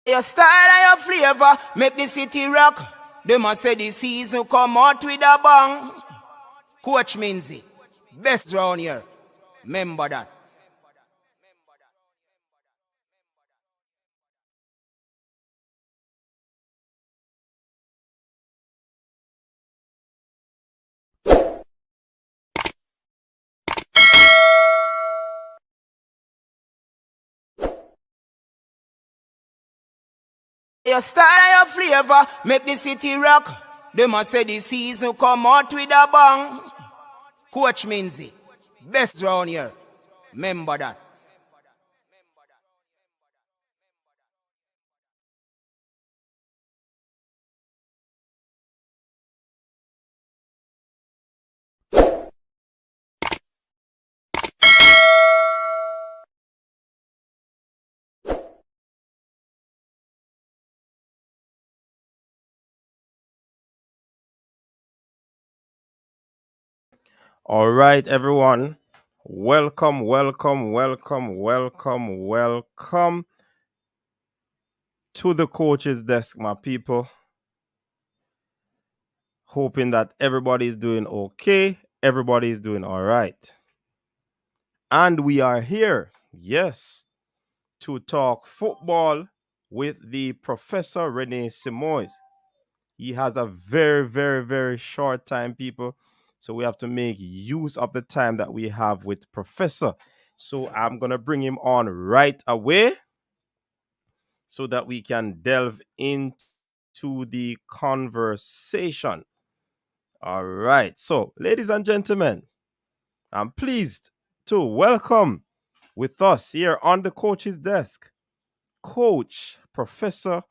Your style and your flavor make the city rock. They must say the season come out with a bang. Coach Minzy, best round here. Remember that. Your style and your flavor make the city rock. They must say the season come out with a bang. Coach Minzy, best round here. Remember that. All right, everyone. Welcome, welcome, welcome, welcome, welcome to the coach's desk, my people. Hoping that everybody is doing okay. Everybody is doing all right. And we are here, yes, to talk football with the Professor Rene Simoes. He has a very, very, very short time, people. So we have to make use of the time that we have with Professor. So I'm going to bring him on right away so that we can delve into the conversation. All right. So, ladies and gentlemen, I'm pleased to welcome with us here on the coach's desk, Coach Professor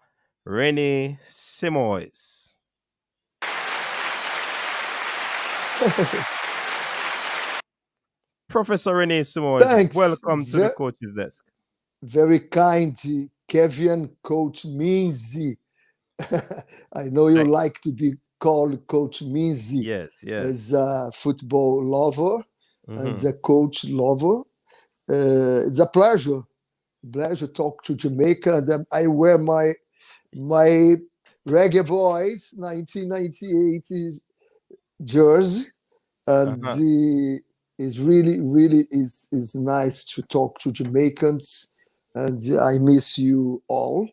Rene Simoes. Professor Rene Simoes, Thanks. welcome to the coach's desk. Very kind, Kevin, Coach Minzy. I know you Thank- like to be called Coach Minzy Yes, yes. as a football lover and Mhm. a coach lover. It's a pleasure to talk to Jamaica. And I wear my Reggae Boys 1998 jersey, and Uh-huh. it's really is nice to talk to Jamaicans, and I miss you all.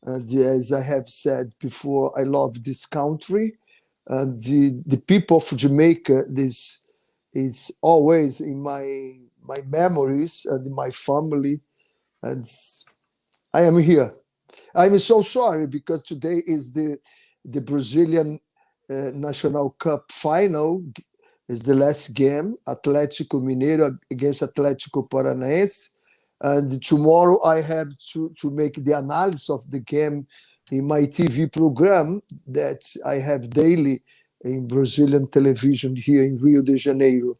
And as I have said before, I love this country, and the people of Jamaica. This is always in my memories and in my family, and I am here. I'm so sorry because today is the Brazilian National Cup final. Is the last game, Atlético Mineiro against Atlético Paranaense. And tomorrow I have to make the analysis of the game in my TV program that I have daily in Brazilian television here in Rio de Janeiro.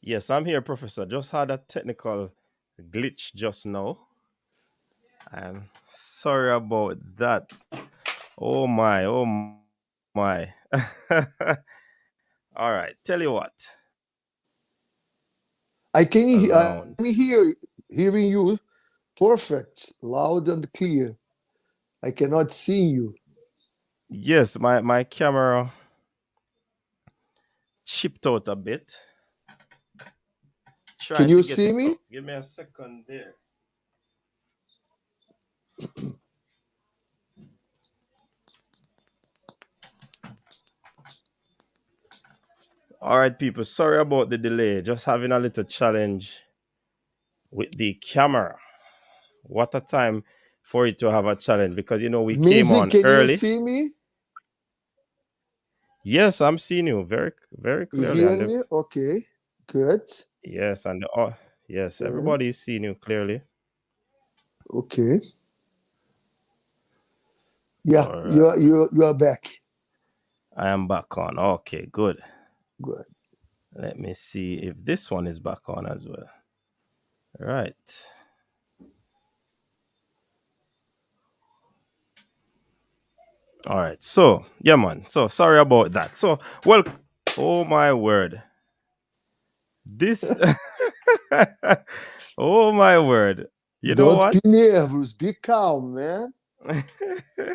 Yes, I'm here, Professor. Just had a technical glitch just now. I'm sorry about that. Oh my. All right, tell you what. Around. I'm here hearing you perfect, loud and clear. I cannot see you. Yes, my camera chipped out a bit. Can Trying to you get see it me? up. Give me a second there. All right, people. Sorry about the delay. Just having a little challenge with the camera. What a time for it to have a challenge because we came Mizzy, on can you early. see me? Yes, I'm seeing you very very You clearly hear on the me? Okay, good. yes and the yes, Yeah, everybody is seeing you clearly. okay. Yeah, All right. you are back. I am back on. Okay, good. Good. Let me see if this one is back on as well. Right. All right. So, yeah, man. So, sorry about that. So, Oh my word. This oh my word. You know Don't what? be nervous. Be calm, man.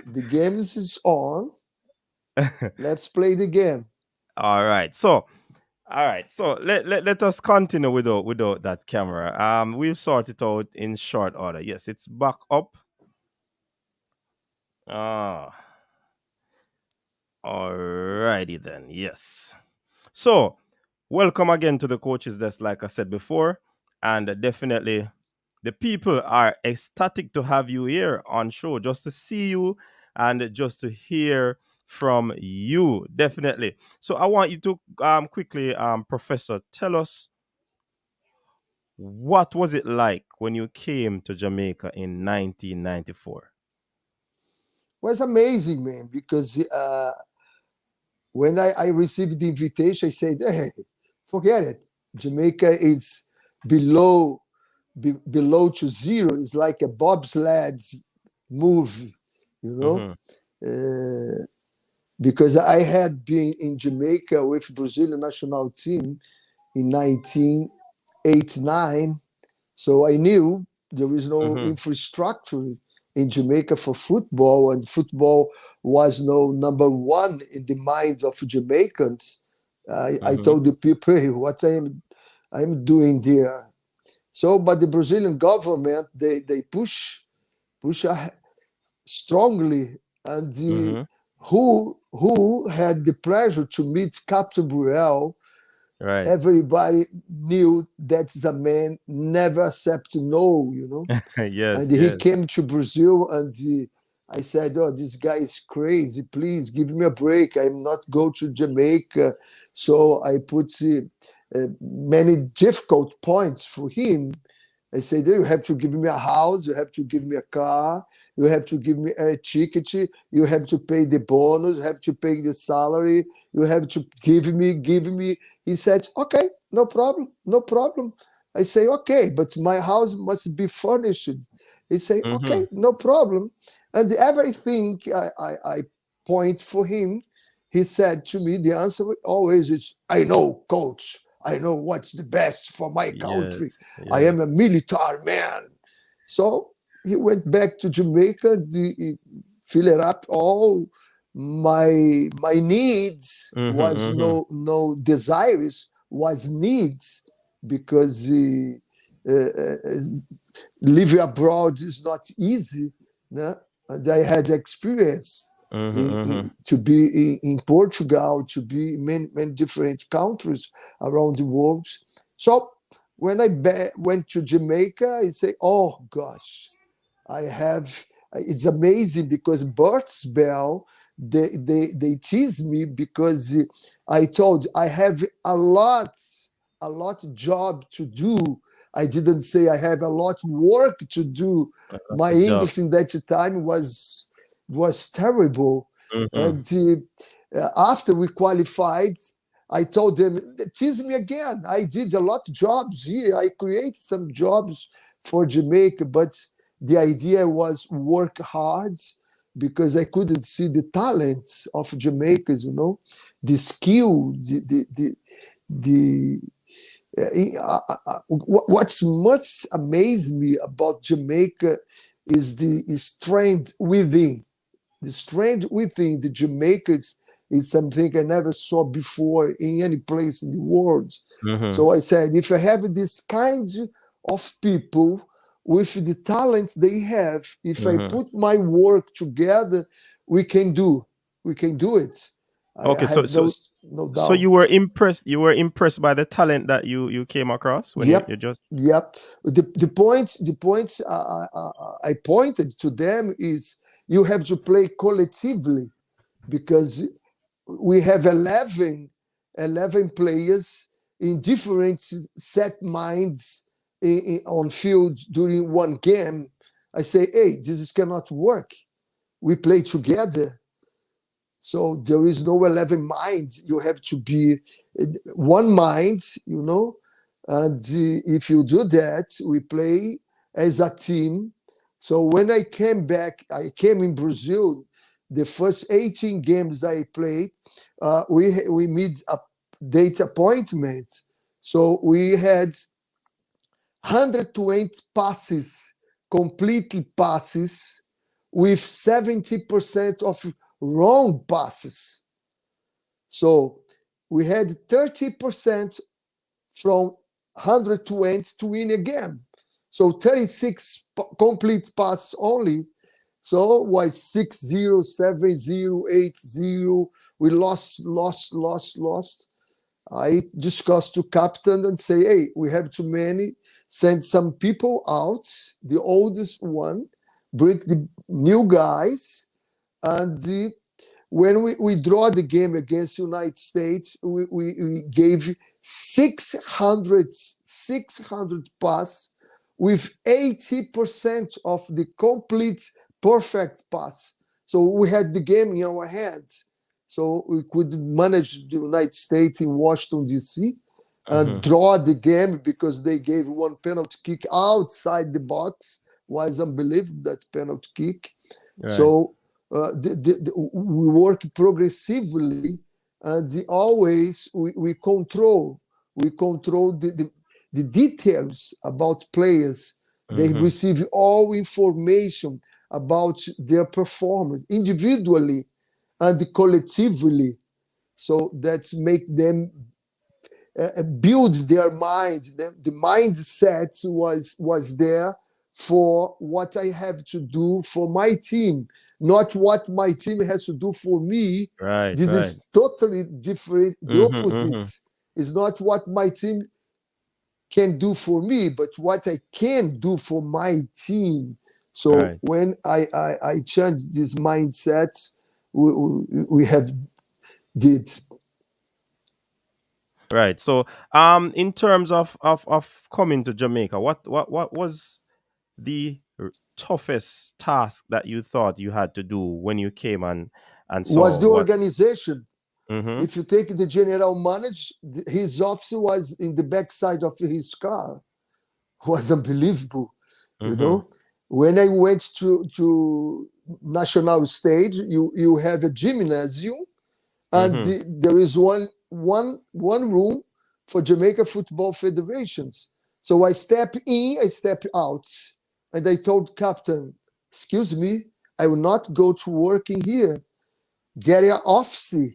The game is on. Let's play the game. All right. So let us continue without that camera. We'll sort it out in short order. Yes, it's back up. Ah, alrighty then. Yes. So, welcome again to the coaches desk, like I said before, and definitely the people are ecstatic to have you here on show, just to see you and just to hear from you. Definitely. So, I want you to quickly, Professor, tell us what was it like when you came to Jamaica in 1994? Was amazing, man, because when I received the invitation, I said, hey, forget it. Jamaica is below below to zero. It's like a bobsled movie, you know? Mm-hmm. Uh, because I had been in Jamaica with Brazilian national team in 1989. So I knew there is no Mm-hmm. infrastructure in Jamaica for football, and football was no number one in the minds of Jamaicans. I Mm-hmm. told the people, hey, what I'm doing there. So, but the Brazilian government they push strongly, and Mm-hmm. who had the pleasure to meet Captain Burrell. Right. Everybody knew that's a man never accept no, you know. And Yes, he yes. came to Brazil, and I said, "Oh, this guy is crazy. Please give me a break. I'm not go to Jamaica." So I put many difficult points for him. I said, you have to give me a house, you have to give me a car, you have to give me a ticket, you have to pay the bonus, you have to pay the salary, you have to give me. He said, okay, no problem, no problem. I say, okay, but my house must be furnished. He say, Mm-hmm. okay, no problem. And everything I point for him, he said to me, the answer always is, I know, coach. I know what's the best for my country. Yes, I yes. am a military man. So he went back to Jamaica, fill up all my needs Mm-hmm, was mm-hmm. no desires, was needs, because living abroad is not easy. Né? And I had experience Mm-hmm, mm-hmm. to be in Portugal, to be in many different countries around the world. So when I went to Jamaica, I say, oh gosh, I have. It's amazing because Burt's Bell, they tease me because I told I have a lot job to do. I didn't say I have a lot work to do. That's My a job. English in that time was terrible, Mm-hmm. and after we qualified, I told them, tease me again. I did a lot of jobs here. I created some jobs for Jamaica, but the idea was work hard because I couldn't see the talents of Jamaicans, you know, the skill, the what's much amazed me about Jamaica is the strength within. The strength within the Jamaicans is something I never saw before in any place in the world. Mm-hmm. So I said, if I have this kind of people with the talents they have, if I Mm-hmm. put my work together, we can do. We can do it. I Okay, so have so no so doubt. you were impressed by the talent that you came across when you Yep, just yep. The point I pointed to them is you have to play collectively because we have 11 players in different set minds on field during one game. I say, hey, this cannot work. We play together. So there is no 11 minds. You have to be one mind, you know. And if you do that, we play as a team. So when I came back, I came in Brazil. The first 18 games I played, we made date appointment. So we had 120 passes, completely passes, with 70% of wrong passes. So we had 30% from 120 to win a game. So 36 complete passes only. So it was 6-0, 7-0, 8-0. We lost. I discussed to captain and say, hey, we have too many. Send some people out, the oldest one, bring the new guys, and when we draw the game against United States, we gave 600 pass with 80% of the complete perfect pass. So we had the game in our hands. So we could manage the United States in Washington, D.C. and draw the game because they gave one penalty kick outside the box. Was unbelievable, that penalty kick. Right. So we work progressively, and always we control the details about players. They receive all information about their performance individually and collectively. So that make them build their mind. The mindset was there for what I have to do for my team, not what my team has to do for me. Right. This Right. is totally different. The opposite is not what my team can do for me, but what I can do for my team. So Right. when I changed this mindset, we have did. Right. So, in terms of coming to Jamaica, what was the toughest task that you thought you had to do when you came and Was saw the what? organization. Mm-hmm. If you take the general manager, his office was in the backside of his car. Was unbelievable, you Mm-hmm. know. When I went to national stage, you have a gymnasium, and Mm-hmm. there is one room for Jamaica Football Federations. So I step in, I step out, and I told captain, "Excuse me, I will not go to work in here. Get your office.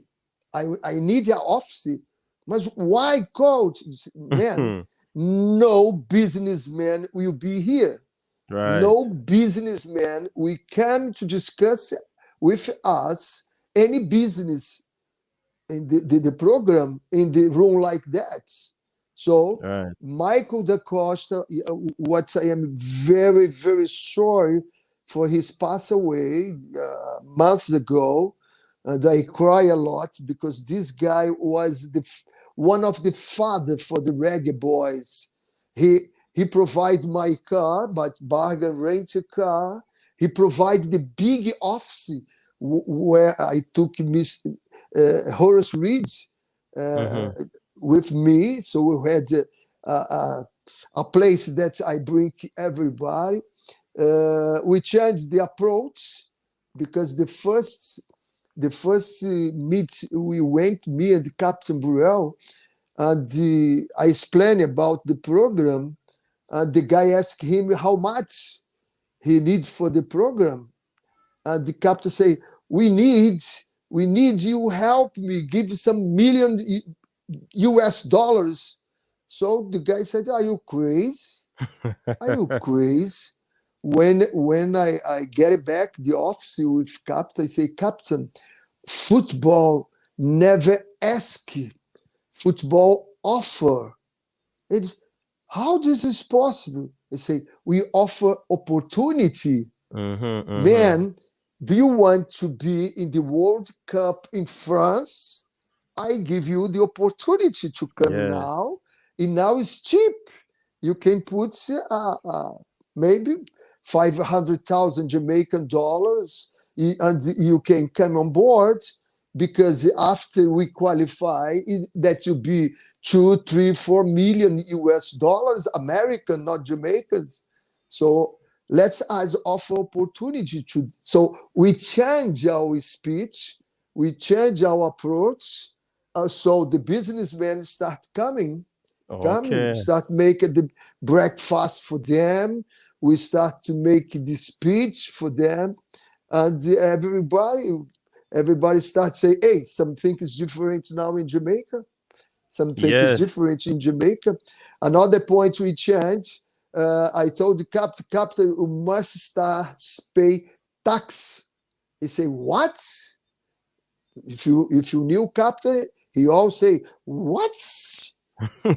I need your office." Mas why, coach? Man, no businessman will be here. Right. No businessman will come to discuss with us any business in the program in the room like that. So Right. Michael da Costa, what I am very, very sorry for his pass away months ago. And I cry a lot because this guy was one of the father for the Reggae Boyz. He provided my car, but bargain rent a car. He provided the big office where I took Miss Horace Reed uh, Mm-hmm. with me. So we had a place that I bring everybody. We changed the approach because the first meet we went, me and Captain Burrell, and I explained about the program, and the guy asked him how much he needs for the program, and the captain say, we need you help me give some million US dollars. So the guy said, are you crazy? Are you crazy? When I get it back the office with captain, I say, captain, football never ask, football offer. And how this is possible? I say, we offer opportunity. Mm-hmm. Mm-hmm. Man, do you want to be in the World Cup in France? I give you the opportunity to come Yes. now. And now it's cheap. You can put maybe 500,000 Jamaican dollars, and you can come on board, because after we qualify, that will be 2, 3, 4 million US dollars, American, not Jamaicans. So let's us offer opportunity to. So we change our speech, we change our approach, So the businessmen start coming, Okay. start making the breakfast for them. We start to make the speech for them, and everybody starts saying, "Hey, something is different now in Jamaica. Something is Yes. different in Jamaica." Another point we change. I told the captain, "You must start pay tax." He say, "What?" If you knew captain, he all say, "What?"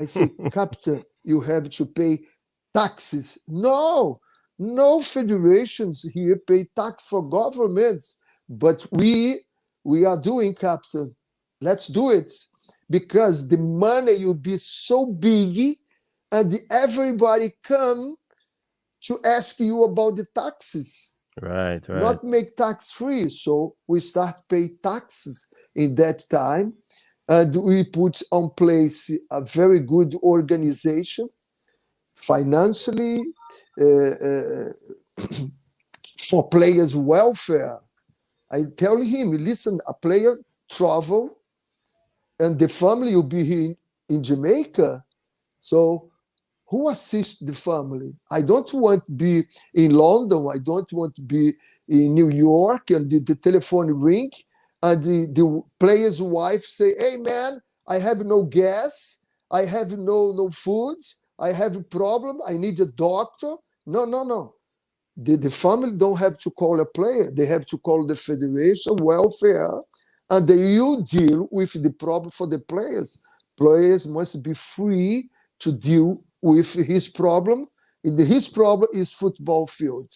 I say, "Captain, you have to pay taxes." No, no federations here pay tax for governments, but we are doing, Captain. Let's do it because the money will be so big, and everybody come to ask you about the taxes, Right, right. not make tax free. So we start pay taxes in that time, and we put on place a very good organization financially, uh, for players' welfare. I tell him, listen, a player travel and the family will be here in Jamaica. So who assists the family? I don't want to be in London. I don't want to be in New York and the telephone ring and the player's wife say, "Hey man, I have no gas. I have no food. I have a problem. I need a doctor." No, no, no. The family don't have to call a player. They have to call the federation welfare, and you deal with the problem for the players. Players must be free to deal with his problem. His problem is football field.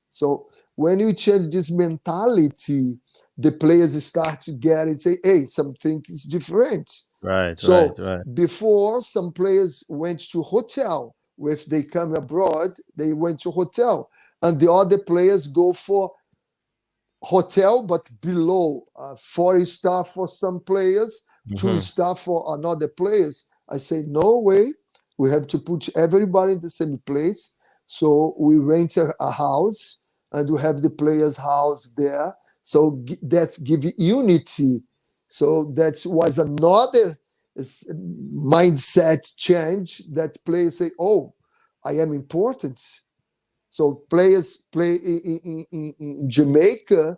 So when you change this mentality, the players start to get it, say, "Hey, something is different." Right, right, So right. before, some players went to hotel. If they come abroad, they went to hotel, and the other players go for hotel, but below 4 star for some players, two Hmm. star for another players. I say, no way. We have to put everybody in the same place. So we rent a house and we have the players' house there. So that's give unity. So that was another mindset change that players say, "Oh, I am important." So players play in Jamaica,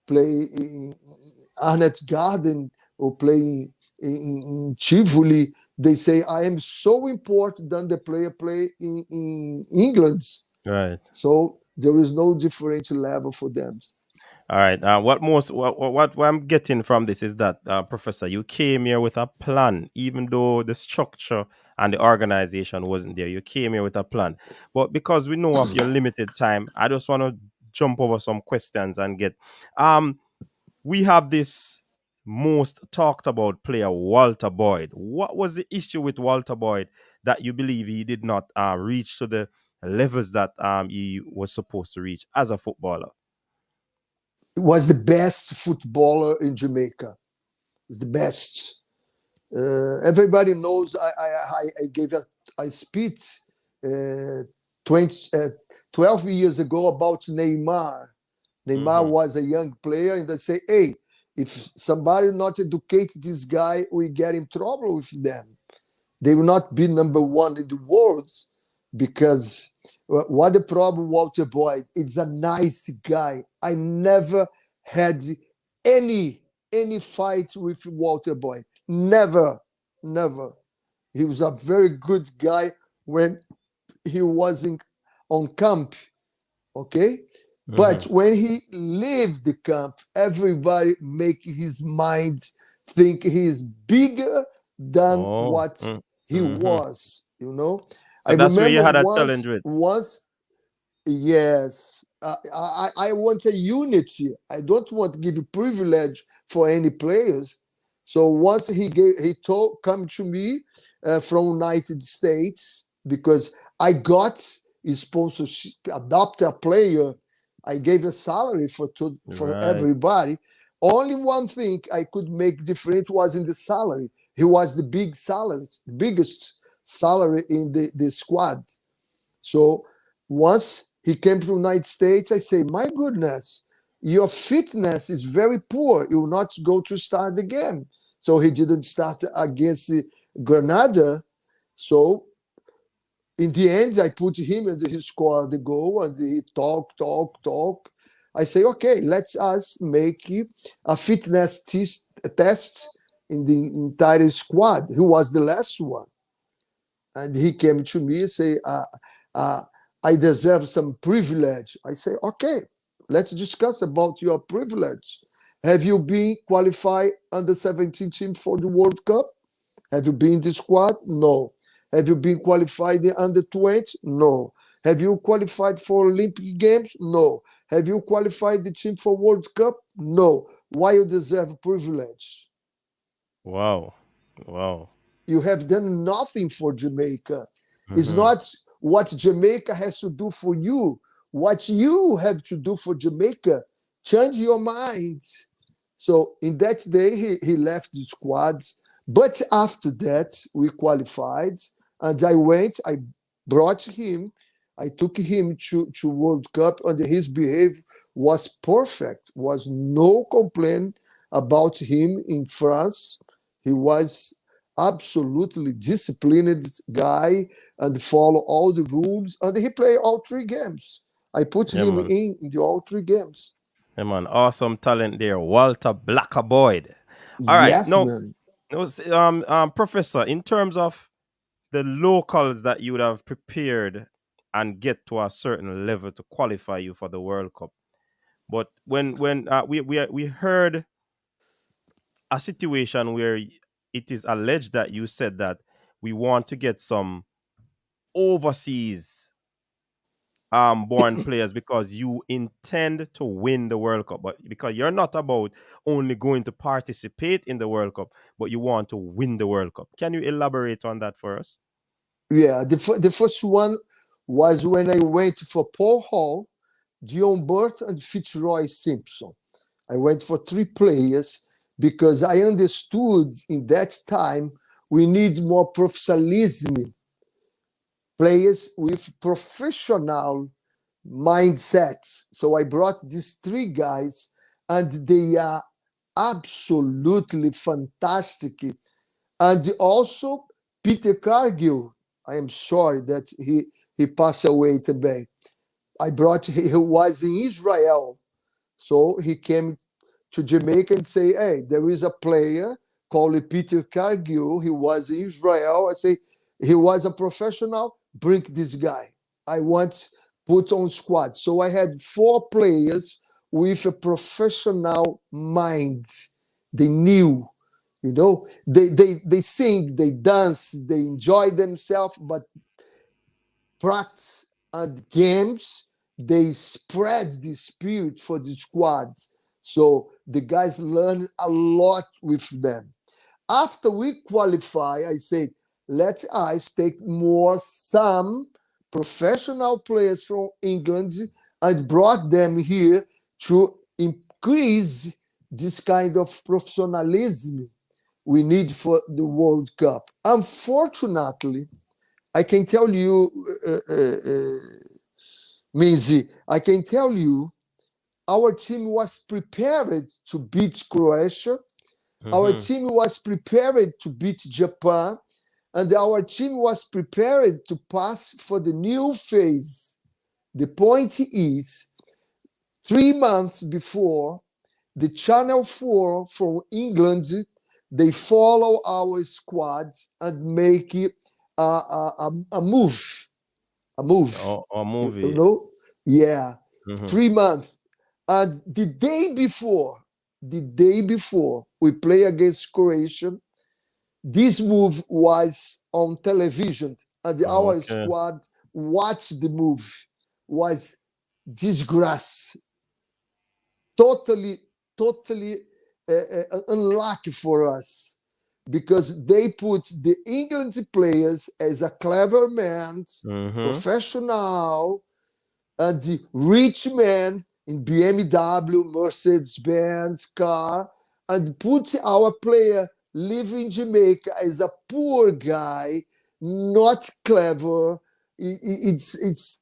play in Arnett Garden, or play in Tivoli. They say, "I am so important than the player play in England." Right. So there is no different level for them. All right. What I'm getting from this is that, Professor, you came here with a plan, even though the structure and the organization wasn't there. You came here with a plan, but because we know of your limited time, I just want to jump over some questions and get. We have this most talked about player, Walter Boyd. What was the issue with Walter Boyd that you believe he did not reach to the levels that he was supposed to reach as a footballer? He was the best footballer in Jamaica. He's the best. Everybody knows I gave a speech uh, 20, 12 years ago about Neymar. Neymar Hmm. was a young player, and they say, "Hey, if somebody not educate this guy, we get in trouble with them. They will not be number one in the world because what the problem, Walter Boyd? It's a nice guy. I never had any any fight with Walter Boyd. Never, never. He was a very good guy when he wasn't on camp, okay? But Hmm. when he leave the camp, everybody make his mind think he is bigger than Oh. what he Mm-hmm. was, you know. I So that's where you remember had a challenge once with. once yes, I want a unity. I don't want to give a privilege for any players. So once he told come to me from United States because I got a sponsorship, adopt a player. I gave a salary for Right. everybody. Only one thing I could make different was in the salary. He was the big salary, the biggest salary in the squad. So once he came to the United States, I say, "My goodness, your fitness is very poor. You will not go to start the game." so he didn't start against Granada. So in the end, I put him and he scored the goal and he talk. I say, okay, let us make a fitness test in the entire squad. He was the last one. And he came to me and say, uh, I deserve some privilege. I say, okay, let's discuss about your privilege. Have you been qualified under 17 team for the World Cup? Have you been in the squad? No. Have you been qualified in under 20? No. Have you qualified for Olympic Games? No. Have you qualified the team for World Cup? No. Why you deserve privilege? Wow. Wow. You have done nothing for Jamaica. It's Mm-hmm. not what Jamaica has to do for you, what you have to do for Jamaica. Change your mind. So in that day, he left the squads. But after that, we qualified, and I brought him, I took him to World Cup, and his behavior was perfect. Was no complaint about him in France. He was absolutely disciplined guy and follow all the rules, and he played all three games. I put Yeah, him man. in the all three games. Yeah, man. Awesome talent there, Walter Blacker Boyd. All right. Yes, Now, man. Professor, in terms of the locals that you would have prepared and get to a certain level to qualify you for the World Cup. But when we heard a situation where it is alleged that you said that we want to get some overseas born players because you intend to win the World Cup, but because you're not about only going to participate in the World Cup, but you want to win the World Cup. Can you elaborate on that for us? Yeah, the first one was when I went for Paul Hall, Dion Burt, and Fitzroy Simpson. I went for three players because I understood in that time we need more professionalism, players with professional mindsets. So I brought these three guys, and they are absolutely fantastic. And also Peter Cargill. I am sorry that he passed away today. He was in Israel, so he came to Jamaica and say, hey, there is a player called Peter Cargill. He was in Israel. I say, he was a professional. Bring this guy. I want put on squad. So I had four players with a professional mind. They knew, they sing, they dance, they enjoy themselves, but practice and games, they spread the spirit for the squads. So the guys learn a lot with them. After we qualify, I said, let us take some professional players from England and brought them here to increase this kind of professionalism we need for the World Cup. Unfortunately, I can tell you, Minzy, I can tell you, our team was prepared to beat Croatia. Our Mm-hmm. team was prepared to beat Japan. And our team was prepared to pass for the new phase. The point is, 3 months before, the Channel 4 from England, they follow our squad and make it a move. A move. Or You movie. know? Yeah. Mm-hmm. 3 months. And the day before we play against Croatia, this move was on television, and our Okay. squad watched the move. Was disgrace, totally, totally unlucky for us because they put the England players as a clever man, Mm-hmm. professional, and the rich man in BMW, Mercedes-Benz car, and put our player living in Jamaica as a poor guy, not clever. It's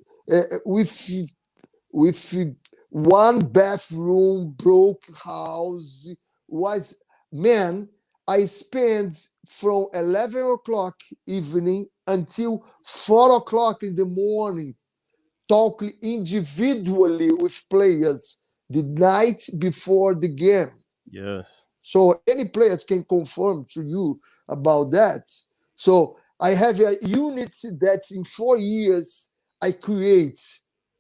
with one bathroom, broke house. Was man. I spend from 11 o'clock evening until 4 o'clock in the morning talking individually with players the night before the game. Yes. So any players can confirm to you about that. So I have a unit that in 4 years I create.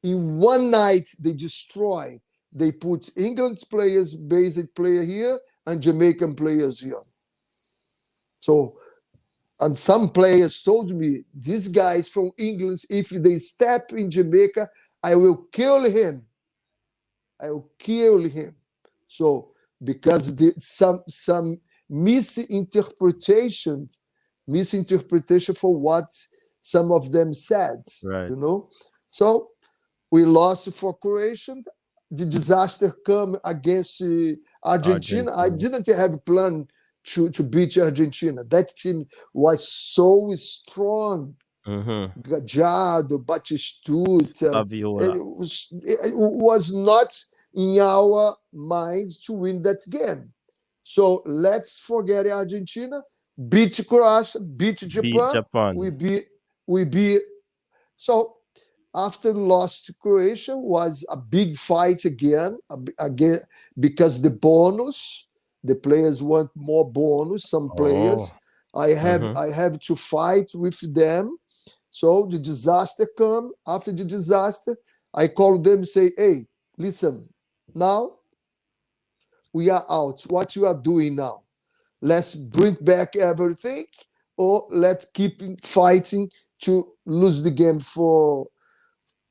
In one night they destroy. They put England's players, basic player here, and Jamaican players here. So, and some players told me, these guys from England, if they step in Jamaica, I will kill him. I will kill him. So, because some misinterpretation for what some of them said, Right. you know. So we lost for Croatia. The disaster come against Argentina. I Argentina. didn't have a plan to beat Argentina. That team was so strong. Mm-hmm. Gajado, Batistuta. Saviola. It was not in our mind to win that game. So let's forget Argentina, beat Croatia, beat Beat Japan. Japan. We beat. So after lost to Croatia was a big fight again, again because the players want more bonus. Some Oh. players, Mm-hmm. I have to fight with them. So the disaster come. After the disaster, I call them, say, hey, listen, now we are out. What you are doing now? Let's bring back everything, or let's keep fighting to lose the game for.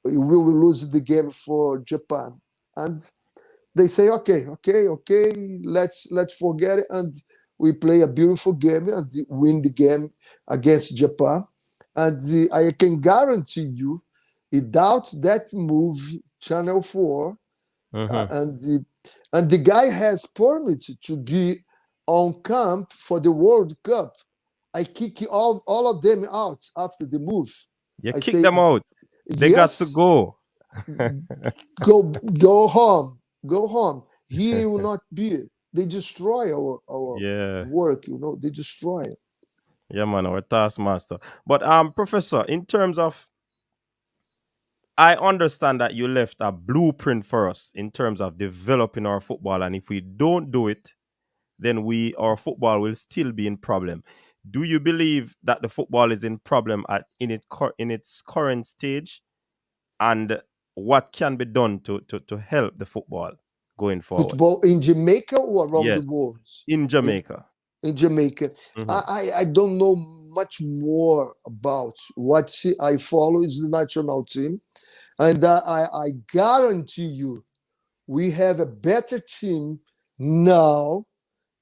We will lose the game for Japan. And they say, okay, let's forget it, and we play a beautiful game and win the game against Japan. And I can guarantee you, without that move, Channel 4, Mm-hmm. and the guy has permit to be on camp for the World Cup. I kick all of them out after the move. You I kick say, them out. They got to yes, go. go home, go home. Here you will not be. They destroy our Yeah. work, they destroy it. Yeah, man, our taskmaster. But Professor, in terms of, I understand that you left a blueprint for us in terms of developing our football, and if we don't do it, then our football will still be in problem. Do you believe that the football is in problem in its current stage, and what can be done to help the football going forward? Football in Jamaica or around the Yes, world? in In, Jamaica. in Jamaica. Hmm. I don't know much more about what I follow is the national team. And I guarantee you, we have a better team now.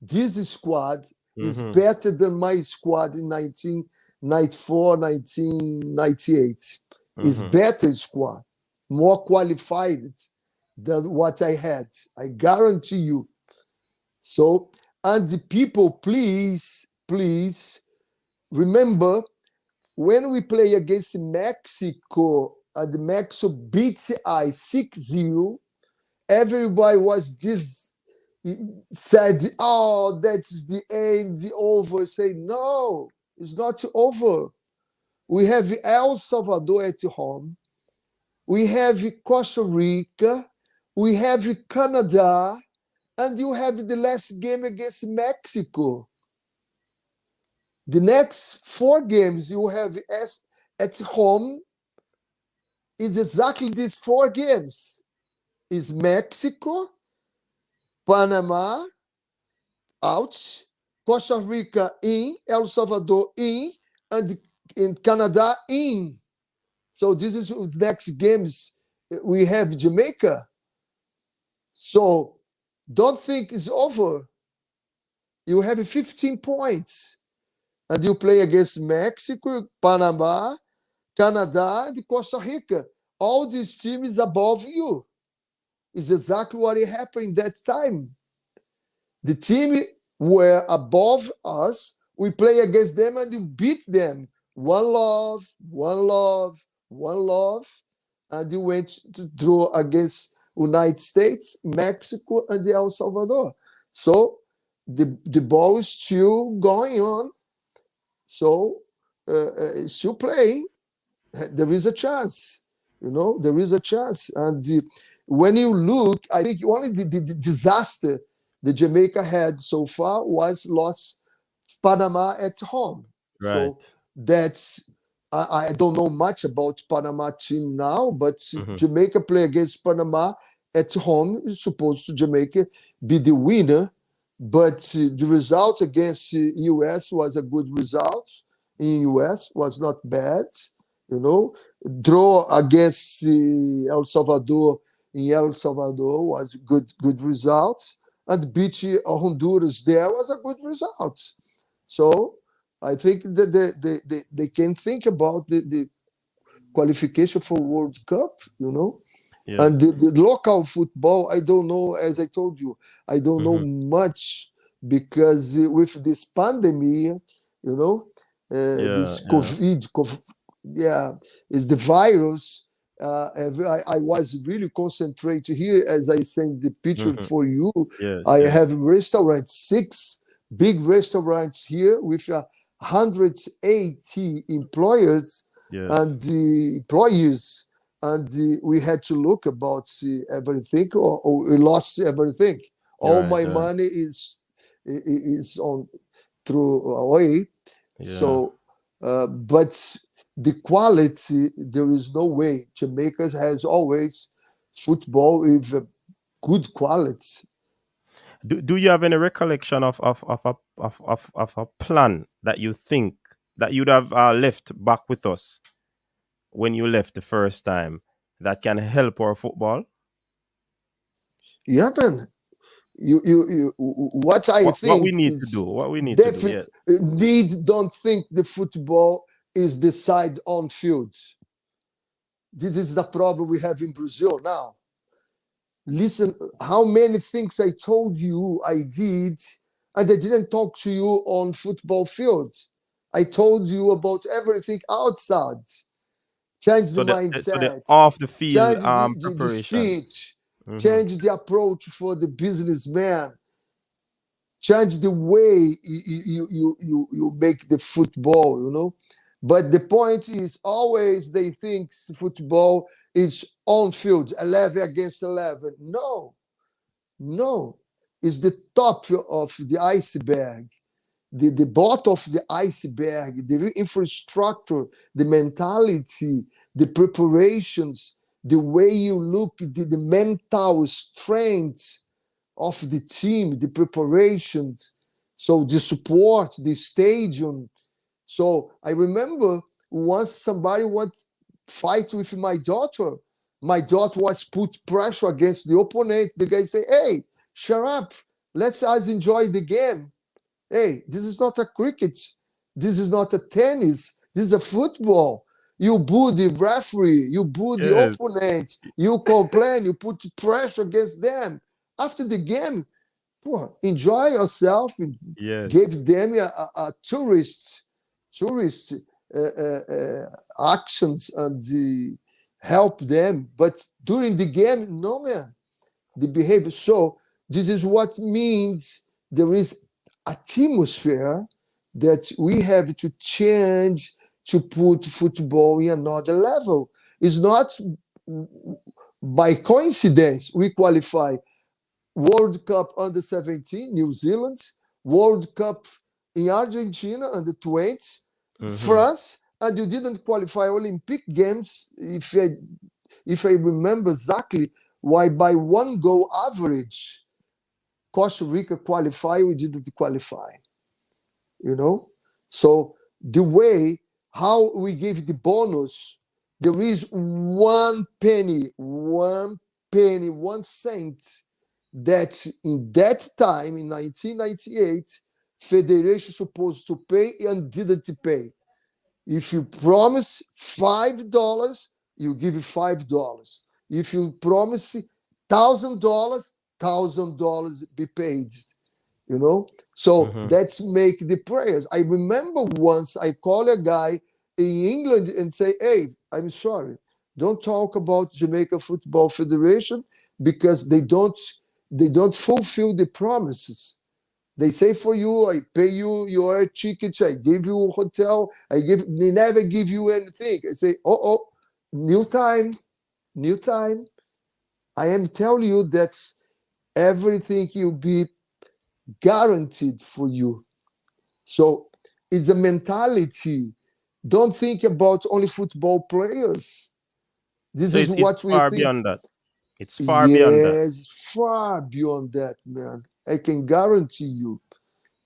This squad is Hmm. better than my squad in 1994, 1998. It's Hmm. better squad, more qualified than what I had. I guarantee you. So, and the people, please remember when we play against Mexico and Mexico beat I 6-0, everybody was this said, oh, that's the end, the over. Say, no, it's not over. We have El Salvador at home. We have Costa Rica. We have Canada. And you have the last game against Mexico. The next 4 games you have at home is exactly these 4 games. Is Mexico, Panama out, Costa Rica in, El Salvador in, and in Canada in. So this is the next games. We have Jamaica. So don't think it's over. You have 15 points. And you play against Mexico, Panama, Canada, and Costa Rica. All these teams above you. Is exactly what happened that time. The team were above us. We play against them and you beat them. One love, one love, one love. And you went to draw against United States, Mexico, and El Salvador. So the ball is still going on, so still playing. There is a chance, there is a chance. And when you look, I think only the disaster the Jamaica had so far was lost Panama at home. Right. So that's I don't know much about Panama team now, but Hmm. Jamaica play against Panama at home. Is supposed to Jamaica be the winner, but the result against US was a good result. In US was not bad, you know. Draw against El Salvador was good results, and beat Honduras there was a good result. So I think that they can think about the qualification for World Cup, And Yes. the local football, I don't know, as I told you, I don't know Hmm. much because with this pandemic, Yeah. this Yeah. yeah, is the virus. I was really concentrated here as I send the picture Hmm. for you. Yes. I Yes. have restaurants, six big restaurants here with 180 employers Yes. and the employees, and we had to look about everything, or we lost everything. All Right. my Right. money is on through away. Yeah. So, but the quality, there is no way. Jamaica has always football with good quality. Do you have any recollection of a plan that you think that you'd have left back with us when you left the first time that can help our football? Yeah, man. What I What we think need to do? is What we need to do? definitely Yeah. need don't think the football is decide on fields. This is the problem we have in Brazil now. Listen, how many things I told you I did, and I didn't talk to you on football fields. I told you about everything outside. Change the So the mindset, off the field change the preparation. speech, Hmm. change the approach for the businessman, change the way you make the football. But the point is always they think football is on field, 11 against 11. No, no. It's the top of the iceberg, the bottom of the iceberg, the infrastructure, the mentality, the preparations, the way you look, the mental strength of the team, the preparations, so the support, the stadium. So I remember once somebody want fight with my daughter. My daughter was put pressure against the opponent. The guy say, "Hey, shut up. Let's us enjoy the game. Hey, this is not a cricket. This is not a tennis. This is a football. You boo the referee. You boo the Yes. opponent. You complain. You put pressure against them. After the game, enjoy yourself. Yes. Give them a tourist actions and help them. But during the game, no, man, the behavior. So this is what means there is atmosphere that we have to change to put football in another level. It's not by coincidence we qualify World Cup under 17, New Zealand, World Cup in Argentina under 20, Hmm. France, and you didn't qualify Olympic Games, if I remember exactly, why by one goal average, Costa Rica qualified, we didn't qualify, you know? So the way how we give the bonus, there is one penny, 1 cent that in that time in 1998, Federation supposed to pay and didn't pay. If you promise $5, you give $5. If you promise $1,000 be paid. So Hmm. that's make the prayers. I remember once I called a guy in England and say, "Hey, I'm sorry, don't talk about Jamaica Football Federation because they don't fulfill the promises." They say for you, I pay you your tickets, I give you a hotel, they never give you anything. I say, oh, new time, new time. I am telling you that's everything will be guaranteed for you. So it's a mentality. Don't think about only football players. This So is it's what we far think. beyond that. It's far beyond that. Yes, far beyond that, man. I can guarantee you.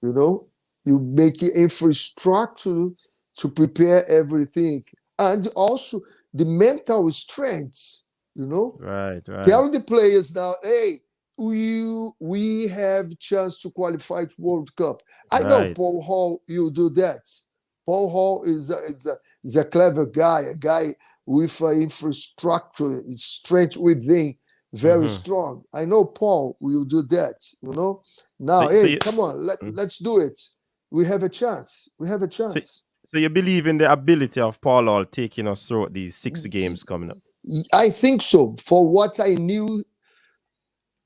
You know, you make infrastructure to prepare everything, and also the mental strength. You know, Right, right, tell the players now, hey, we have chance to qualify to World Cup. I know right. Paul Hall, you do that. Paul Hall is a clever guy, a guy with infrastructure, strength within, very Mm-hmm. strong. I know Paul will do that. You know. So, Now, so hey, you, come on, mm, let's do it. We have a chance. We have a so, chance. so you believe in the ability of Paul Hall taking us through these 6 games coming up? I think so. For what I knew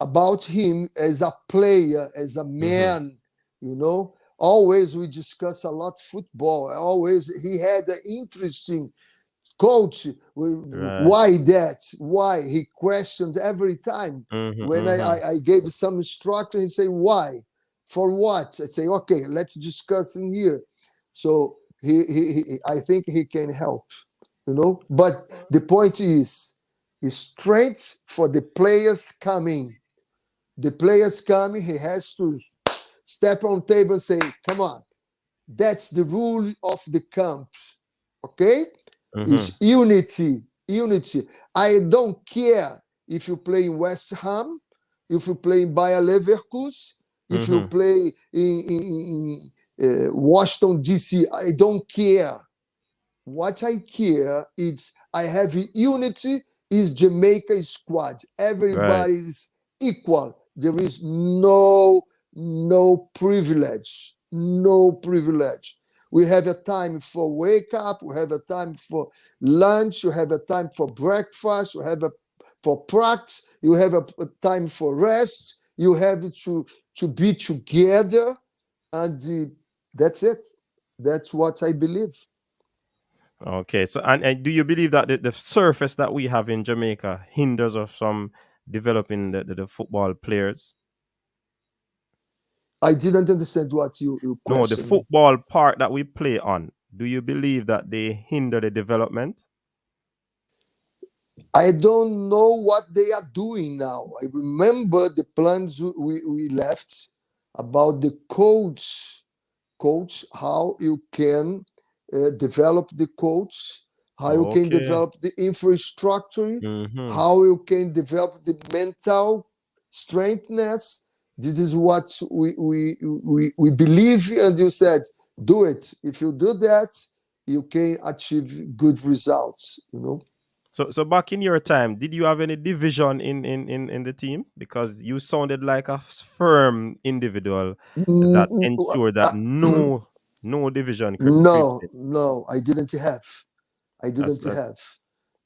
about him as a player, as a Mm-hmm. man, you know. Always we discuss a lot football. Always he had an interesting coach. Right. Why that? Why? He questioned every time. Mm-hmm. When Mm-hmm. I gave some instruction, he say, why? For what? I say, okay, let's discuss in here. So I think he can help, you know. But the point is strength for the players coming. The players coming, he has to step on table and say, come on, that's the rule of the camp. Okay? Mm-hmm. It's unity. Unity. I don't care if you play in West Ham, if you play in Bayer Leverkusen, if you Mm-hmm. play in Washington, D.C. I don't care. What I care is I have unity, is Jamaica squad. Right. Everybody is equal. There is no privilege. No privilege. We have a time for wake up, we have a time for lunch, you have a time for breakfast, you have a for practice, you have a time for rest, you have to be together, and that's it. That's what I believe. Okay. So, and do you believe that the surface that we have in Jamaica hinders us from developing the football players? I didn't understand what you No, the questioned me. football part that we play on. Do you believe that they hinder the development? I don't know what they are doing now. I remember the plans we left about the coach, how you can develop the coach, how you can Okay. develop the infrastructure, Mm-hmm. how you can develop the mental strengthness. This is what we believe, and you said, do it. If you do that, you can achieve good results, you know. So back in your time, did you have any division in the team? Because you sounded like a firm individual that ensured that no division could creep No, in. no, I didn't have. I didn't That's have.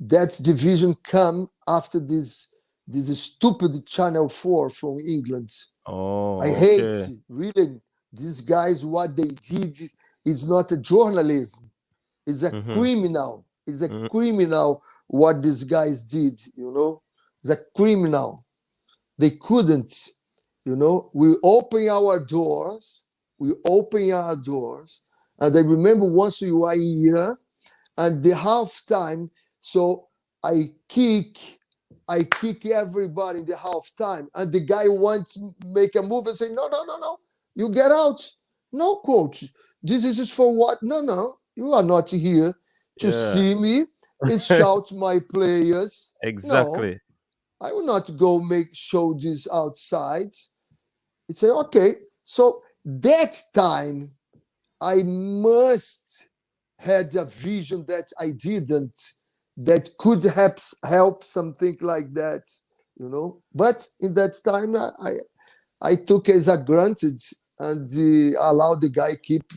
That division come after this stupid Channel 4 from England. I oh, hate okay. really these guys. What they did is not a journalism. It's a Mm-hmm. criminal. It's a Mm-hmm. criminal what these guys did. You know, it's a criminal. They couldn't. You know, we open our doors. We open our doors, and I remember once we were here and the halftime. So I kick, I kick everybody in the halftime, and the guy wants to make a move and say, no, no, no, no, you get out. No, coach, this is just for what? No, no, you are not here to Yeah. see me and shout my players. No, Exactly. I will not go make show this outside. He said, okay. So that time I must had a vision that I didn't, that could help something like that, you know. But in that time, I took as a granted and allowed the guy keep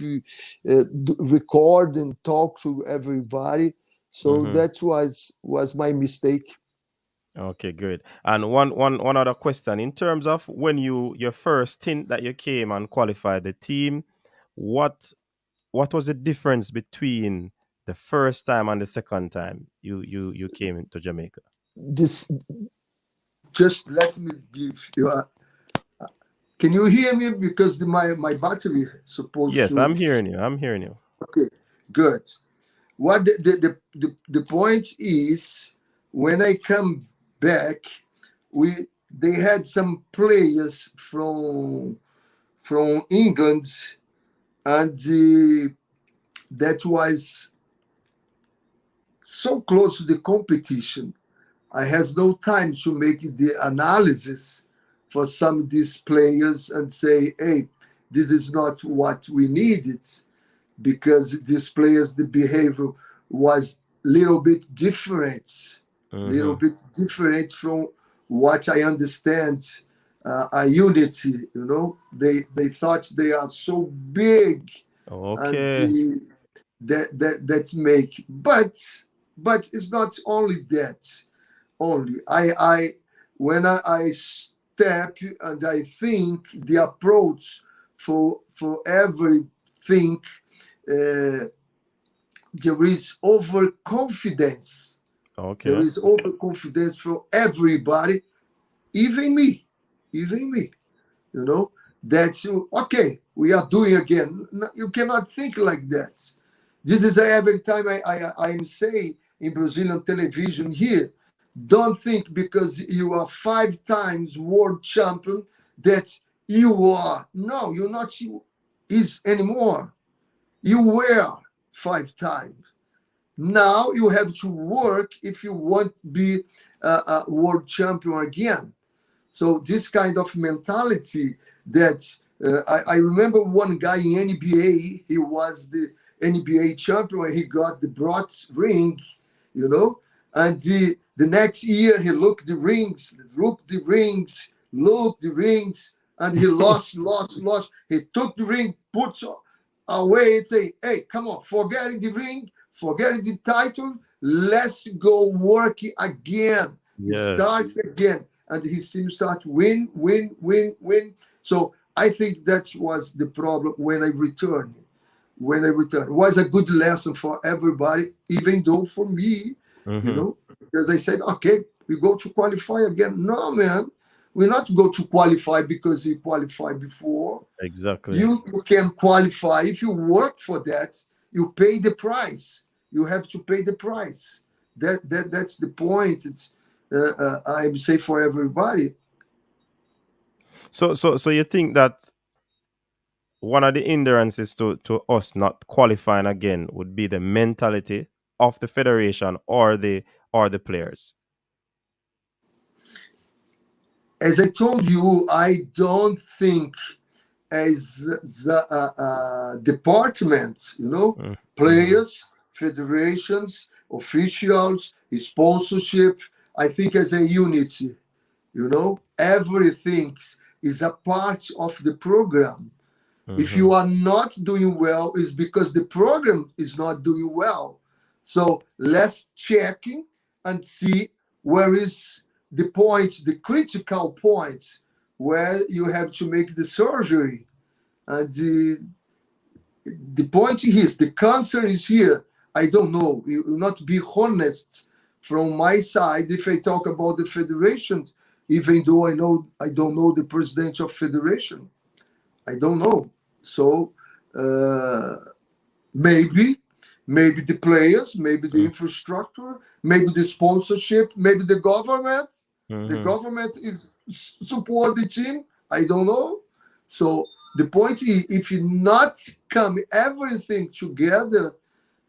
record and talk to everybody. So Mm-hmm. that was my mistake. Okay, good. And one other question in terms of when your first stint that you came and qualified the team, what what was the difference between the first time and the second time you came into Jamaica? This just let me give you. Can you hear me? Because my battery is supposed Yes, to. I'm hearing you. I'm hearing you. Okay, good. What the point is, when I come back, we they had some players from England, and that was so close to the competition. I had no time to make the analysis for some of these players and say, hey, this is not what we needed, because these players, the behavior was little Mm-hmm. bit different from what I understand a unity. They thought they are so big, and Okay. that make, but it's not only that. Only I when I step and I think the approach for everything, uh, there is overconfidence. There Okay. is overconfidence from everybody, even me, even me. You know that okay, we are doing again. You cannot think like that. This is every time I'm saying in Brazilian television here. Don't think because you are 5 times world champion that you are. No, you're not. You is anymore. You were 5 times. Now you have to work if you want to be a world champion again. So this kind of mentality that I remember one guy in NBA, he was the NBA champion, he got the bronze ring, and the next year he looked the rings, and he lost. He took the ring, put away, and say, hey, come on, forgetting the ring, forgetting the title, let's go work again. Yes. Start again, and his team start win. So I think that was the problem when I returned. It was a good lesson for everybody, even though for me, Mm-hmm. because I said, okay, we go to qualify again. No, man, we not go to qualify because you qualified before. Exactly. You can qualify if you work for that. You pay the price. You have to pay the price. That's the point. It's I would say for everybody. So you think that one of the hindrances to us not qualifying again would be the mentality of the federation or the players. As I told you, I don't think as the departments, Mm-hmm. players, federations, officials, sponsorship. I think as a unity, everything is a part of the program. If Mm-hmm. you are not doing well, it's because the program is not doing well. So let's check and see where is the points, the critical points where you have to make the surgery. And the point is, the cancer is here. I don't know. You will not be honest from my side if I talk about the federations, even though I don't know the president of federation. I don't know. So uh, maybe, maybe the players, maybe the infrastructure, maybe the sponsorship, maybe the government. The Mm-hmm. government is support the team. I don't know. So the point is, if you not come everything together,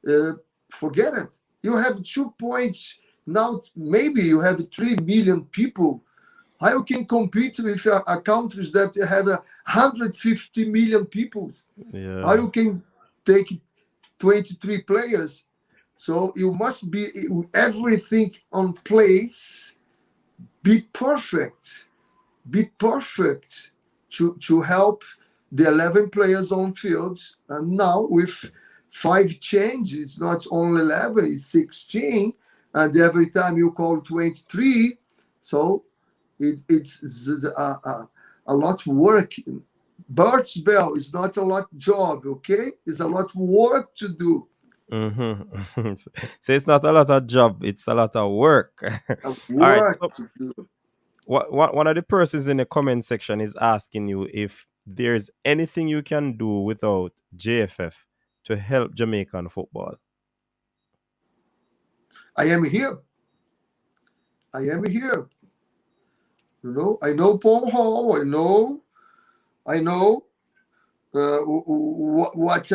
uh, forget it. You have 2 points now. Maybe you have 3 million people. How you can compete with countries that have 150 million people? How Yeah. you can take 23 players? So you must be everything on place, be perfect, to help the 11 players on fields. And now with 5 changes, not only 11, it's 16. And every time you call 23, So it's a lot work. Bird's bell is not a lot job, okay? It's a lot work to do. Mm-hmm. So it's not a lot of job, it's a lot of work. A All right. work So to do. one of the persons in the comment section is asking you if there's anything you can do without JFF to help Jamaican football. I am here. I am here. I know Paul Hall. I know what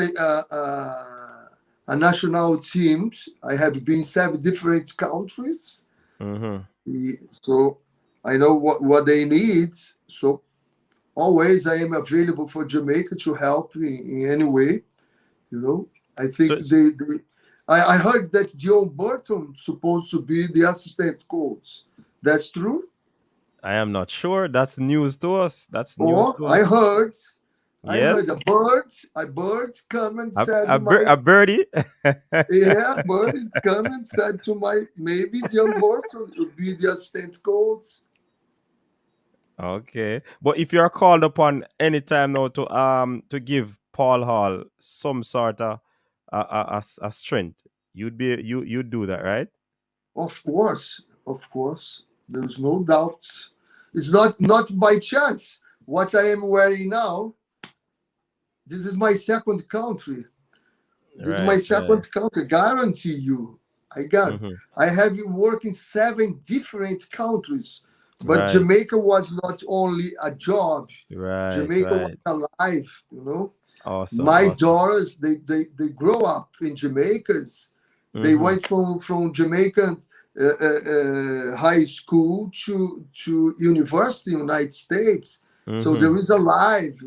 a national teams. I have been 7 different countries, Mm-hmm. so I know what they need. So always I am available for Jamaica to help in any way. I So think I heard that John Burton supposed to be the assistant coach. That's true. I am not sure. That's news to us. That's news Or to I us. heard, I Yes. heard a bird come and said A birdie. yeah, bird come and said to my maybe John Burton will be the assistant coach. Okay. But if you're called upon anytime now to give Paul Hall some sort of a strength, you'd do that, right? Of course, there's no doubt. It's not by chance. What I am wearing now, this is my second country. This is my Right, right. second country. Guarantee you, I got. Mm-hmm. I have worked in 7 different countries, but Right, Jamaica was not only a job. right, Jamaica was right. a life. Awesome, My awesome. daughters, they grow up in Jamaicans. They Mm-hmm. went from Jamaican high school to university in the United States. So Mm-hmm. there is a life.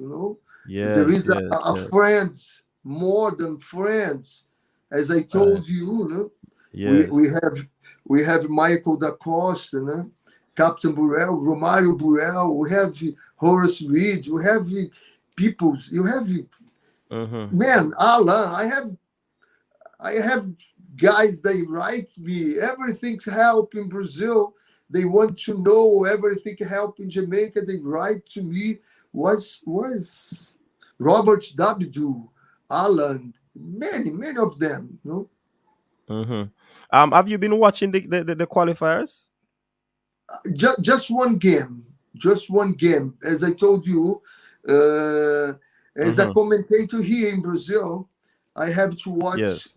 There Yes, is yes, a yes, friends, more than friends. As I right. told you, we Yes. we have we have Michael da Costa, Captain Burrell, Romario Burrell. We have Horace Reed. We have peoples. You have Mm-hmm. man, Alan. I have guys. They write me everything's help in Brazil. They want to know everything help in Jamaica. They write to me. Was Robert W. Alan, many of them. Mm-hmm. Have you been watching the qualifiers? Just one game, just one game. As I told you, uh, as a Mm-hmm. commentator here in Brazil, I have to watch, Yes.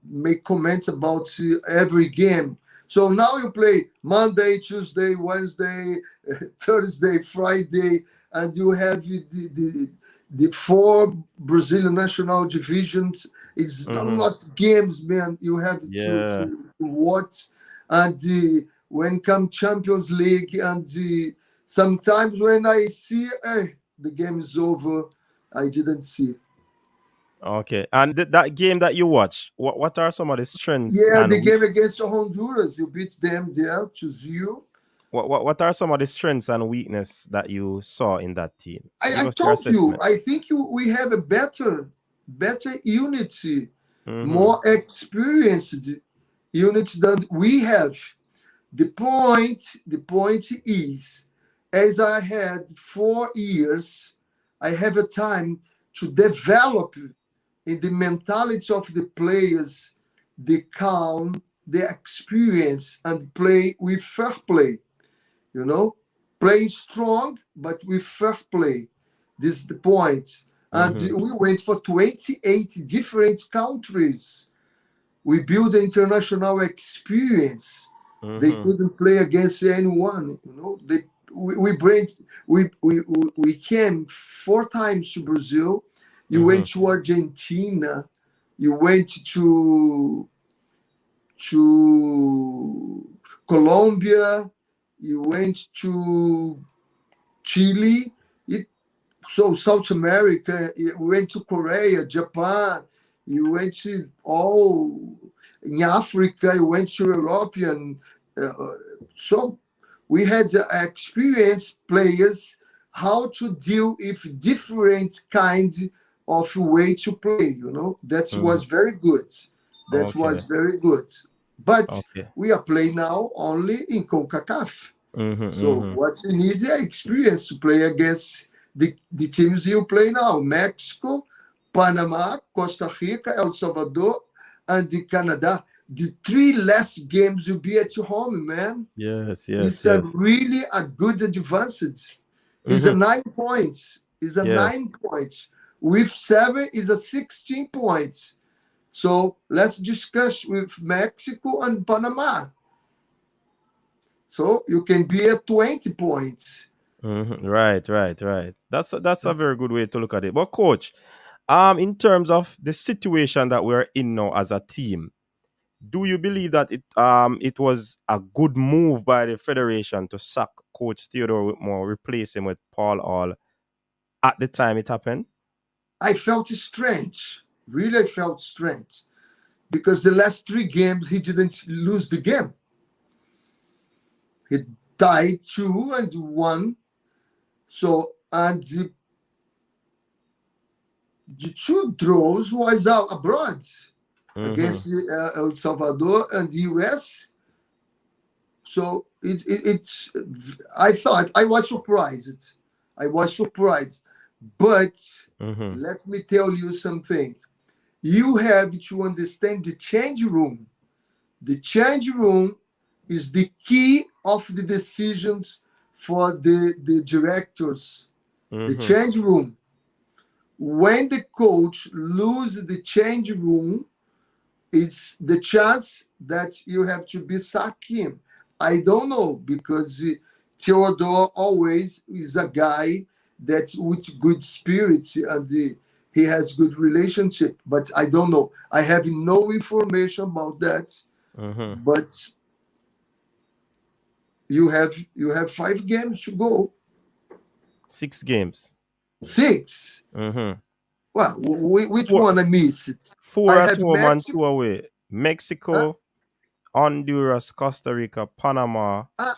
make comments about every game. So now you play Monday, Tuesday, Wednesday, Thursday, Friday, and you have the 4 Brazilian national divisions. It's a Mm-hmm. lot of games, man. You have Yeah. to watch, and when come Champions League, and sometimes when I see, the game is over, I didn't see. Okay. And that game that you watch, what are some of the strengths Yeah, the and game against Honduras, you beat them there 2-0. what are some of the strengths and weakness that you saw in that team? I Give us your told you, assessment. I think we have a better unity, Mm-hmm. more experienced unity than we have. The point is, as I had 4 years, I have a time to develop in the mentality of the players, the calm, the experience, and play with fair play. You know, play strong, but with fair play. This is the point. And Mm-hmm. we went for 28 different countries. We built an international experience. They Mm-hmm. couldn't play against anyone. We came 4 times to Brazil. You Mm-hmm. went to Argentina. You went to Colombia. You went to Chile. So South America. You went to Korea, Japan. You went to all in Africa. You went to European. So we had experienced players how to deal with different kinds of way to play. That Mm-hmm. was very good. That Okay. was very good. But Okay. we are playing now only in CONCACAF. So Mm-hmm. what you need is experience to play against the teams you play now: Mexico, Panama, Costa Rica, El Salvador, and the Canada. The three last games will be at home, man. Yes, yes, It's a yes. really a good advantage. It's a Mm-hmm. 9 points. It's a Yes. 9 points. With 7 is a 16 points. So let's discuss with Mexico and Panama. So you can be at 20 points. Mm-hmm. Right, right, right. That's a very good way to look at it. But coach, in terms of the situation that we're in now as a team, do you believe that it was a good move by the federation to sack Coach Theodore Whitmore, replace him with Paul Hall at the time it happened? I felt strange. Really, I felt strange. Because the last 3 games, he didn't lose the game. He tied 2-1. So, and the 2 draws was out abroad Mm-hmm. against El Salvador and the US. So it's, I thought, I was surprised. I was surprised. But Mm-hmm. let me tell you something. You have to understand the change room. The change room is the key of the decisions for the directors. The Mm-hmm. change room. When the coach loses the change room, it's the chance that you have to be sack him. I don't know because Theodore always is a guy that's with good spirits and he has good relationship. But I don't know. I have no information about that. Mm-hmm. But you have 5 games to go. 6 games. 6. Mm-hmm. Well, which Four, one I miss? I four at have home and Mexico. 2 away. Uh, Mexico, Honduras, Costa Rica, Panama, uh,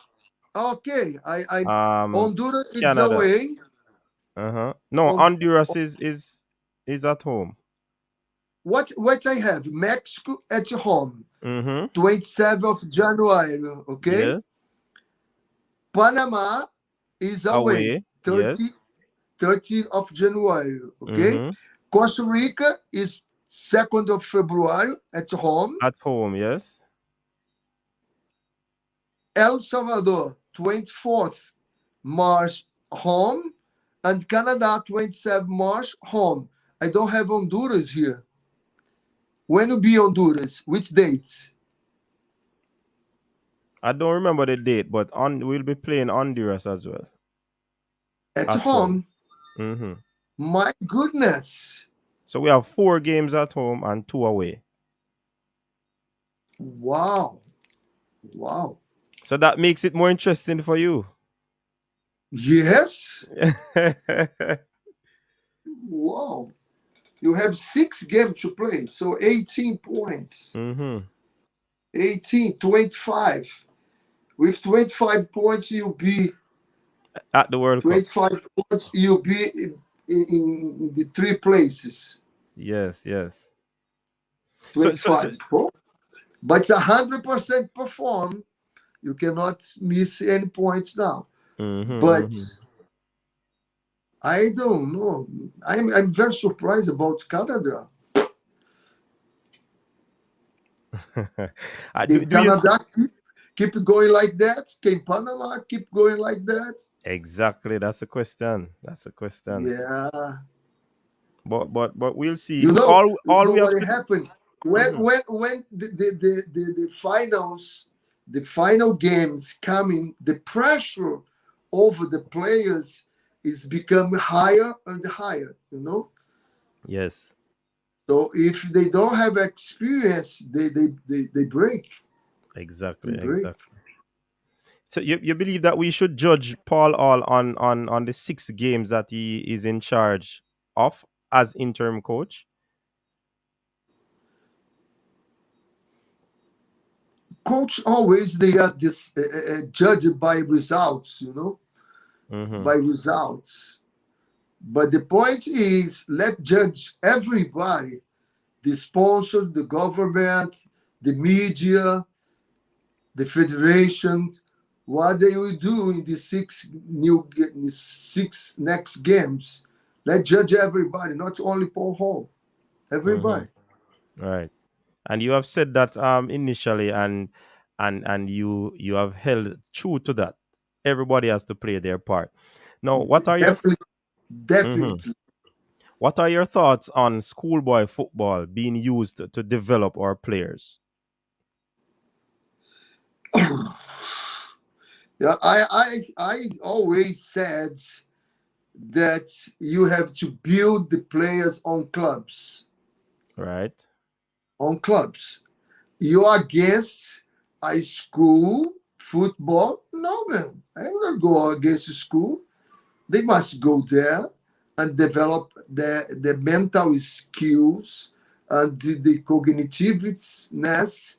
okay, I um, Honduras is Canada. away. Uh-huh. No, On Honduras is at home. what I have Mexico at home, Mm-hmm. 27th of January. Okay, Yes. Panama is away, Away. Yes. 30th of January. Okay, Mm-hmm. Costa Rica is 2nd of February at home. At home, yes. El Salvador, 24th March, home. And Canada, 27th March, home. I don't have Honduras here. When will be Honduras? Which dates? I don't remember the date, but we'll be playing Honduras as well. At At home. home. Mm-hmm. My goodness. So we have 4 games at home and 2 away. Wow. Wow. So that makes it more interesting for you. Yes. Wow. You have 6 games to play. So 18 points. Mm-hmm. 18, 25. With 25 points, you'll be At the World Cup. 25 points, you'll be in the 3 places. Yes, yes. So 25. Oh, but 100% perform. You cannot miss any points now. But mm-hmm, I don't know. I'm very surprised about Canada. mm-hmm. Can Do you Canada keep going like that? Can Panama keep going like that? exactly? That's a question. That's a question. Yeah. But we'll see. You know, All we have what to do. happened when Mhm. when the finals, the final games coming, the pressure over the players is becoming higher and higher. Yes, So if they don't have experience, they break. They exactly, break. exactly. So you believe that we should judge Paul All on the 6 games that he is in charge of as interim coach? Coach always they are this judged by results, Mm-hmm. by results. But the point is, let judge everybody: the sponsor, the government, the media, the federation. what they will do in the six next games. Let's judge everybody, not only Paul Hall. Mm-hmm. Everybody. Right. And you have said that initially, and you have held true to that. Everybody has to play their part. Now, Definitely, Mhm. definitely. What are your thoughts on schoolboy football being used to develop our players? Yeah, I always said that you have to build the players on clubs. Right. On clubs. You're against a school football? No, man. I'm not go against the school. They must go there and develop the mental skills and the cognitiveness.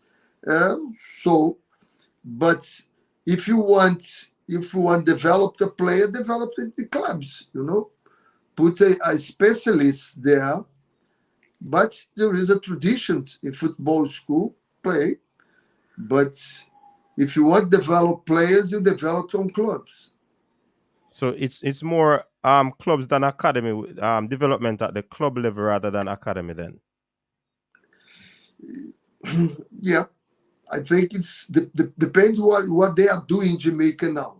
So, but if you want develop the player, develop the clubs. Put a specialist there. But there is a tradition in football school play. But if you want to develop players, you develop on clubs. So it's more clubs than academy, development at the club level rather than academy then. Yeah, I think it's depends what they are doing in Jamaica now.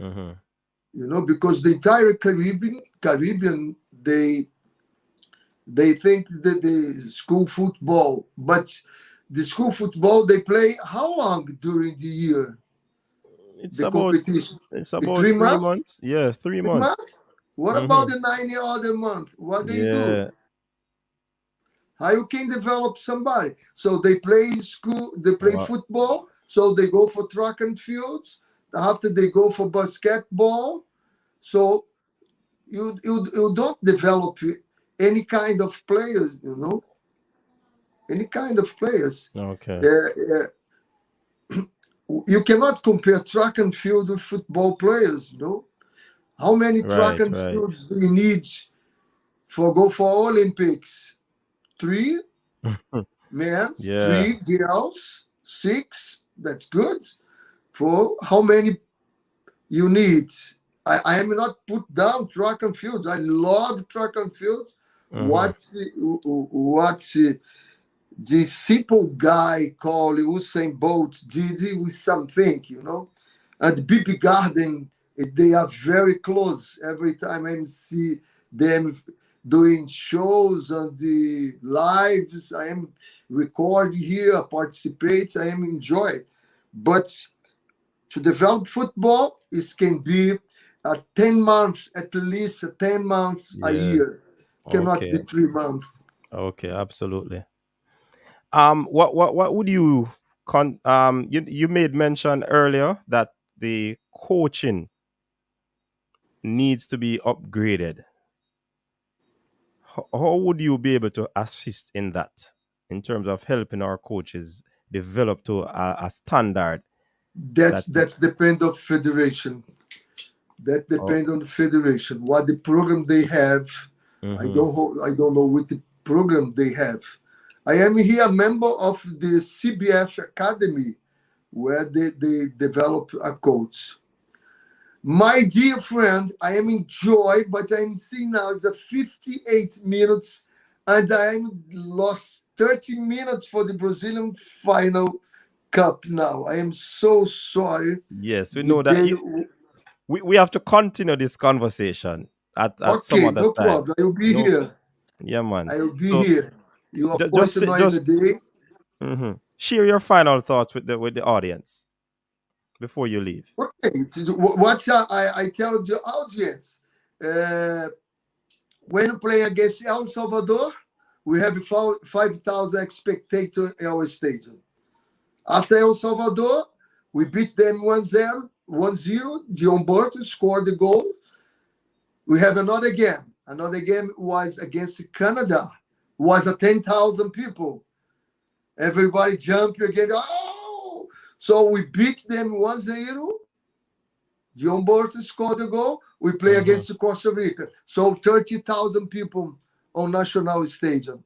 Mm-hmm. Because the entire Caribbean, they think that the school football, but the school football they play how long during the year? It's The about competition, it's the about three three months, months. Yeah, 3 months. 3 months. What about Mm-hmm. the 90 other month? What they do? Yeah. How you can develop somebody? So they play school, they play Wow. football. So they go for track and fields. After they go for basketball. So you don't develop any kind of players. Any kind of players. Okay. Uh, you cannot compare track and field with football players. How many track Right. and Right. fields do you need for go for Olympics? Three men, Yeah. three girls, six. That's good. For how many you need? I am not put down track and field. I love track and field. Mm-hmm. What the simple guy called Usain Bolt did with something. And BB Garden, they are very close. Every time I see them doing shows on the lives, I am record here, participate, I am enjoy. But to develop football, it can be 10 months, at least 10 months a Yeah. year. Cannot be Okay. 3 months. Okay. Absolutely. What would you you made mention earlier that the coaching needs to be upgraded. How would you be able to assist in that in terms of helping our coaches develop to a standard That's that that's depend of federation. That oh, depend on the federation. What the program they have, mm-hmm, I don't know what the program they have. I am here a member of the CBF Academy, where they develop a coach. My dear friend, I am enjoy, but I'm seeing now it's a 58 minutes, and I'm lost 30 minutes for the Brazilian final cup now. I am so sorry. yes, we The know that day, we have to continue this conversation at some okay, other no time. problem. I will be No, here. yeah, man. I will be So here. You just appointed now in the day. mhm. Share your final thoughts with the audience before you leave. Okay, what I tell the audience? Uh, when playing against El Salvador, we have 5,000 spectators in our stadium. After El Salvador, we beat them 1-0. 1-0. John Burton scored the goal. We have another game. Another game was against Canada. Was a 10,000 people. Everybody jumped again. Oh! So we beat them 1-0. John Burton scored the goal. We play Mm-hmm. against Costa Rica. So 30,000 people on National Stadium.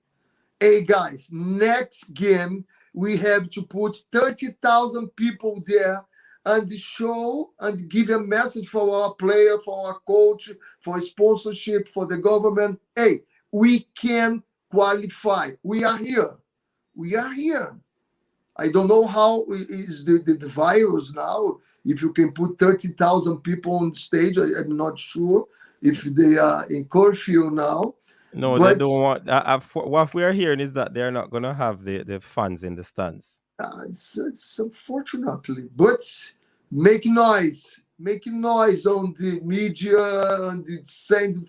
Hey guys, next game we have to put 30,000 people there and show and give a message for our player, for our coach, for sponsorship, for the government. Hey, we can qualify. We are here. We are here. I don't know how is the virus now. If you can put 30,000 people on stage, I'm not sure if they are in curfew now. No, they But don't want. What we are hearing is that they're not going to have the fans in the stands. it's unfortunately, but making noise on the media, and send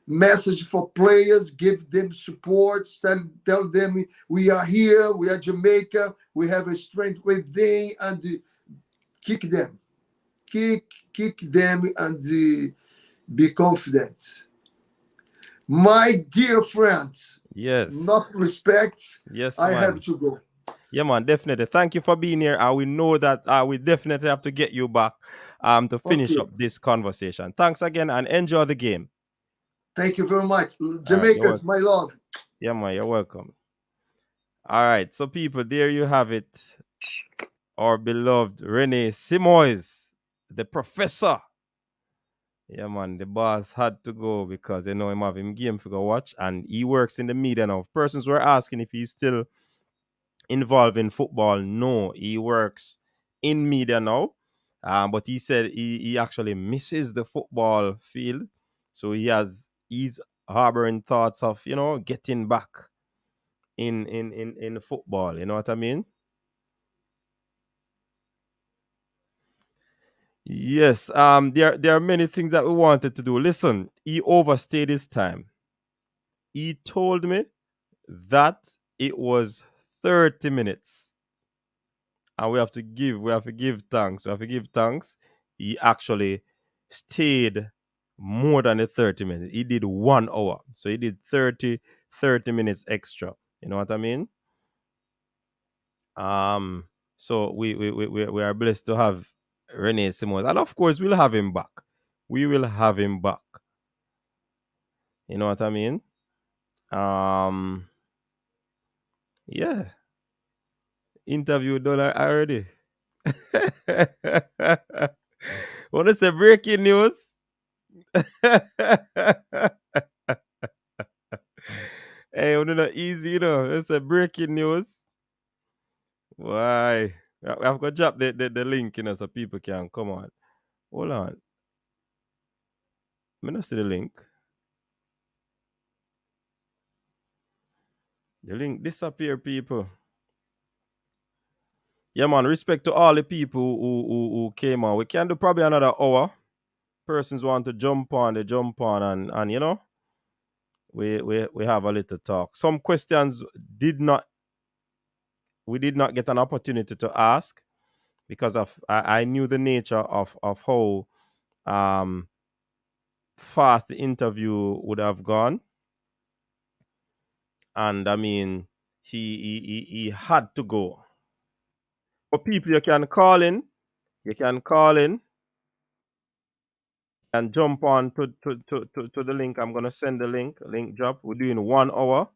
message for players, give them support, tell them we are here, we are Jamaica, we have a strength within, and kick them, kick them, and be confident. My dear friends, Yes. enough respect. Yes, I have man. to go. Yeah, man, definitely. Thank you for being here. And we know that we definitely have to get you back to finish Okay. up this conversation. Thanks again and enjoy the game. Thank you very much. All right, you're Jamaicans, welcome. my love. Yeah, man, you're welcome. All right, so people, there you have it. Our beloved Rene Simoes, the professor. Yeah, man, the boss had to go because they know him have him game for go watch, and he works in the media now. Persons were asking if he's still involved in football. No, he works in media now. But he said he actually misses the football field. So he's harboring thoughts of, getting back in football. You know what I mean? Yes. There are many things that we wanted to do. Listen, he overstayed his time. He told me that it was 30 minutes. And we have to give thanks. We have to give thanks. He actually stayed more than the 30 minutes. He did 1 hour. So he did 30 minutes extra. You know what I mean? Um, so we are blessed to have Rene Simoes. And of course, we'll have him back. We will have him back. You know what I mean? Um, yeah. Interview done already. What is the breaking news? Hey, we're not easy, It's a breaking news. Why? I've got to drop the link, so people can come on. Hold on. Let me not see the link. The link disappear, people. Yeah, man. Respect to all the people who came on. We can do probably another hour. Persons want to jump on, they jump on, and we have a little talk. Some questions did not we did not get an opportunity to ask because of I knew the nature of how um fast the interview would have gone, and I mean he had to go. For people, you can call in, you can call in and jump on to the link. I'm gonna send the link drop. We're doing 1 hour.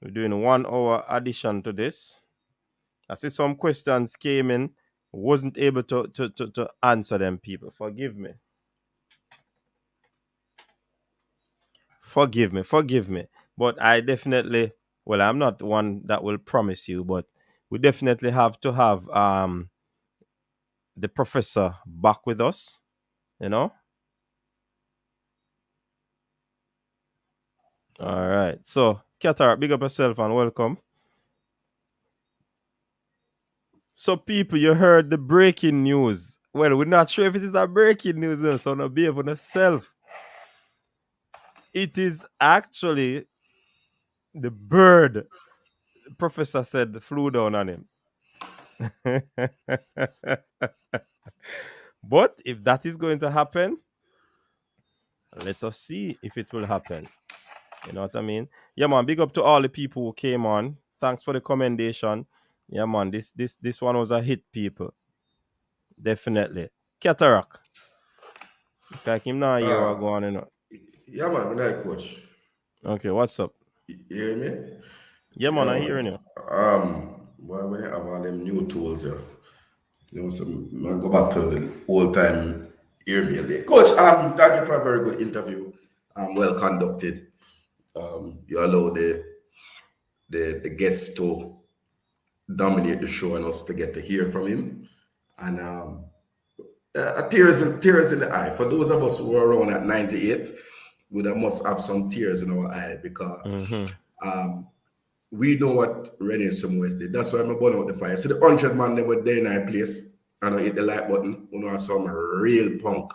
We're doing 1 hour addition to this. I see some questions came in, wasn't able to answer them, people. Forgive me. Forgive me. But I definitely, well, I'm not one that will promise you, but we definitely have to have the professor back with us, you know? All right. So, Qatar, big up yourself and welcome. So, people, you heard the breaking news. Well, we're not sure if it is a breaking news, so not behave on yourself. It is actually the bird. Professor said flew down on him. But if that is going to happen, let us see if it will happen. You know what I mean? Yeah, man. Big up to all the people who came on. Thanks for the commendation. Yeah, man. This one was a hit, people. Definitely. Cataract. Like him now here what Ah, go on. yeah, man, good night, coach. Okay, what's up? You hear me? Yeah, man, Yeah, I man. hearing you. Well, when you have all them new tools, so I go back to the old time email day. Coach, thank you for a very good interview. Well conducted. You allow the guests to dominate the show and us to get to hear from him. And tears in the eye. For those of us who were around at 98, we must have some tears in our eye because Mm-hmm. we know what Rene Simoes did. That's why I'm burn out the fire. See the 100 man they were there in our place and I hit the like button. You know, some real punk.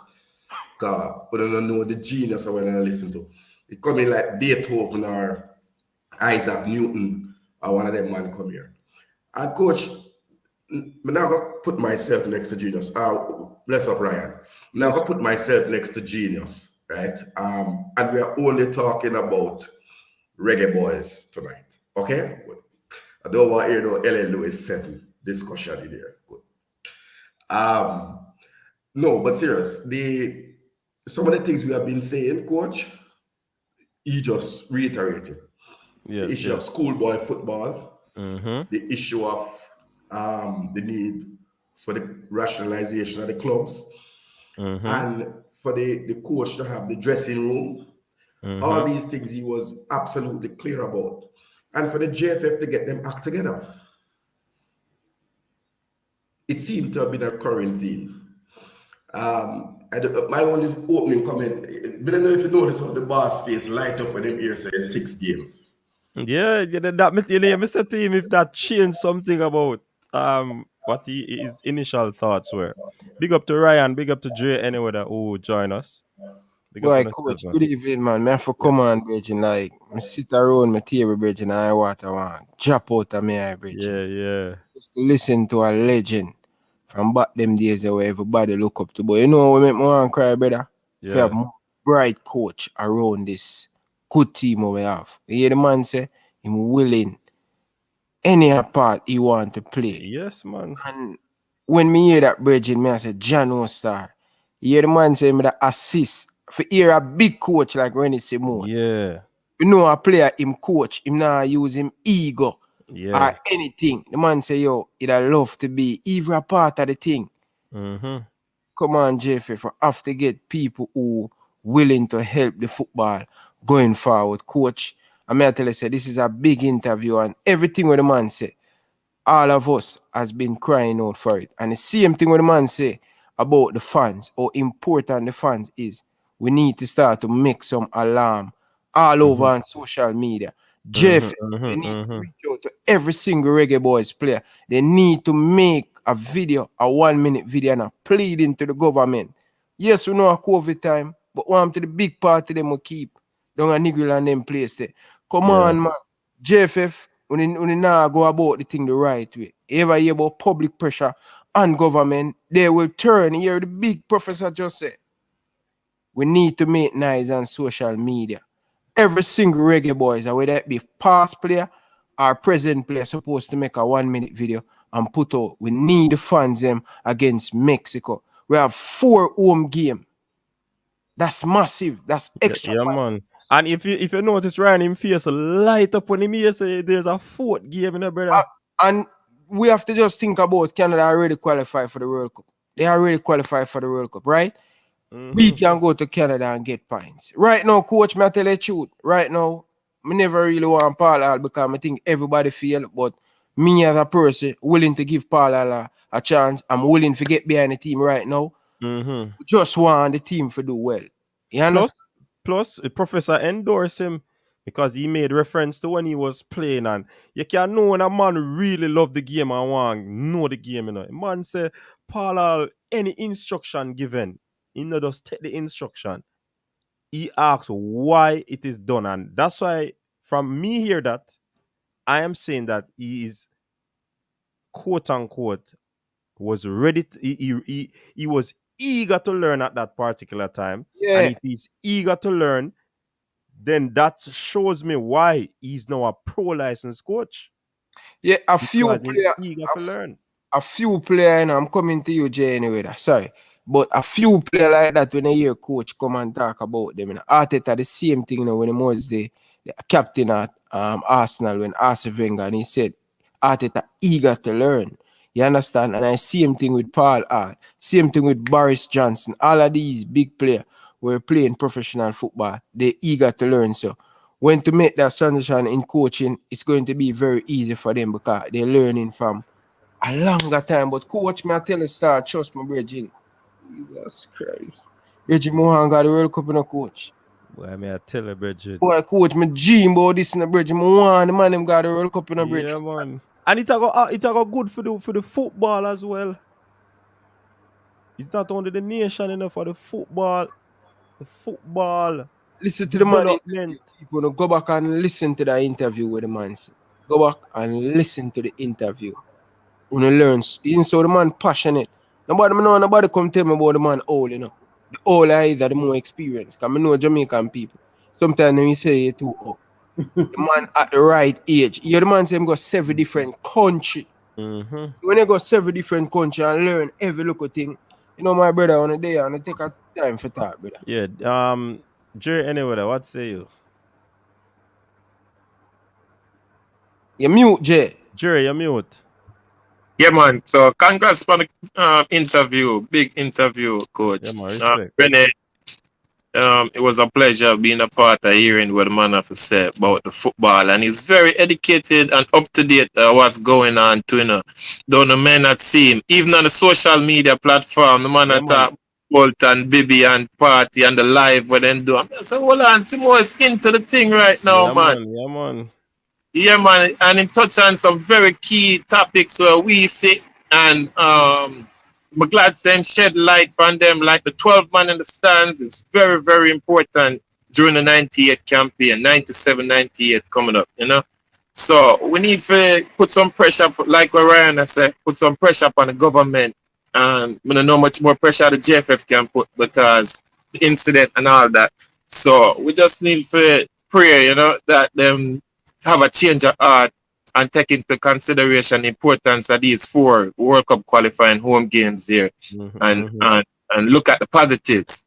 Because we don't know the genius of what I listen to. It come in like Beethoven or Isaac Newton or one of them man come here. And coach, I'm now gonna put myself next to genius. Bless up Ryan. I'm now Yes. gonna put myself next to genius, right? And we are only talking about Reggae Boyz tonight. Okay? Good. I don't want to hear no LA Lewis 7 discussion in there. Good. No, but serious. Some of the things we have been saying, coach, he just reiterated. The Yes, issue of yes. schoolboy football, Mm-hmm. the issue of the need for the rationalization of the clubs, Mm-hmm. and for the coach to have the dressing room. All Mm-hmm. these things he was absolutely clear about. And for the JFF to get them act together. It seemed to have been a current theme. My only opening comment, but I don't know if you notice how the boss face light up when him here says 6 games. Yeah, me said to him if that changed something about what his initial thoughts were. Big up to Ryan, big up to Dre anyway that who join us. Big up Boy, on yourself, coach, man. good evening, man. Me have to Yeah, come on, Bridging. Like, me sit around my table, Bridging, and I water one. Drop out of me, Bridging. yeah, yeah, Just to listen to a legend from back them days where everybody look up to. But you know what make me want to cry, brother? If you have yeah. more bright coach around this good team we have. You hear the man say, him willing any part he want to play. Yes, man. And when me hear that Bridging, me I say, John no star. You hear the man say me that assist. For hear a big coach like Rene Simoes. Yeah, You know a player him coach, him not use him ego or yeah. anything. The man say, yo, he'd love to be even a part of the thing. Mm-hmm. Come on, JF, for have to get people who willing to help the football going forward. Coach, I may tell you, say this is a big interview and everything what the man say, all of us has been crying out for it. And the same thing what the man say about the fans, how important the fans is. We need to start to make some alarm all over Mm-hmm. on social media. Mm-hmm. Jeff, they Mm-hmm. need to Mm-hmm. reach out to every single Reggae Boyz player. They need to make a video, a 1 minute video, and a pleading to the government. Yes, we know a COVID time, but one to the big party them will keep down a niggle and them place there. Come Yeah. on, man. JFF, when you now go about the thing the right way. You ever hear about public pressure and government, they will turn. You hear the big professor just say, we need to make noise on social media. Every single Reggae Boys, whether it be past player or present player, supposed to make a 1 minute video and put out. We need the fans them against Mexico. We have 4 home game. That's massive. That's Yeah, extra yeah, point. man. And if you notice Ryan him face light up when him here say there's a fourth game in the Uh, brother. and we have to just think about Canada already qualified for the World Cup. They already qualified for the World Cup, right? We Mm-hmm. can go to Canada and get points. Right now, coach, me tell you the truth. Right now, me never really want Paul Hall because I think everybody feel, but me as a person willing to give Paul Hall a chance. I'm willing to get behind the team right now. Mm-hmm. Just want the team to do well. You Plus, understand? the professor endorsed him because he made reference to when he was playing, and you can know when a man really love the game and want know the game. You know, man say, Paul, any instruction given, he not just take the instruction. He asks why it is done, and that's why from me hear that I am saying that he is quote unquote was ready. He was eager to learn at that particular time, and Yeah. if he's eager to learn, then that shows me why he's now a pro licensed coach Yeah, a few because he's player, eager to learn. a few player, and I'm coming to you, Jay, anyway. Sorry. But a few player like that, when I hear coach come and talk about them, you know, Arteta, the same thing, you know, when he was the captain at Arsenal, when Arsene Wenger, and he said, Arteta eager to learn. You understand? And I same thing with Paul Hart, same thing with Boris Johnson. All of these big players were playing professional football. They're eager to learn. So when to make that transition in coaching, it's going to be very easy for them because they're learning from a longer time. But coach, me I tell you, start trust my brethren. Jesus Christ. Reggie Mohan got the World Cup in a coach. Boy, I mean, I tell you, Bridget. Boy, coach, me dream about this in a bridge. Me want the man them got the World Cup in a bridge. Yeah, man. And it go good for the football as well. It's not only the nation, enough for the football. The football. Listen to the man interview. Development. People no, go back and listen to the interview with the man. Go back and listen to the interview. When you learn, even so the man passionate. Nobody come tell me about the man old, you know. The older either the more experienced. Because I know Jamaican people. Sometimes when you say it too old. The man at the right age. You the man say him go 7 different country. Mm-hmm. When you go 7 different country and learn every little thing, you know my brother on a day and I take a time for that, brother. Yeah. Jerry, anyway, what say you? You mute, Jay. Jerry, you mute. Yeah, man. So congrats for the interview. Big interview, coach. Yeah, man, respect. Rene, it was a pleasure being a part of hearing what the man have to say about the football. And he's very educated and up to date what's going on too, you know. Though the man not see him. Even on the social media platform, the man talk Bolt and Bibi and Party and the live what them do. I said, hold on, Simoes into the thing right now, Yeah, man. Yeah, man. Yeah, man, and he touched on some very key topics where we see, and I'm glad Sam shed light on them, like the 12 man in the stands is very, very important during the 98 campaign, 97, 98 coming up, you know. So we need to put some pressure, like what Ryan has said, put some pressure on the government, and I don't know much more pressure the JFF can put because the incident and all that. So we just need to pray, you know, that them have a change of heart and take into consideration the importance of these 4 World Cup qualifying home games here, and look at the positives.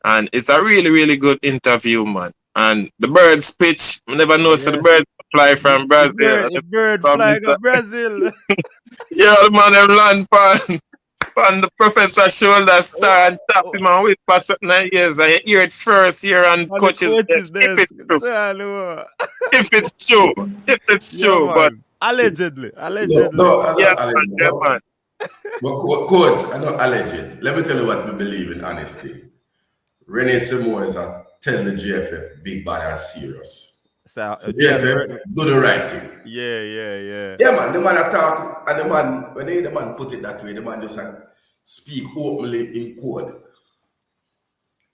And it's a really, really good interview, man. And the birds pitch, I never know, so the birds fly from Brazil. The bird flying from Brazil. Yeah, man, they land on the professor shoulder, star and tap him and wait for certain years. And you hear it first here on coaches. If it's true. If it's true. If it's true. But allegedly. No, yeah, man. But coach, I'm not alleged. Let me tell you what we believe in honesty. Rene Simoes tell the GFF big bad and serious. So GFF do the right thing. Yeah. Yeah, man. The man attack and the man when the man put it that way, the man just speak openly in code.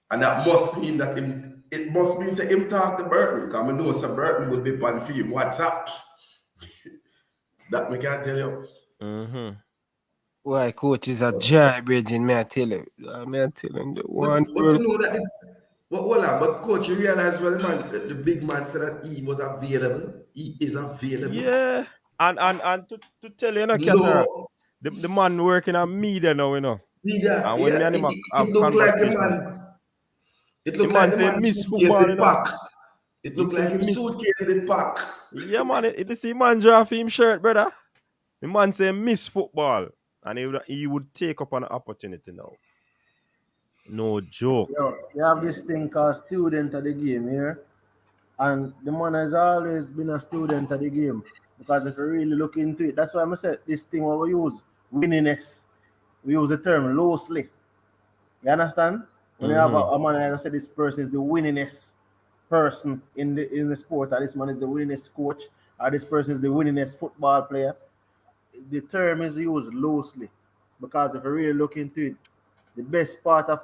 And that must mean that it must mean that him talk to Burton. Because I know Sir Burton would be on film. WhatsApp. That me can't tell you. Mm-hmm. Why coach is a dry bridging, may I tell you. May I tell you the one. But you know that hold on, but coach, you realize well, man, the big man said that he was available. He is available. Yeah. And to tell you, no, the man working on media now, you know. Media, and when yeah, have it looked like the conversation. It looked like the man miss football, you know. Pack. It looked like him suitcase with pack. Yeah, man. It see man draw for him shirt, brother. The man say miss football. And he would take up an opportunity now. No joke. Yo, you have this thing called student of the game here. And the man has always been a student of the game. Because if you really look into it, that's why I said this thing what we use, winningness. We use the term loosely. You understand? When you have a man, like I said, this person is the winningest person in the sport, or this man is the winningest coach, or this person is the winningest football player. The term is used loosely. Because if you really look into it, the best part of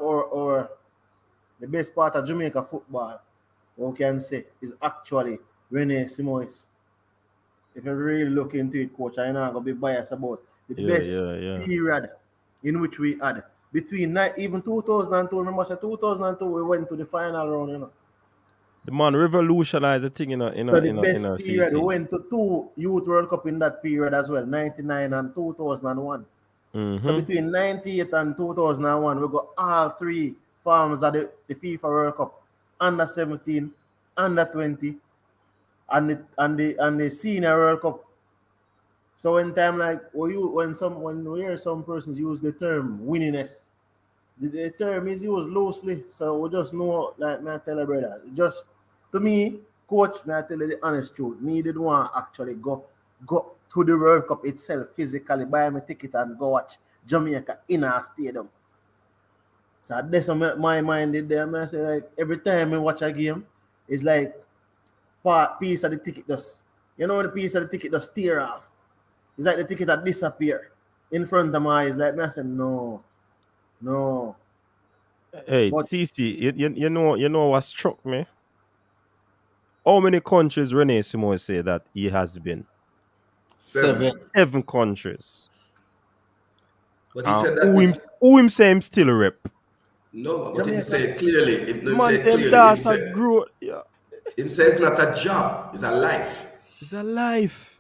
the best part of Jamaica football, what we can say, is actually Rene Simoes. If you really look into it, coach, I'm not gonna be biased about the best period in which we had between even 2002. Remember, 2002 we went to the final round, you know. The man revolutionized the thing So the best period, we went to 2 Youth World Cup in that period as well, 99 and 2001. So between 98 and 2001, we got all 3 forms of the FIFA World Cup: under 17, under 20, and the Senior World Cup. So when time like when we hear some persons use the term winningness, the term is used loosely. So we just know, like me I tell you, brother, just to me, coach, me I tell you the honest truth, me did want actually go to the World Cup itself physically, buy my ticket and go watch Jamaica in our stadium. So that's what my mind did there. I say like every time I watch a game, it's like part piece of the ticket just, you know, the piece of the ticket just tear off. It's like the ticket that disappear in front of my eyes. Like me, I said, no, no. Hey, But CC, you know what struck me? How many countries Rene Simoes say that he has been? 7. 7 countries. But he And said that this who him say him still rep? no, but him Jamaica, say it clearly. Him Man say it say him clearly. daughter grew. Yeah, Him say it's not a job, it's a life. it's a life.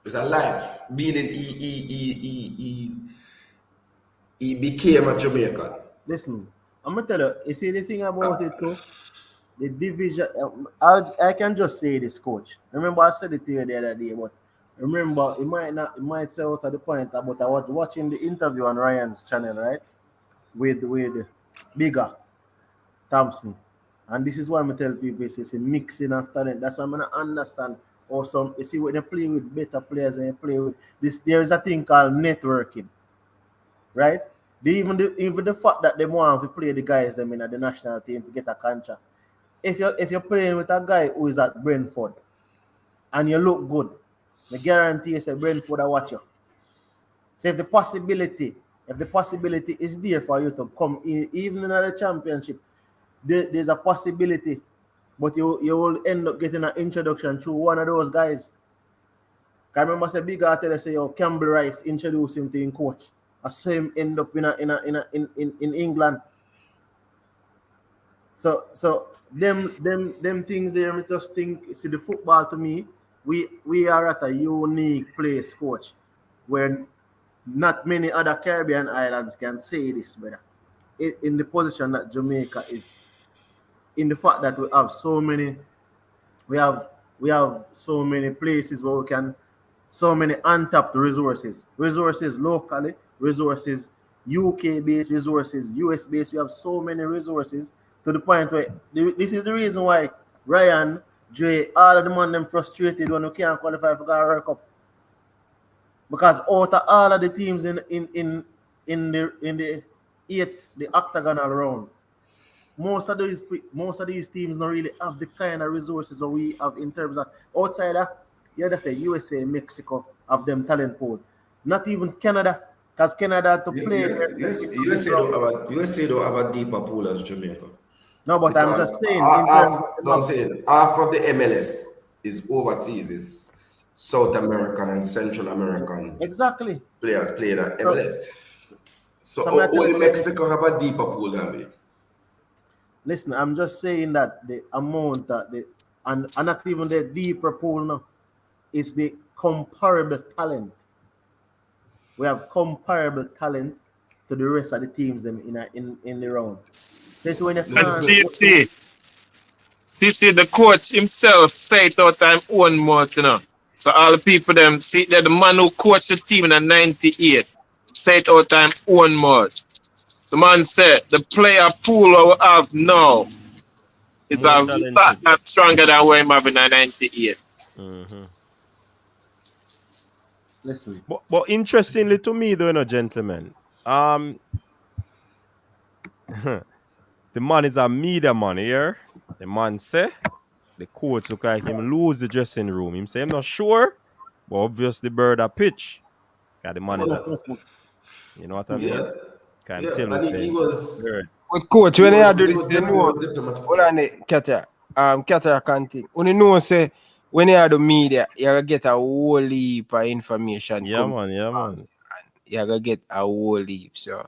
It's a life. Meaning he became a Jamaican. listen, I'm gonna tell you. You see the thing about it too. The division. I can just say this, coach. Remember, I said it to you the other day, but remember, it might not. It might say out of the point. But I was watching the interview on Ryan's channel, right, with Bigger Thompson, and this is why I tell people it's a mixing of talent. That's why I'm gonna understand. Or some, you see, when they play with better players and they play with this, there is a thing called networking, right? Even the fact that they want to play the guys them in the national team to get a contract. If you're playing with a guy who is at Brentford and you look good, I guarantee you say Brentford will watch you. So if the possibility is there for you to come in, even in the championship, there's a possibility, but you will end up getting an introduction to one of those guys. I remember say big tell say yo Campbell Rice introduced him to him coach. I saw him end up in England. So them things there, I just think see the football to me, we are at a unique place, coach, where not many other Caribbean islands can say this, brother. In the position that Jamaica is, in the fact that we have so many places where we can, so many untapped resources locally, resources UK based, resources US based. We have so many resources to the point where this is the reason why Ryan, Dre, all of the man them frustrated when we can't qualify for the World Cup, because out of all of the teams in the the octagonal round, most of these teams don't really have the kind of resources that we have in terms of outside of, yeah, they say USA, Mexico have them talent pool. Not even Canada, because Canada to play USA don't have a deeper pool as Jamaica. No, but I'm Because just saying in terms I'm saying half of the MLS is overseas, is South American and Central American exactly. players playing at So, MLS. So somebody tell only us, Mexico have a deeper pool than we. listen, I'm just saying that the amount that and not even the deeper pool now, it's the comparable talent. We have comparable talent to the rest of the teams them in the round. So it's when you And can't. see, the coach himself say it out time own mouth, you know. So all the people them see that the man who coached the team in the 98 say it out time own mouth. The man said the player pool we have now is More a talented. lot stronger than what him have in the 98. Mm-hmm. Listen. But interestingly to me, though, you know, gentlemen, the man is a media man here. The man say the coach look like him lose the dressing room. Him say I'm not sure, but obviously bird a pitch. Cause the man is a, you know what I mean? Yeah, Can yeah. tell And us he saying was bird. But coach, he when was I do he this, was, you dip, he know, was diplomatic. hold on, Kata can't think. When you know, say, when you are the media, you gotta get a whole heap of information. Yeah, man, yeah, man. You gotta get a whole heap. So,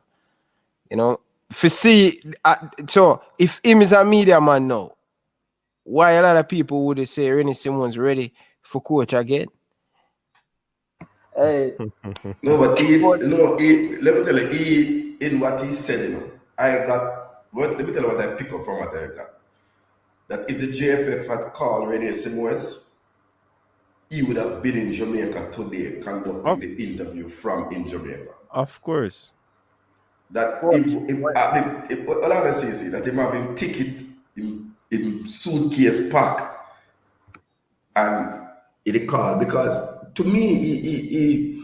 you know, if you see, so if him is a media man now, why a lot of people would say Rene Simoes ready for coach again? Hey, No, but let me tell you, in what he said, you know, let me tell you what I pick up from what I got. That if the JFF had called Rene Simoes, he would have been in Jamaica today conducting Of, the interview from in Jamaica. of course. That Coach, all I say is that him have him ticket in suitcase pack and it call because to me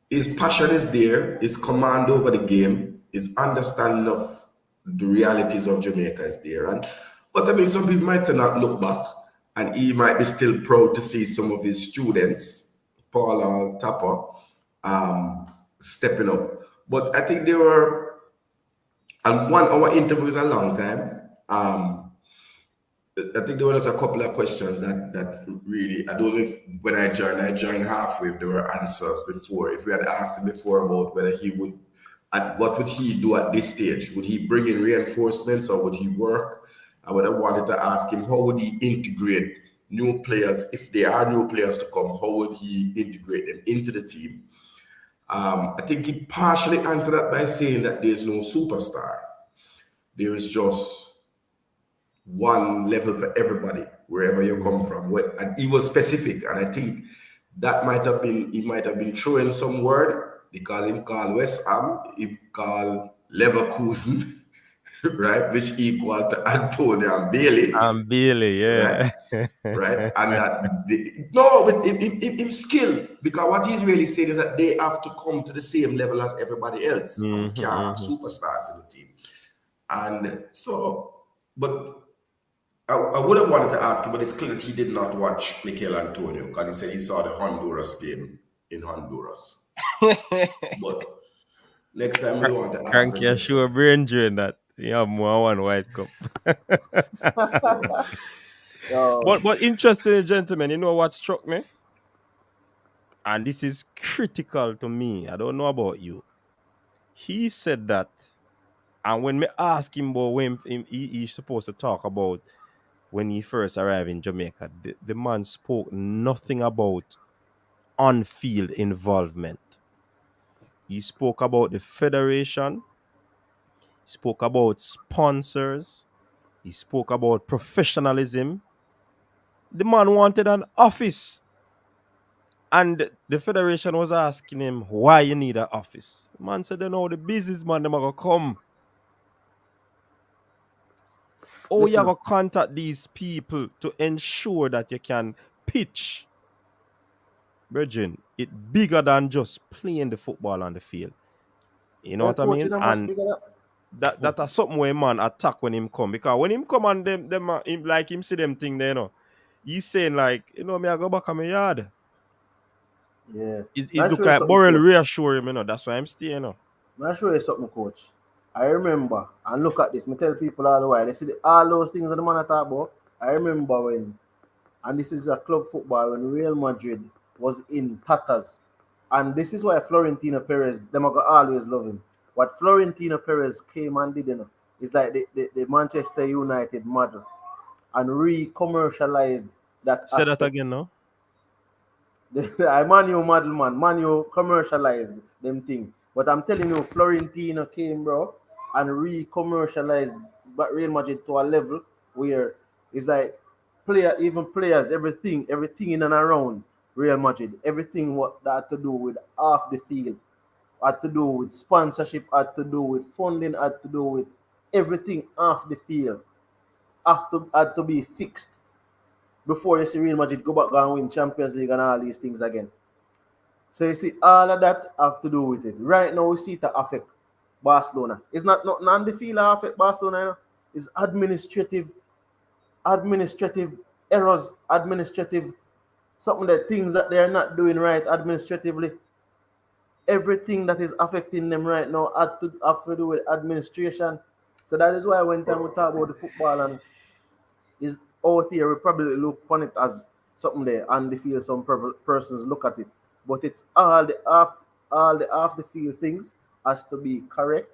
his passion is there, his command over the game, his understanding of the realities of Jamaica is there. And but I mean some people might say not look back and he might be still proud to see some of his students, Paul or Tapper, stepping up. But I think they were and 1 hour interview is a long time. I think there were just a couple of questions that really, I don't know if when I joined halfway, if there were answers before. If we had asked him before about whether he would, and what would he do at this stage? Would he bring in reinforcements or would he work? I would have wanted to ask him, how would he integrate new players? If there are new players to come, how would he integrate them into the team? I think he partially answered that by saying that there's no superstar. There is just one level for everybody, wherever you come from. And he was specific, and I think that he might have been throwing some word because he called West Ham, he called Leverkusen, right, which equal to Antonio and Bailey. And Bailey, yeah. Right, and but him skill, because what he's really saying is that they have to come to the same level as everybody else. And we can't have superstars in the team. And so, but I would have wanted to ask him, but it's clear that he did not watch Mikel Antonio because he said he saw the Honduras game in Honduras. But next time we want to ask Can't him. you show a brain drain that you have more one white cup. But interesting, gentlemen, you know what struck me? And this is critical to me. I don't know about you. He said that, and when me ask him about when he's supposed to talk about when he first arrived in Jamaica, the man spoke nothing about on-field involvement. He spoke about the federation. He spoke about sponsors. He spoke about professionalism. The man wanted an office. And the federation was asking him why you need an office. The man said, the businessman, them are going to come. Oh, you have to contact these people to ensure that you can pitch. Virgin, it's bigger than just playing the football on the field. You know what I mean? And that's something where man attack when him come. Because when him come and them like him see them thing there, he's saying like, me I go back on my yard. Yeah. It look like Burrell reassure him, that's why I'm staying. I'll show you something, coach. I remember, and look at this, I tell people all the while, they see all those things that the man talk about. I remember when, and this is a club football, when Real Madrid was in tatters. And this is why Florentino Perez, them are gonna always love him. What Florentino Perez came and did, is like the Manchester United model and re-commercialized that. Say that again, no? I Manu model, man. Manu commercialized them thing. But I'm telling you, Florentino came, bro, and re-commercialized Real Madrid to a level where it's like players, everything in and around Real Madrid, everything what that had to do with off the field, had to do with sponsorship, had to do with funding, had to do with everything off the field, had to be fixed before you see Real Madrid go back and win Champions League and all these things again. So you see, all of that have to do with it. Right now, we see it affect Barcelona. It's not on the field that affect Barcelona. It's administrative errors, something that things that they are not doing right administratively. Everything that is affecting them right now have to do with administration. So that is why when time we talk about the football and is out here, we probably look upon it as something there on the field. Some persons look at it, but it's all the off the field things has to be correct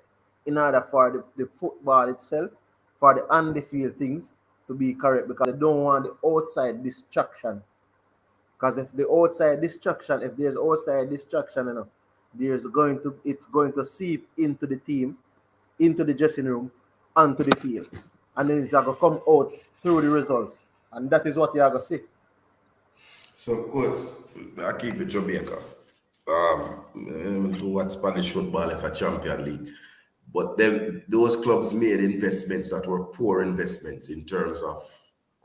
in order for the football itself, for the on the field things to be correct, because they don't want the outside distraction. Because if there's outside distraction, it's going to seep into the team, into the dressing room, onto the field, and then it's going to come out through the results, and that is what you are going to see. So, coach, I keep it Jamaica. Do what Spanish football is a Champion League. But then those clubs made investments that were poor investments in terms of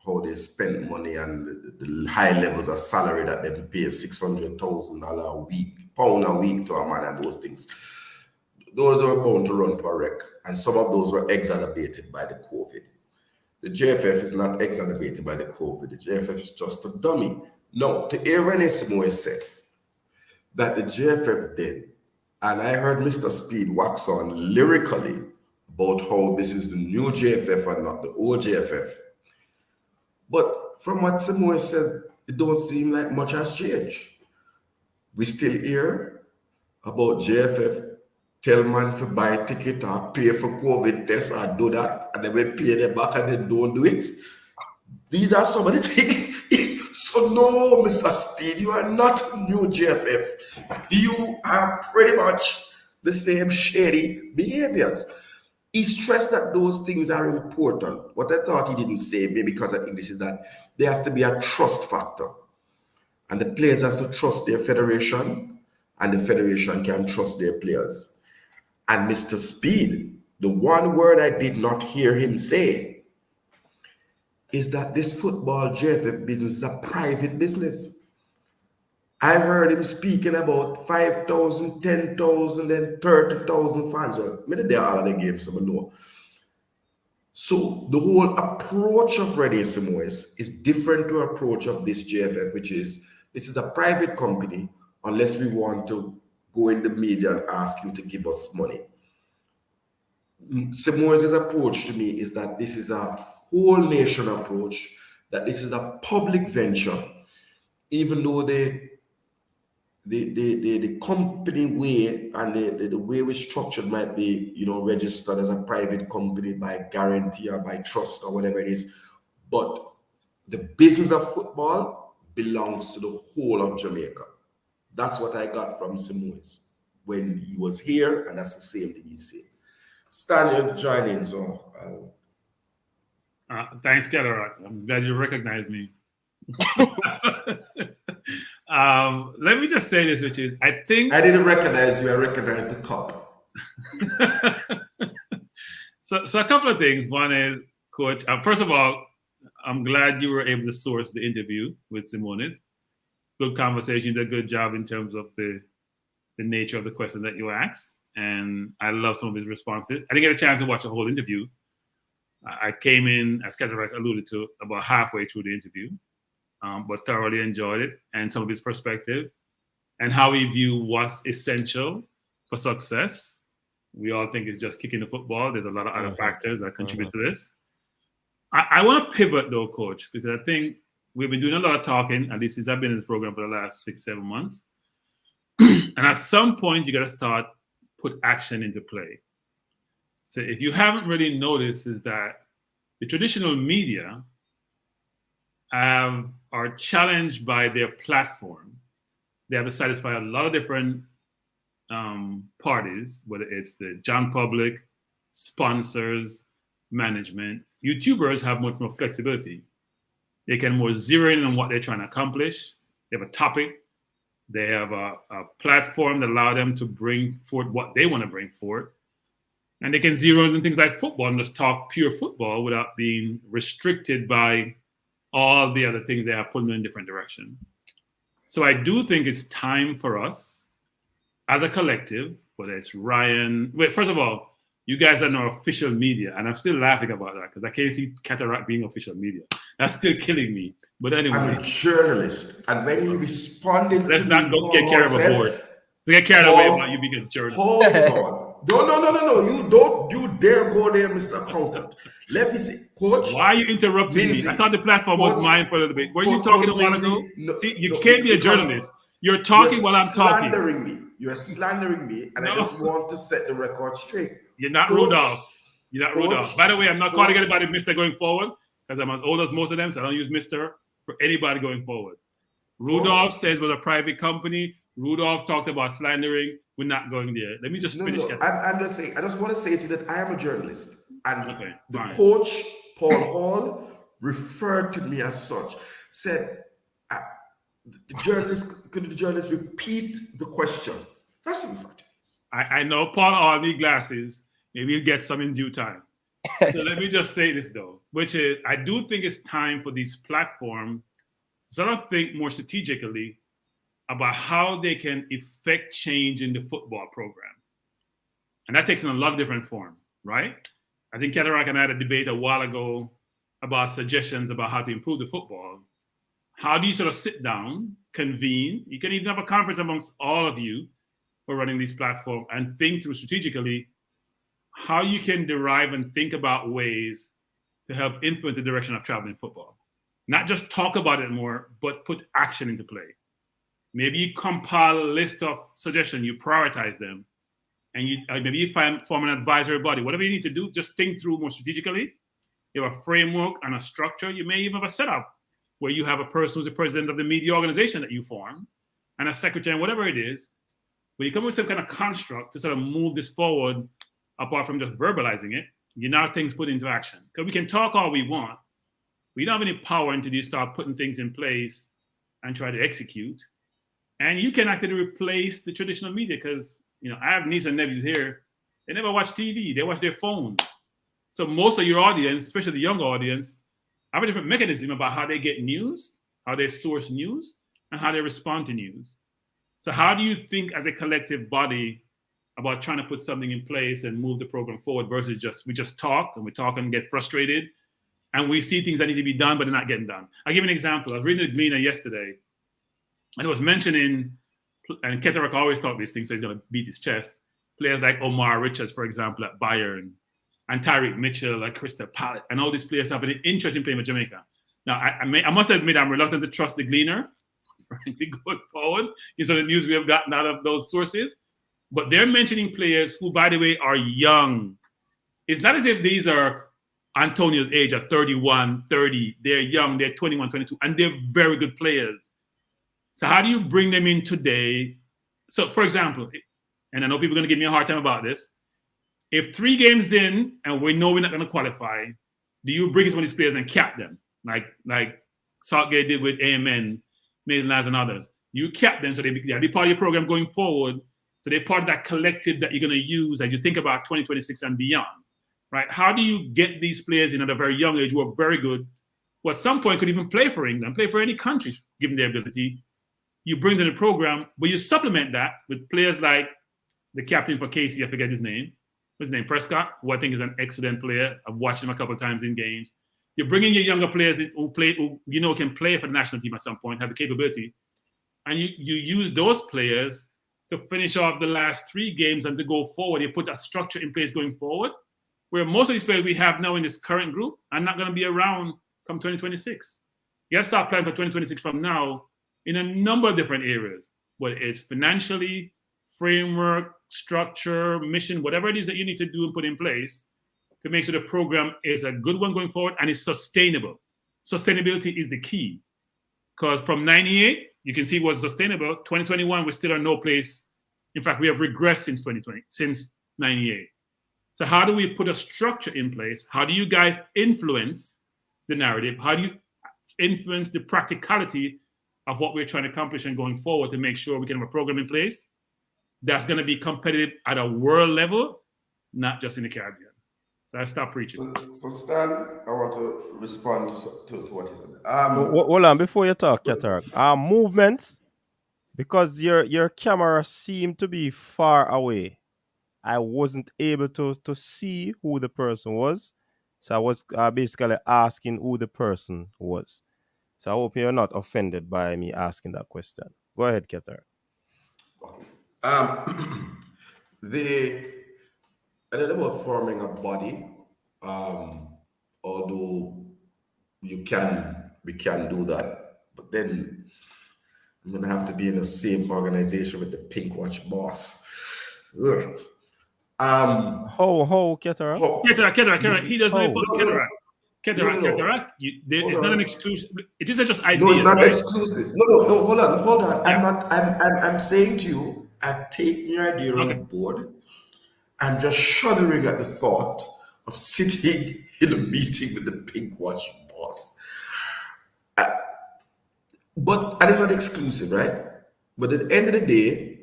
how they spent money and the high levels of salary that they pay $600,000 a week, pound a week to a man and those things. Those are bound to run for wreck. And some of those were exacerbated by the COVID. The JFF is not exacerbated by the COVID. The JFF is just a dummy. No, to hear Rene Simoes say that the JFF did, and I heard Mr. Speed wax on lyrically about how this is the new JFF and not the old JFF. But from what Simoes said, it don't seem like much has changed. We still hear about JFF tell man to buy a ticket or pay for COVID test or do that, and then we pay them back and they don't do it. These are some of the things. So no, Mr. Speed, you are not new JFF. You are pretty much the same shady behaviors. He stressed that those things are important. What I thought he didn't say, maybe because of English, is that there has to be a trust factor. And the players has to trust their federation, and the federation can trust their players. And Mr. Speed, the one word I did not hear him say is that this football JFF business is a private business. I heard him speaking about 5,000, 10,000, and 30,000 fans. Well, maybe they are all the games, so I know. So the whole approach of Rene Simoes is different to approach of this JFF, which is, this is a private company, unless we want to go in the media and ask you to give us money. Simoes' approach to me is that this is a whole nation approach, that this is a public venture, even though the company way and the way we structured might be, registered as a private company by guarantee or by trust or whatever it is. But the business of football belongs to the whole of Jamaica. That's what I got from Simoes when he was here, and that's the same thing he said. Stanley, join in, so thanks, Keller. I'm glad you recognize me. Let me just say this, which is, I think I didn't recognize you. I recognized the cup. So a couple of things. One is, Coach. First of all, I'm glad you were able to source the interview with Simoes. Good conversation. You did a good job in terms of the nature of the question that you asked, and I love some of his responses. I didn't get a chance to watch the whole interview. I came in, as Katarek alluded to, about halfway through the interview, but thoroughly enjoyed it, and some of his perspective and how he viewed what's essential for success. We all think it's just kicking the football. There's a lot of other factors that contribute to this. I want to pivot though, Coach, because I think we've been doing a lot of talking, at least since I've been in this program for the last 6-7 months. And at some point, you got to start put action into play. So if you haven't really noticed, is that the traditional media are challenged by their platform. They have to satisfy a lot of different parties, whether it's the young public, sponsors, management. YouTubers have much more flexibility. They can more zero in on what they're trying to accomplish. They have a topic. They have a platform that allows them to bring forth what they want to bring forth. And they can zero in things like football and just talk pure football without being restricted by all the other things they have put in a different direction. So I do think it's time for us as a collective, whether it's Ryan. Wait, first of all, you guys are no official media, and I'm still laughing about that because I can't see Cataract being official media. That's still killing me. But anyway, I'm a journalist, and when he responded, let's not go get carried aboard. To get carried away about you being a journalist. Hold on. No. You don't. You dare go there, Mr. Accountant. Let me see, Coach. Why are you interrupting me? I thought the platform was mine for a little bit. Were you talking a while ago? See, you can't be a journalist. You're talking while I'm talking. You're slandering me, and I just want to set the record straight. You're not Rudolph. You're not Rudolph. By the way, I'm not calling anybody Mr. going forward because I'm as old as most of them, so I don't use Mr. for anybody going forward. Rudolph says we're a private company. Rudolph talked about slandering. We're not going there. Let me just finish. I'm just saying. I just want to say to you that I am a journalist, and the coach Paul Hall referred to me as such. Said Could the journalist repeat the question? That's in fact. I know Paul all need glasses. Maybe he'll get some in due time. So let me just say this though, which is I do think it's time for these platforms to sort of think more strategically about how they can effect change in the football program. And that takes in a lot of different forms, right? I think Cataract and I had a debate a while ago about suggestions about how to improve the football. How do you sort of sit down, convene? You can even have a conference amongst all of you who are running these platforms and think through strategically how you can derive and think about ways to help influence the direction of travel in football. Not just talk about it more, but put action into play. Maybe you compile a list of suggestions, you prioritize them, and maybe you form an advisory body. Whatever you need to do, just think through more strategically. You have a framework and a structure. You may even have a setup where you have a person who's the president of the media organization that you form, and a secretary, and whatever it is. But you come up with some kind of construct to sort of move this forward, apart from just verbalizing it. You now have things put into action. Because we can talk all we want. We don't have any power until you start putting things in place and try to execute. And you can actually replace the traditional media because, I have nieces and nephews here. They never watch TV. They watch their phone. So most of your audience, especially the younger audience, have a different mechanism about how they get news, how they source news, and how they respond to news. So how do you think as a collective body about trying to put something in place and move the program forward versus we just talk and get frustrated and we see things that need to be done, but they're not getting done. I'll give you an example. I was reading the Gleaner yesterday and it was mentioning, and Ketterak always thought these things, so he's going to beat his chest, players like Omar Richards, for example, at Bayern, and Tyreek Mitchell at Crystal Palace, and all these players have an interest in playing with Jamaica. Now, I must admit I'm reluctant to trust the Gleaner, frankly, going forward. These are the news we have gotten out of those sources. But they're mentioning players who, by the way, are young. It's not as if these are Antonio's age at 31, 30. They're young. They're 21, 22. And they're very good players. So how do you bring them in today? So, for example, and I know people are going to give me a hard time about this. If 3 games in and we know we're not going to qualify, do you bring some of these players and cap them? Like Southgate did with AMN, Nathan Lyons and others. You cap them so they'll be part of your program going forward. So they're part of that collective that you're going to use as you think about 2026 and beyond, right? How do you get these players in at a very young age who are very good, who at some point could even play for England, play for any country, given their ability? You bring them to the program, but you supplement that with players like the captain for KC, I forget his name. What's his name? Prescott, who I think is an excellent player. I've watched him a couple of times in games. You're bringing your younger players in who can play for the national team at some point, have the capability, and you use those players to finish off the last 3 games and to go forward. You put a structure in place going forward, where most of these players we have now in this current group are not going to be around come 2026. You got to start planning for 2026 from now in a number of different areas, whether it's financially, framework, structure, mission, whatever it is that you need to do and put in place to make sure the program is a good one going forward and is sustainable. Sustainability is the key. Because from 98, you can see it was sustainable. 2021, we're still in no place. In fact, we have regressed since 98. So how do we put a structure in place? How do you guys influence the narrative? How do you influence the practicality of what we're trying to accomplish and going forward to make sure we can have a program in place that's going to be competitive at a world level, not just in the Caribbean? So I stop preaching. So Stan, I want to respond to what he said. Hold on, before you talk, Cataract. Movements, because your camera seemed to be far away. I wasn't able to see who the person was. So I was basically asking who the person was. So I hope you're not offended by me asking that question. Go ahead, Cataract. I don't know about forming a body, although we can do that, but then I'm gonna have to be in the same organization with the Pink Watch boss. Ugh. How, Cataract? Cataract, he doesn't even put Cataract. Cataract, it's not an exclusive. It isn't just ideas. No, it's not right? exclusive. No, hold on. Yeah. I'm saying to you, I've taken your idea on board. I'm just shuddering at the thought of sitting in a meeting with the Pink Watch boss. But and it's not exclusive, right? But at the end of the day,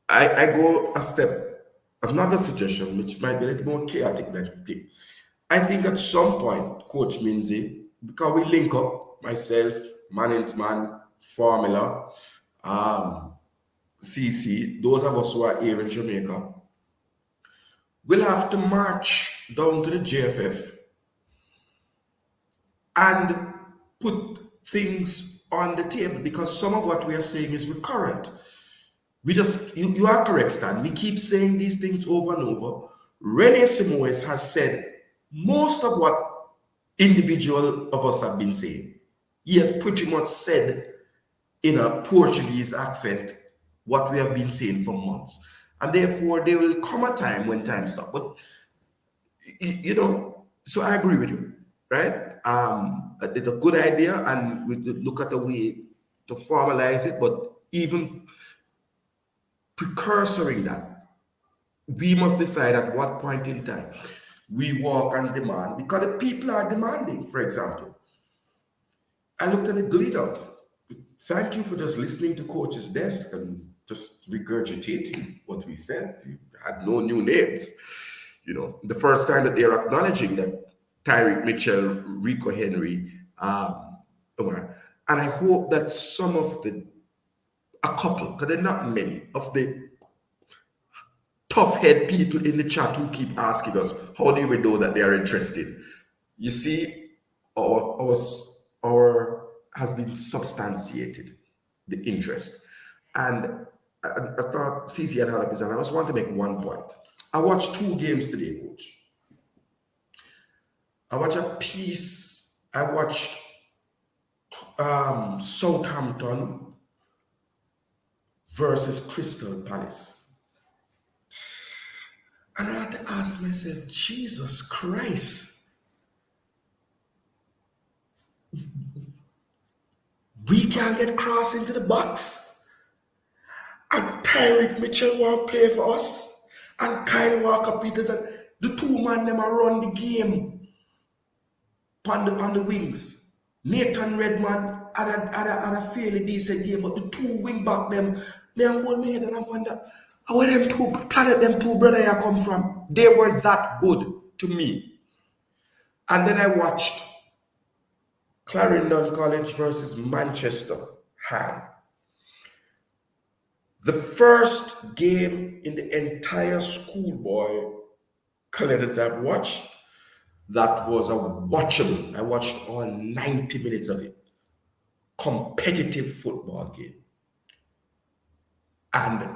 I go a step, another suggestion, which might be a little more chaotic than you think. I think at some point, Coach Minzy, because we link up, myself, Manning's Man, Formula, CC, those of us who are here in Jamaica, we'll have to march down to the JFF and put things on the table because some of what we are saying is recurrent. We just, you are correct, Stan. We keep saying these things over and over. Rene Simoes has said most of what individual of us have been saying. He has pretty much said in a Portuguese accent what we have been saying for months. And therefore, there will come a time when time stops. But, you know, so I agree with you, right? It's a good idea, and we look at the way to formalize it, but even precursoring that, we must decide at what point in time we walk and demand, because the people are demanding. For example, I looked at the Gleaner. Thank you for just listening to Coach's Desk and just regurgitating what we said. We had no new names. You know, the first time that they're acknowledging that Tyreek Mitchell, Rico Henry, and I hope that some of a couple, because they're not many, of the tough head people in the chat who keep asking us, how do we know that they are interested? You see, our has been substantiated, the interest. And I thought CC had up his hand. I just want to make one point. I watched 2 games today, Coach. I watched a piece. I watched Southampton versus Crystal Palace. And I had to ask myself, Jesus Christ, we can't get cross into the box. And Tyreek Mitchell won't play for us. And Kyle Walker-Peters, and the 2 man them are run the game on the wings. Nathan Redman had a fairly decent game, but the 2 wing back them, they have one man, and I wonder, where them 2 planet them 2 brother here come from? They were that good to me. And then I watched Clarendon College versus Manchester High. The first game in the entire Schoolboy calendar that I've watched, that was a watchable. I watched all 90 minutes of it. Competitive football game. And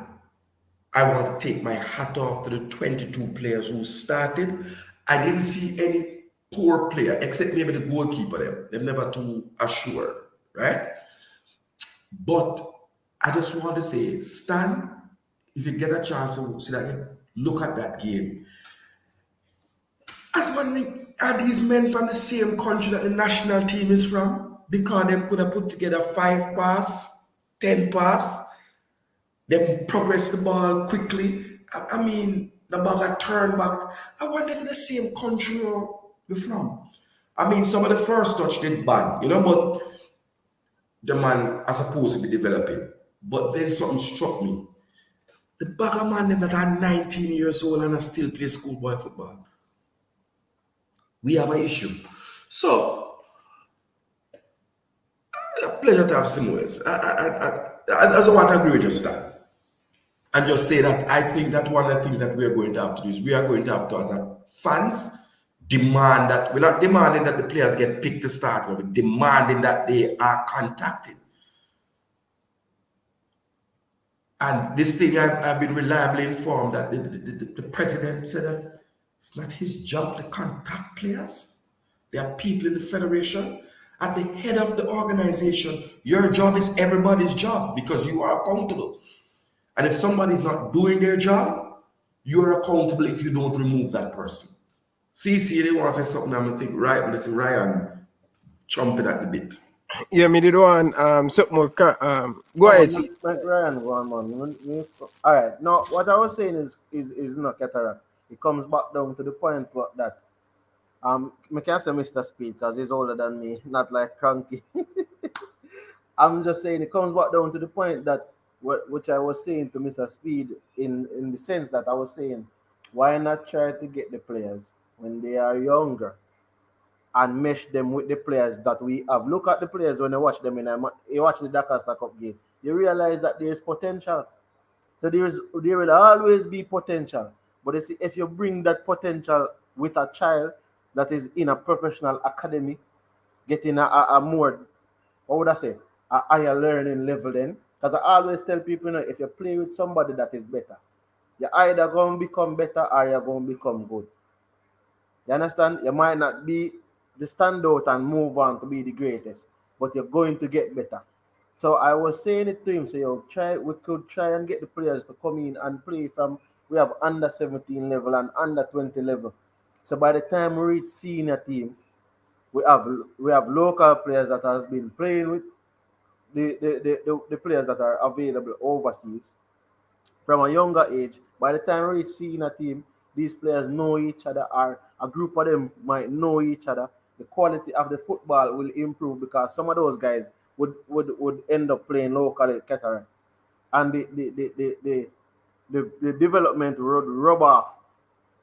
I want to take my hat off to the 22 players who started. I didn't see any poor player, except maybe the goalkeeper. They're never too assured, right? But I just want to say, Stan, if you get a chance to see that game, look at that game. As one, are these men from the same country that the national team is from? Because they could have put together 5 pass, 10 pass, then progress the ball quickly. I mean, the ball got turned back. I wonder if it's the same country we're from. I mean, some of the first touch did bad, you know, but the man are supposed to be developing. But then something struck me. The bag of man them that are 19 years old and are still play schoolboy football. We have an issue. So, a pleasure to have Simoes. I also want to agree with your stand. And just say that I think that one of the things that we are going to have to do is we are going to have to, as a fans, demand that, we're not demanding that the players get picked to start, we're demanding that they are contacted. And this thing, I've been reliably informed that the president said that it's not his job to contact players. There are people in the federation. At the head of the organization, your job is everybody's job because you are accountable. And if somebody's not doing their job, you're accountable if you don't remove that person. CC, they want to say something, I'm going to think, right, let's see Ryan chomping at the bit. Yeah, me did one something more. Go ahead. Ryan, go on, man. All right. Now, what I was saying is not cataract. It comes back down to the point that I can't say Mr. Speed because he's older than me, not like Cranky. I'm just saying it comes back down to the point that which I was saying to Mr. Speed in the sense that I was saying, why not try to get the players when they are younger and mesh them with the players that we have. Look at the players when you watch them you watch the Dakar Star Cup game. You realize that there's potential. So there will always be potential. But you see, if you bring that potential with a child that is in a professional academy, getting a more, what would I say, a higher learning level then. Because I always tell people, if you play with somebody that is better, you're either going to become better or you're going to become good. You understand? You might not be the standout and move on to be the greatest, but you're going to get better. So I was saying it to him, so we could try and get the players to come in and play from, we have under 17 level and under 20 level. So by the time we reach senior team, we have local players that has been playing with the players that are available overseas from a younger age. By the time we reach senior team, these players know each other, or a group of them might know each other. The quality of the football will improve because some of those guys would end up playing locally at Cataract. And the development would rub off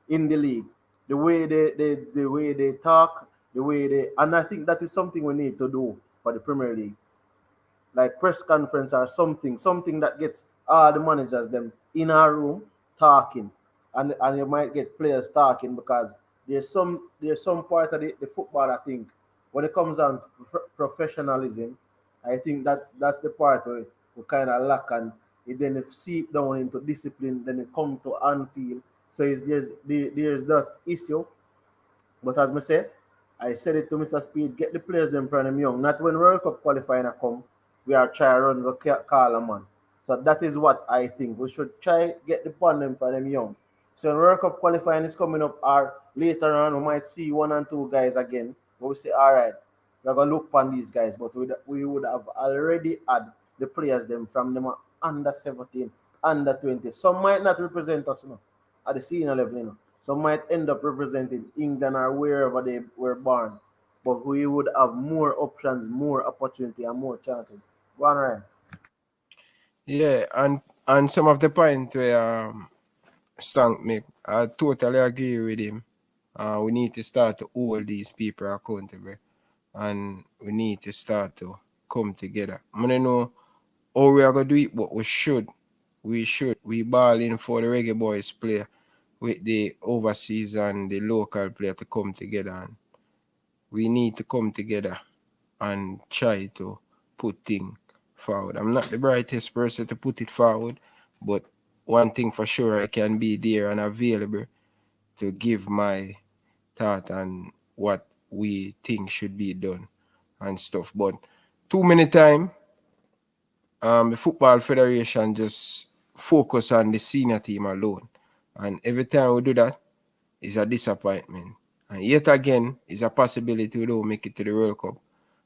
in the league. The way they talk, the way they, and I think that is something we need to do for the Premier League, like press conference or something that gets all the managers them in our room talking, and you might get players talking because there's some part of the football, I think, when it comes down to professionalism. I think that's the part where we kind of lack, and it then seep down into discipline, then it come to Anfield. So there's that issue. But as I said it to Mr. Speed, get the players them from them young. Not when World Cup qualifying a come, we are trying to run the call a man. So that is what I think. We should try get the pun them from them young. So when World Cup qualifying is coming up, or later on we might see one and two guys again. But we say, all right, we're gonna look upon these guys, but we would have already had the players them from them under 17, under 20. Some might not represent us, at the senior level, Some might end up representing England or wherever they were born. But we would have more options, more opportunity, and more chances. Go on, Ryan. Yeah, and some of the point where Stank make, I totally agree with him. We need to start to hold these people accountable, and we need to start to come together. I don't know how we are gonna do it, but we ball in for the Reggae Boyz player with the overseas and the local player to come together, and we need to come together and try to put things forward. I'm not the brightest person to put it forward, but one thing for sure, I can be there and available to give my thought and what we think should be done and stuff. But too many times, the Football Federation just focus on the senior team alone. And every time we do that, it's a disappointment. And yet again, it's a possibility we don't make it to the World Cup.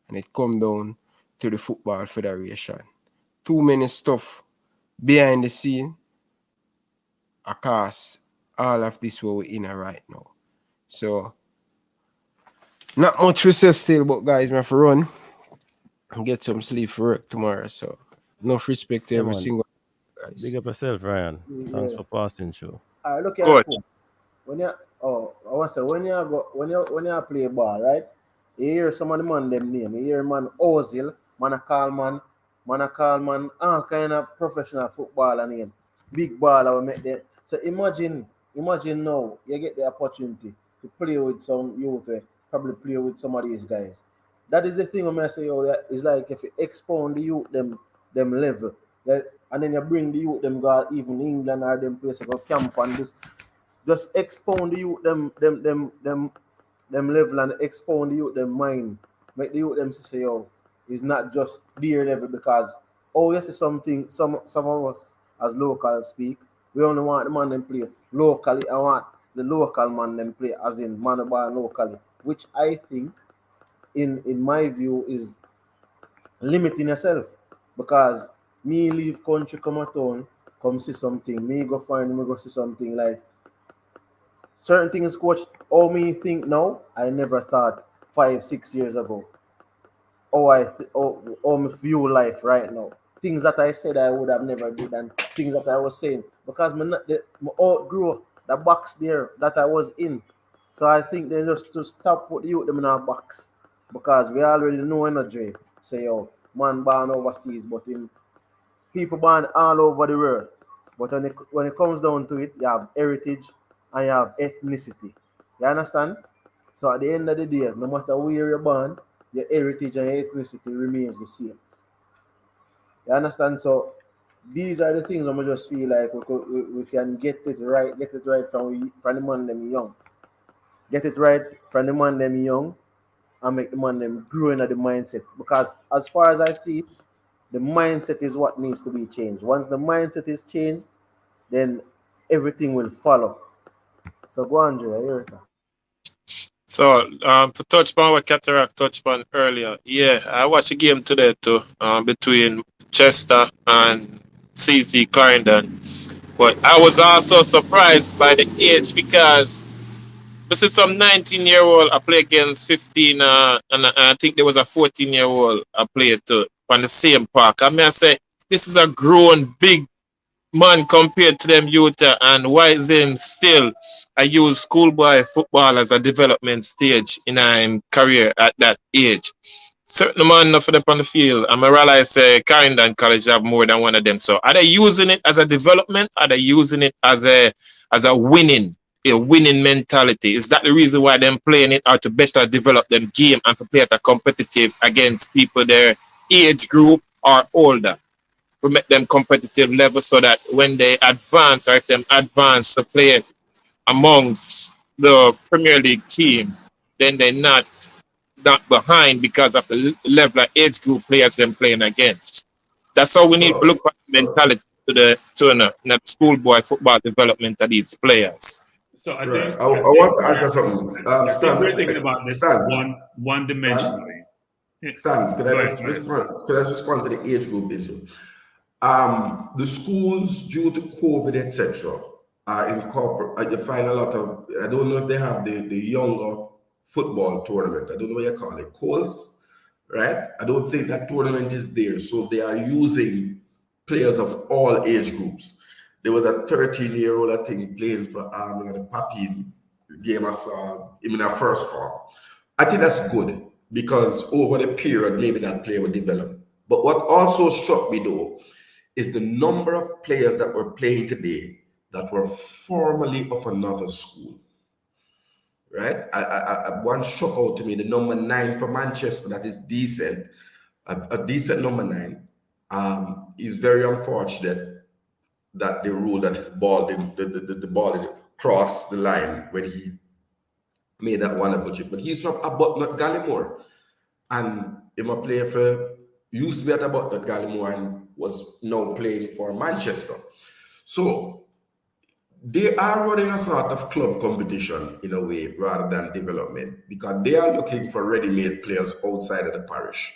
And it come down to the Football Federation. Too many stuff behind the scene across all of this where we're in right now. So, not much we say still, but guys, we have to run and get some sleep for work tomorrow. So, enough respect to Yeah, every man. single guys. Big up yourself, Ryan. Thanks Yeah. for passing through. All right, look here, Good. cool. I want to say when you play ball, right? You hear some of the man them name. You hear man Ozil, man a call man, all kind of professional footballer name, big baller we make them. So imagine now you get the opportunity to play with some youth, probably play with some of these guys. That is the thing when I say, it's like if you expound the youth them level, like, and then you bring the youth them go even England or them place go camp and just expound the youth them level and expound the youth them mind. Make the youth them say, it's not just their level because yes, it's something some of us as local speak. We only want the man them play locally. I want the local man them play as in man ball locally, which I think in my view is limiting yourself because me leave country come a town come see something me go see something like certain things, coach. All me think now, I never thought 5, 6 years ago. how me view life right now. Things that I said I would have never did, and things that I was saying because me outgrew the box there that I was in. So I think they just to stop put the youth them in a box because we already know energy. Say yo, man born overseas, but in people born all over the world. But when it comes down to it, you have heritage and you have ethnicity. You understand? So at the end of the day, no matter where you're born, your heritage and your ethnicity remains the same. You understand? So these are the things I just feel like we can get it right from the man them young. Get it right from the man them young and make the man them grow into the mindset. Because as far as I see, the mindset is what needs to be changed. Once the mindset is changed, then everything will follow. So go on, Jay, I hear it. So, to touch upon what Cataract touched upon earlier, yeah, I watched a game today too, between Chester and CC Clarendon. But I was also surprised by the age because this is some 19-year-old I play against 15, and I think there was a 14-year-old I played to on the same park. I mean, I say, this is a grown, big man compared to them youth, and why is them still I use schoolboy football as a development stage in a career at that age. Certain man enough for them on the field. And I realize Clarendon College have more than one of them. So are they using it as a development? Are they using it as a winning mentality? Is that the reason why them playing it, or to better develop them game and to play at a competitive against people their age group or older? We make them competitive level so that when they advance, or if them advance to play amongst the Premier League teams, then they're not behind because of the level of age group players them playing against. That's how we need to So, look at mentality to the schoolboy football development of these players. So right. I want to answer something. I think we're thinking about this Stan, one Stan, dimensionally. Yeah. Stan, could Go I ahead, just go ahead. respond? Could I just respond to the age group issue? The schools, due to COVID, etc., are incorporate. You find a lot of. I don't know if they have the younger football tournament. I don't know what you call it, calls, right? I don't think that tournament is there, so they are using players of all age groups. There was a 13-year-old, I think, playing for the Papi game. I saw him in a first form. I think that's good because over the period, maybe that player will develop. But what also struck me though is the number of players that were playing today that were formerly of another school. Right? One struck out to me, the number 9 for Manchester, that is decent, a decent number 9. Is very unfortunate that the rule that his ball didn't, the ball didn't cross the line when he made that wonderful chip. But he's from Abutnut Gallimore. And him a player for, used to be at Abutnut Gallimore and was now playing for Manchester. So they are running a sort of club competition in a way rather than development because they are looking for ready-made players outside of the parish.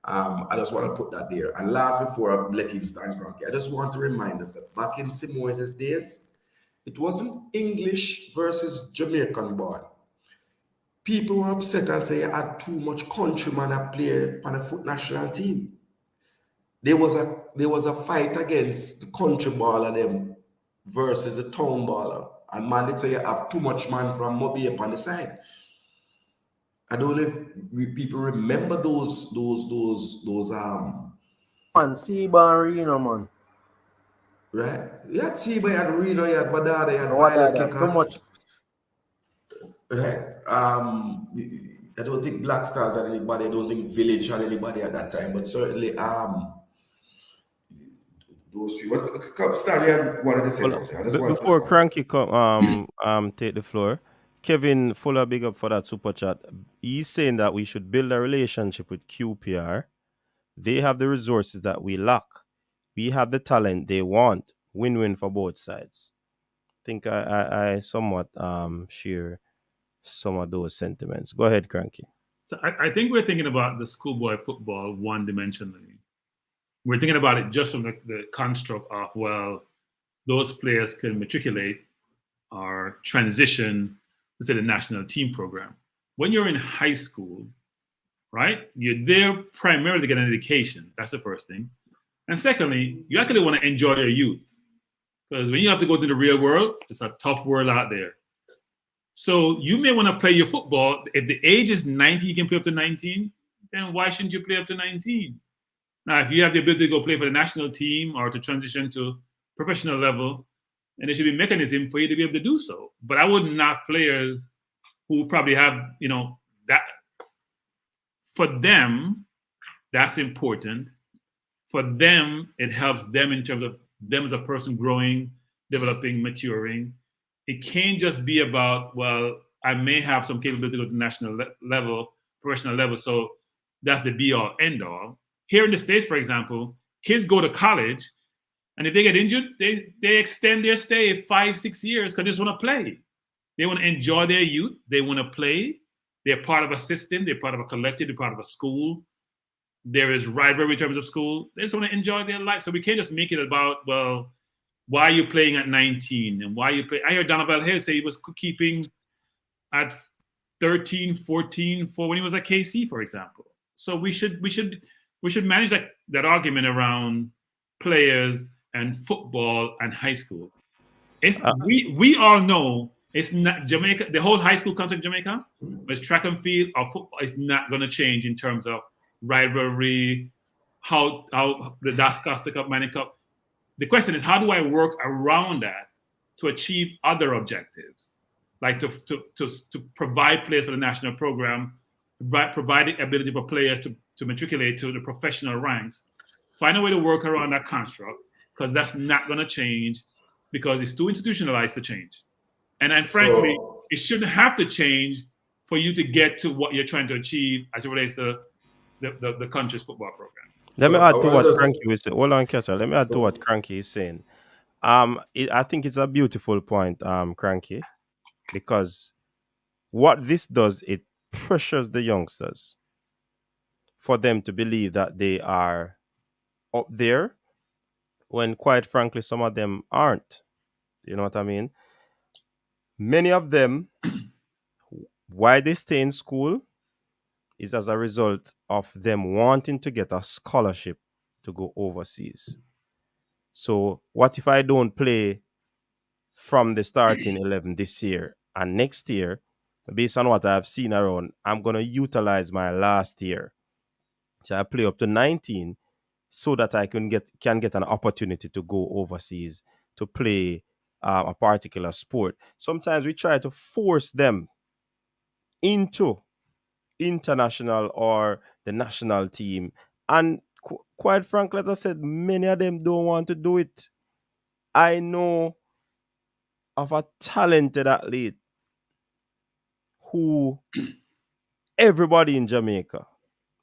I just want to put that there. And last, before I let you stand, I just want to remind us that back in Simoes' days, it wasn't English versus Jamaican ball. People were upset and say you had too much countryman that play on the foot national team. There was a fight against the country baller them versus the town baller. And man, they say you have too much man from Moby up on the side. I don't know if people remember those Man, Seaborn Reno, man. right? You had Tiba, you had Reno, you had Badada, you had What are Violet they? Too Kickers. much. Right. I don't think Black Stars had anybody, I don't think Village had anybody at that time, but certainly those few. But Stanley, I wanted to say Well, something. I just wanted to before respond. Cranky take the floor, Kevin Fuller, big up for that super chat. He's saying that we should build a relationship with QPR. They have the resources that we lack. We have the talent they want. Win-win for both sides. I think I somewhat share some of those sentiments. Go ahead, Cranky. So I think we're thinking about the schoolboy football one-dimensionally. We're thinking about it just from the construct of, well, those players can matriculate or transition to, say, the national team program. When you're in high school, right? You're there primarily to get an education. That's the first thing. And secondly, you actually want to enjoy your youth. Because when you have to go to the real world, it's a tough world out there. So you may want to play your football. If the age is 19, you can play up to 19, then why shouldn't you play up to 19? Now, if you have the ability to go play for the national team or to transition to professional level, and there should be a mechanism for you to be able to do so. But I wouldn't knock players who probably have, that for them, that's important. For them, it helps them in terms of them as a person growing, developing, maturing. It can't just be about, well, I may have some capability to go to national level, professional level, so that's the be-all, end-all. Here in the States, for example, kids go to college, and if they get injured, they extend their stay 5-6 years because they just want to play. They want to enjoy their youth. They want to play. They're part of a system. They're part of a collective. They're part of a school. There is rivalry in terms of school. They just want to enjoy their life. So we can't just make it about, well, why are you playing at 19? And why are you playing? I heard Donovan Hill say he was keeping at 13, 14 for when he was at KC, for example. So we should manage that argument around players and football and high school. We all know it's not Jamaica. The whole high school concept in Jamaica, but track and field or football is not going to change in terms of rivalry, how the Das Costa Cup, Manning Cup. The question is, how do I work around that to achieve other objectives, like to provide players for the national program, provide the ability for players to matriculate to the professional ranks. Find a way to work around that construct, because that's not going to change because it's too institutionalized to change. And frankly, it shouldn't have to change for you to get to what you're trying to achieve as it relates to the country's football program. Let me add to what Cranky is saying. Hold on, Catcher. Let me add to what Cranky is saying. I think it's a beautiful point, Cranky, because what this does, it pressures the youngsters for them to believe that they are up there when, quite frankly, some of them aren't. You know what I mean? Many of them, why they stay in school is as a result of them wanting to get a scholarship to go overseas. So what if I don't play from the starting 11 this year, and next year, based on what I've seen around, I'm going to utilize my last year. So I play up to 19 so that I can get an opportunity to go overseas to play a particular sport. Sometimes we try to force them into international or the national team, and quite frankly, as I said, many of them don't want to do it. I know of a talented athlete who everybody in Jamaica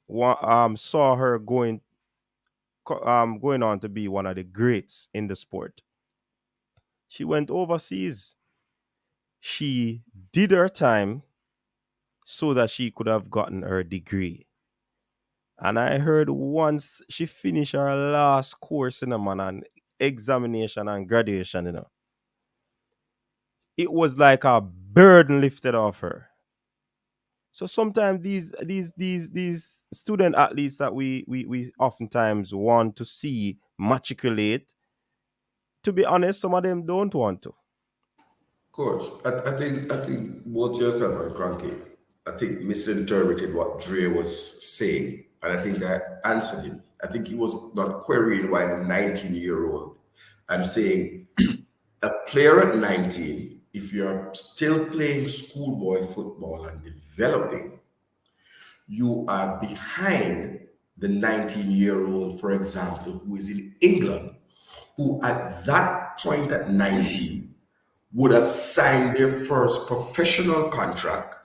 saw her going on to be one of the greats in the sport. She went overseas. She did her time so that she could have gotten her degree. And I heard once she finished her last course in an examination and graduation, it was like a burden lifted off her. So sometimes these student athletes that we oftentimes want to see matriculate, to be honest, some of them don't want to. Coach, I think both yourself and Cranky, I think misinterpreted what Dre was saying, and I think I answered him. I think he was not querying why the 19-year-old. I'm saying a player at 19, if you're still playing schoolboy football and developing, you are behind the 19-year-old, for example, who is in England, who at that point at 19 would have signed their first professional contract.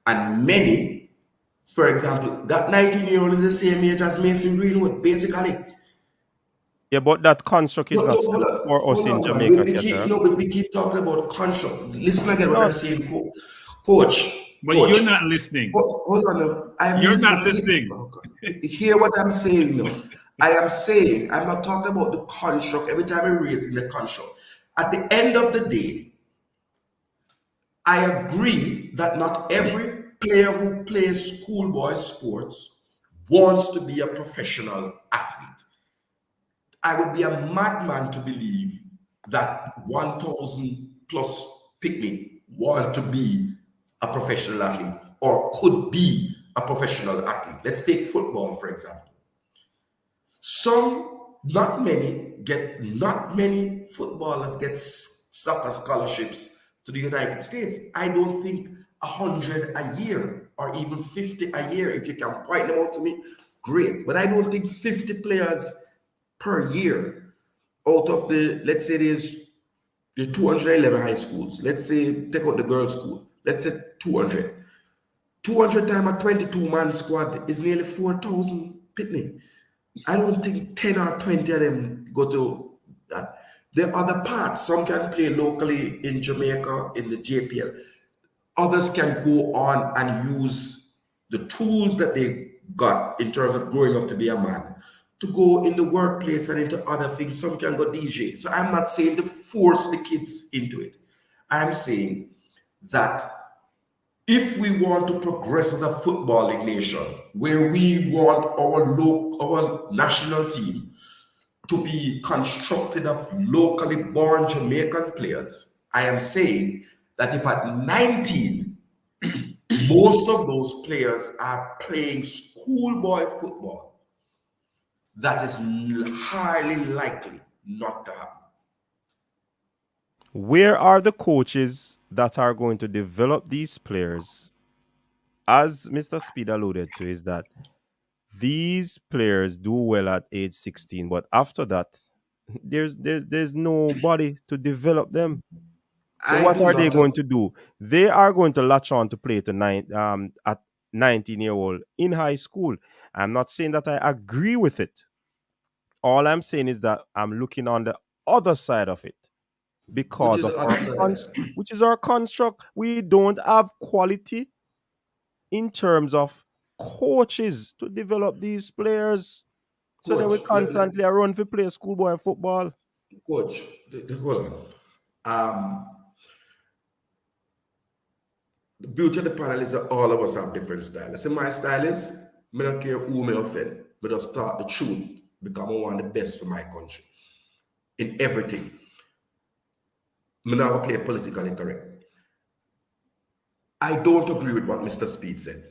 And many, for example, that 19-year-old is the same age as Mason Greenwood, basically. Yeah, but that construct is not set for us in Jamaica. But we keep talking about construct. Listen again what I'm saying, Coach. But you're not listening. Hold on. You're not listening. Hear what I'm saying now. I am saying, I'm not talking about the construct. Every time I raise in the construct. At the end of the day, I agree that not every player who plays schoolboy sports wants to be a professional athlete. I would be a madman to believe that 1,000 plus picnic want to be a professional athlete or could be a professional athlete. Let's take football, for example. Not many footballers get soccer scholarships to the United States. I don't think 100 a year or even 50 a year. If you can point them out to me, great. But I don't think 50 players per year out of the, let's say there's the 211 high schools. Let's say take out the girls' school. Let's say 200. 200 times a 22-man squad is nearly 4,000 pitney. I don't think 10 or 20 of them go to that. There are other parts. Some can play locally in Jamaica in the JPL. Others can go on and use the tools that they got in terms of growing up to be a man to go in the workplace and into other things. Some can go DJ. So I'm not saying to force the kids into it. I'm saying that if we want to progress as a footballing nation, where we want our national team to be constructed of locally born Jamaican players, I am saying that if at 19, most of those players are playing schoolboy football, that is highly likely not to happen. Where are the coaches that are going to develop these players? As Mr. Speed alluded to, is that these players do well at age 16, but after that, there's nobody to develop them. So I what do are they not going to do? They are going to latch on to play at 19-year-old in high school. I'm not saying that I agree with it. All I'm saying is that I'm looking on the other side of it which because is of the other side. which is our construct. We don't have quality in terms of coaches to develop these players. So then we Coach, constantly are run for play schoolboy football. coach, hold on. The beauty of the panel is that all of us have different styles. See, my style is, I don't care who may offend, but just start the truth, become one of the best for my country. In everything. I'm not going to play politically correct. I don't agree with what Mr. Speed said.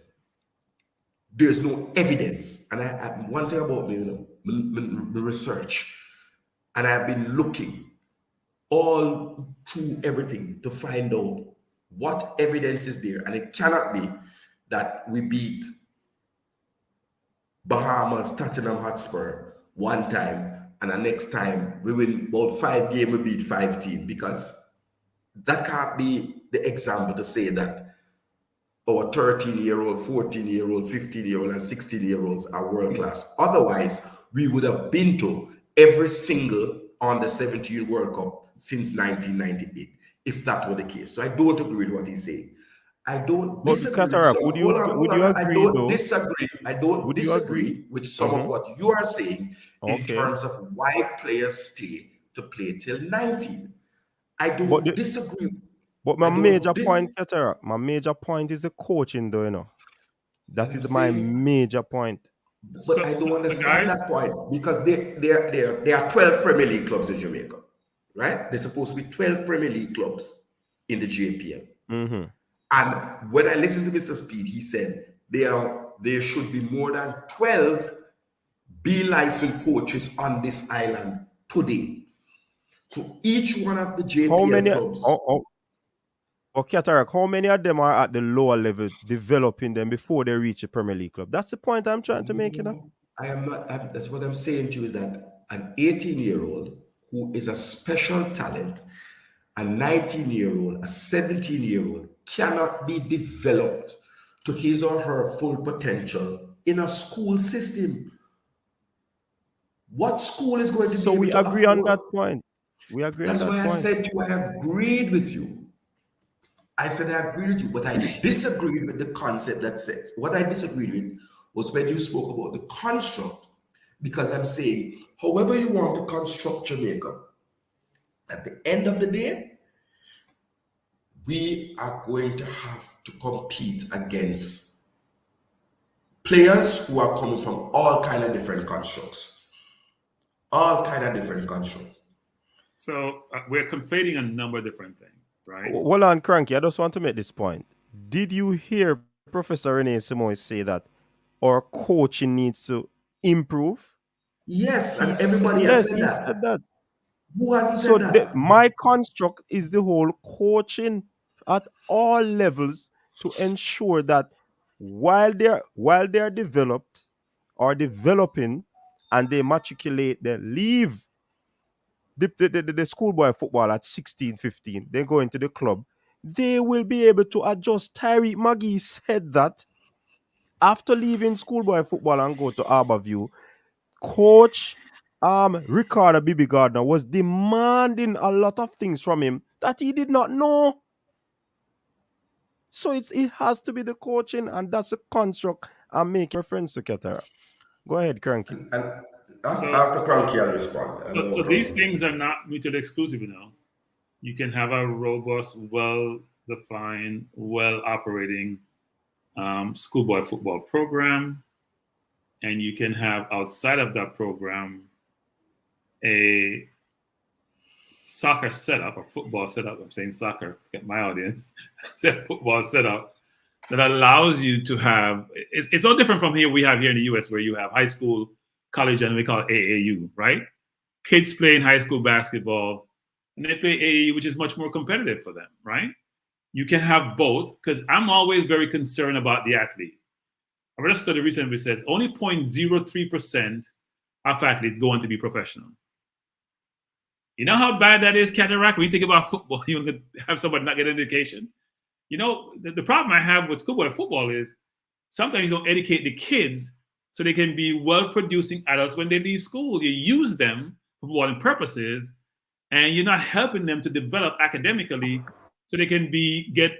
There's no evidence. And one thing about me, my research, and I've been looking all through everything to find out what evidence is there. And it cannot be that we beat Bahamas, Tottenham Hotspur one time, and the next time we win about 5 games, we beat 5 teams, because that can't be the example to say that our 13-year-old, 14-year-old, 15-year-old, and 16-year-olds are world class. Otherwise, we would have been to every single under 17 World Cup since 1998, if that were the case. So I don't agree with what he's saying. I don't But disagree with Katarak, some. would you I agree don't though? disagree. I don't Would you agree? disagree with some of what you are saying in Okay. terms of why players stay to play till 19. I But don't disagree. But my I don't major dis- point, Katarak, my major point is the coaching though, you know. and That I'm is my saying, major point. but I don't So understand guys, that point, because there are 12 Premier League clubs in Jamaica, right? There's supposed to be 12 Premier League clubs in the JPL. Mm-hmm. And when I listened to Mr. Speed, he said there should be more than 12 B licensed coaches on this island today. So each one of the How JPL many clubs, Katarak, how many of them are at the lower level developing them before they reach a Premier League club? That's the point I'm trying to make, you know. I am not, that's what I'm saying to you, is that an 18-year-old who is a special talent, a 19-year-old, a 17-year-old cannot be developed to his or her full potential in a school system. What school is going to So be able we to agree on afford? that point. We agree on That's that why I point. said to you, I agreed with you. I said I agreed with you, but I disagreed with the concept that says, what I disagreed with was when you spoke about the construct, because I'm saying, however you want to construct Jamaica, at the end of the day, we are going to have to compete against players who are coming from all kind of different constructs. All kind of different constructs. So we're conflating a number of different things, right? Hold on, Cranky. I just want to make this point. Did you hear Professor Rene Simoes say that our coaching needs to improve? Yes, and everybody has said he that. said that. Who hasn't So said that? my construct is the whole coaching at all levels to ensure that while they're developed or developing and they matriculate, they leave the schoolboy football at 16, 15, they go into the club, they will be able to adjust. Tyreek Magee said that after leaving schoolboy football and go to Harborview, coach Ricardo Bibi Gardner was demanding a lot of things from him that he did not know. So it has to be the coaching, and that's a construct I'm making reference to, Ketara. Go ahead, Cranky. And after Cranky, I'll respond. So these things are not mutually exclusive, you know. You can have a robust, well-defined, well-operating schoolboy football program, and you can have outside of that program a soccer setup or football setup. I'm saying soccer, get my audience. Football setup that allows you to have. It's all different from here. We have here in the U.S. where you have high school, college, and we call it AAU, right? Kids playing high school basketball, and they play AAU, which is much more competitive for them, right? You can have both, because I'm always very concerned about the athlete. I read a study recently which says only 0.03% of athletes go on to be professional. You know how bad that is, Cataract? When you think about football, you can have somebody not get an education. You know, the problem I have with schoolboy football is sometimes you don't educate the kids so they can be well-producing adults when they leave school. You use them for footballing purposes, and you're not helping them to develop academically so they can get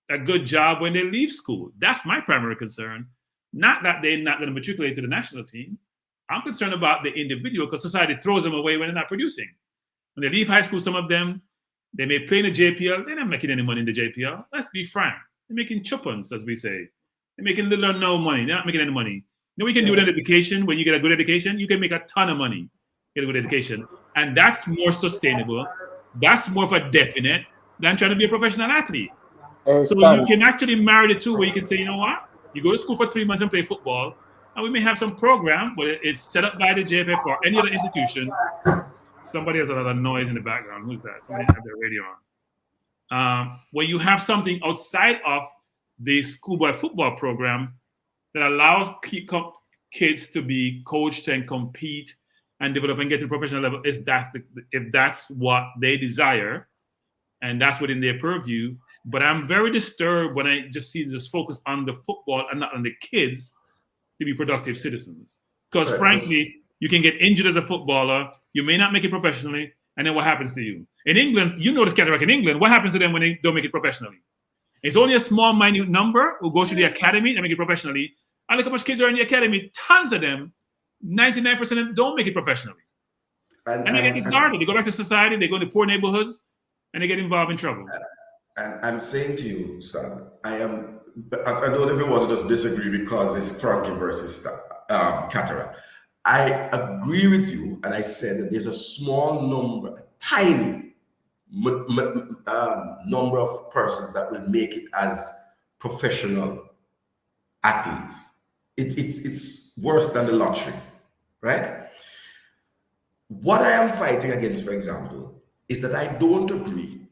a good job when they leave school. That's my primary concern. Not that they're not going to matriculate to the national team. I'm concerned about the individual because society throws them away when they're not producing. When they leave high school, some of them, they may play in the JPL. They're not making any money in the JPL. Let's be frank. They're making chuppons, as we say. They're making little or no money. They're not making any money. You know, we can do with education. When you get a good education, you can make a ton of money. Get a good education. And that's more sustainable. That's more of a definite than trying to be a professional athlete. So you can actually marry the two where you can say, you know what? You go to school for 3 months and play football, and we may have some program, but it's set up by the JFF or any other institution. Somebody has a lot of noise in the background. Who's that? Somebody has their radio on. Where you have something outside of the schoolboy football program that allows kids to be coached and compete and develop and get to the professional level, if that's what they desire, and that's within their purview. But I'm very disturbed when I just see this focus on the football and not on the kids to be productive citizens. Because frankly, you can get injured as a footballer, you may not make it professionally, and then what happens to you? In England, you know this Cataract in England, what happens to them when they don't make it professionally? It's only a small, minute number who go to the academy and make it professionally. And look how much kids are in the academy, tons of them, 99% of them don't make it professionally. And they get discarded. They go back to society, they go to poor neighborhoods, and they get involved in trouble. And I'm saying to you, Stan, I don't even want to just disagree because it's Cranky versus Cataract. I agree with you, and I said that there's a small number, a tiny number of persons that will make it as professional athletes. It's worse than the lottery, right? What I am fighting against, for example, is that I don't agree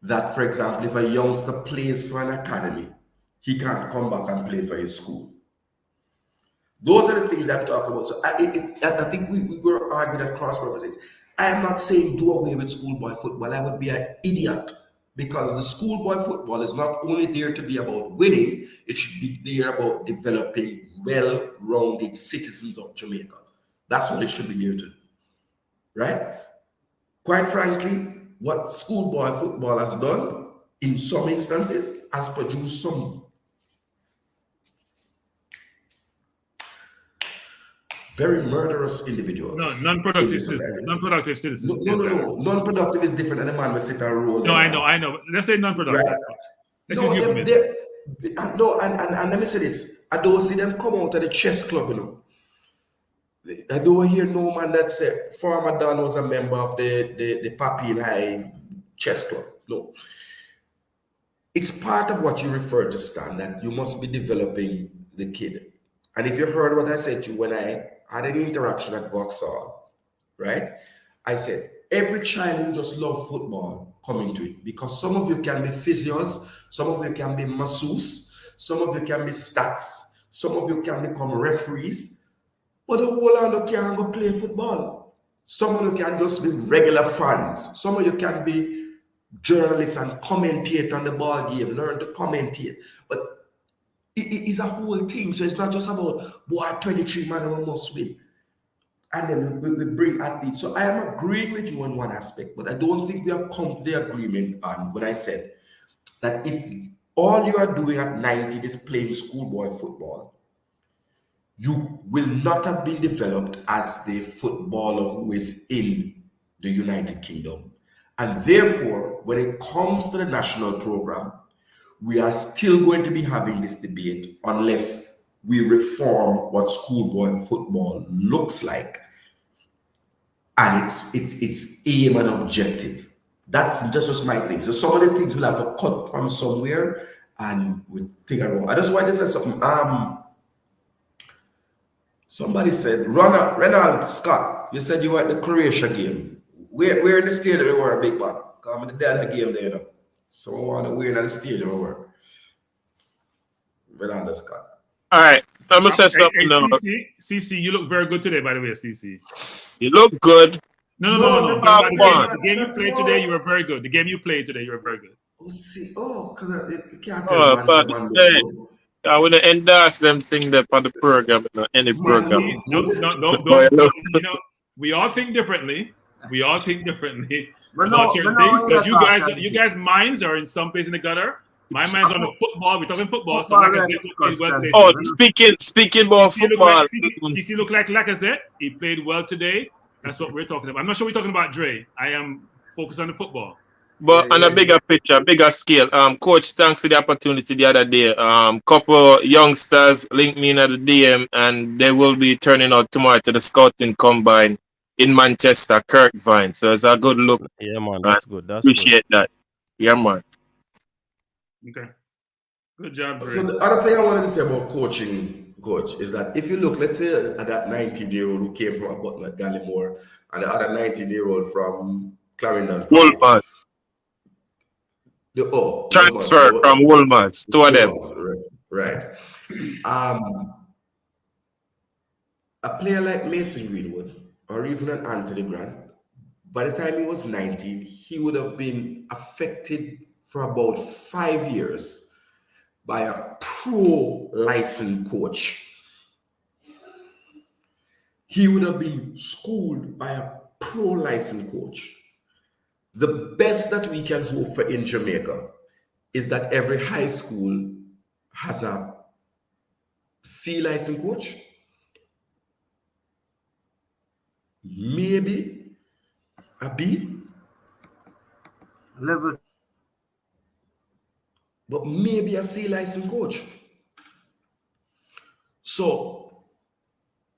that, for example, if a youngster plays for an academy, he can't come back and play for his school. Those are the things I'm talking about. So I think we were arguing at cross purposes. I am not saying do away with schoolboy football. I would be an idiot, because the schoolboy football is not only there to be about winning, it should be there about developing well-rounded citizens of Jamaica. That's what it should be there to do, right? Quite frankly, what schoolboy football has done in some instances has produced some very murderous individuals. No, non-productive citizens. Non-productive citizens. No. Non-productive is different than the man who sit and roll. No, I know. Let's say non-productive. Right. And let me say this. I don't see them come out of the chess club, you know. I don't hear no man that say former Don was a member of the Papi and High chess club. No. It's part of what you refer to, Stan, that you must be developing the kid. And if you heard what I said to you when I had an interaction at Vauxhall, right? I said, every child who just love football coming to it, because some of you can be physios, some of you can be masseuses, some of you can be stats, some of you can become referees, but the whole lot of you can go play football. Some of you can just be regular fans. Some of you can be journalists and commentate on the ball game, learn to commentate. But it is a whole thing. So it's not just about, boy, 23 man, we must win. And then we bring athletes. So I am agreeing with you on one aspect, but I don't think we have come to the agreement on what I said, that if all you are doing at 19 is playing schoolboy football, you will not have been developed as the footballer who is in the United Kingdom. And therefore, when it comes to the national program, we are still going to be having this debate unless we reform what schoolboy football looks like and its aim and objective. That's just my thing. So some of the things will have a cut from somewhere and we think about. I just want to say something. Somebody said, Ronald Scott, you said you were at the Croatia game. Where in the stadium you were, big man? Because I'm the dad game there, you know. So I want to wear in the stadium you were. Ronald Scott. All right. I'm going to say something now. CC, you look very good today, by the way, CC. You look good. No. The game you played today, you were very good. The game you played today, you were very good. Because you can't tell man. I want to endorse them thing there on the program, any program. No. You know, we all think differently. About certain things, because you guys' minds are in some place in the gutter. My mind's on the football. We're talking football. So speaking about football. CC look like Lacazette. He played well today. That's what we're talking about. I'm not sure we're talking about Dre. I am focused on the football. But on a bigger picture, bigger scale, coach, thanks for the opportunity the other day. Couple youngsters linked me in at the DM, and they will be turning out tomorrow to the scouting combine in Manchester, Kirkvine. So it's a good look. Yeah, man, that's good. Appreciate that. Yeah, man. Okay. Good job, Dre. So the other thing I wanted to say about coaching, coach, is that if you look, let's say at that 19-year-old who came from a button at Gallimore, and the other 19-year-old from Clarendon. Woolman. Transfer from Woolmans, two of them. Right. A player like Mason Greenwood or even an Anthony Grant, by the time he was 19, he would have been affected for about 5 years by a pro licensed coach. He would have been schooled by a pro licensed coach. The best that we can hope for in Jamaica is that every high school has a C license coach, maybe a B level, but maybe a C license coach. So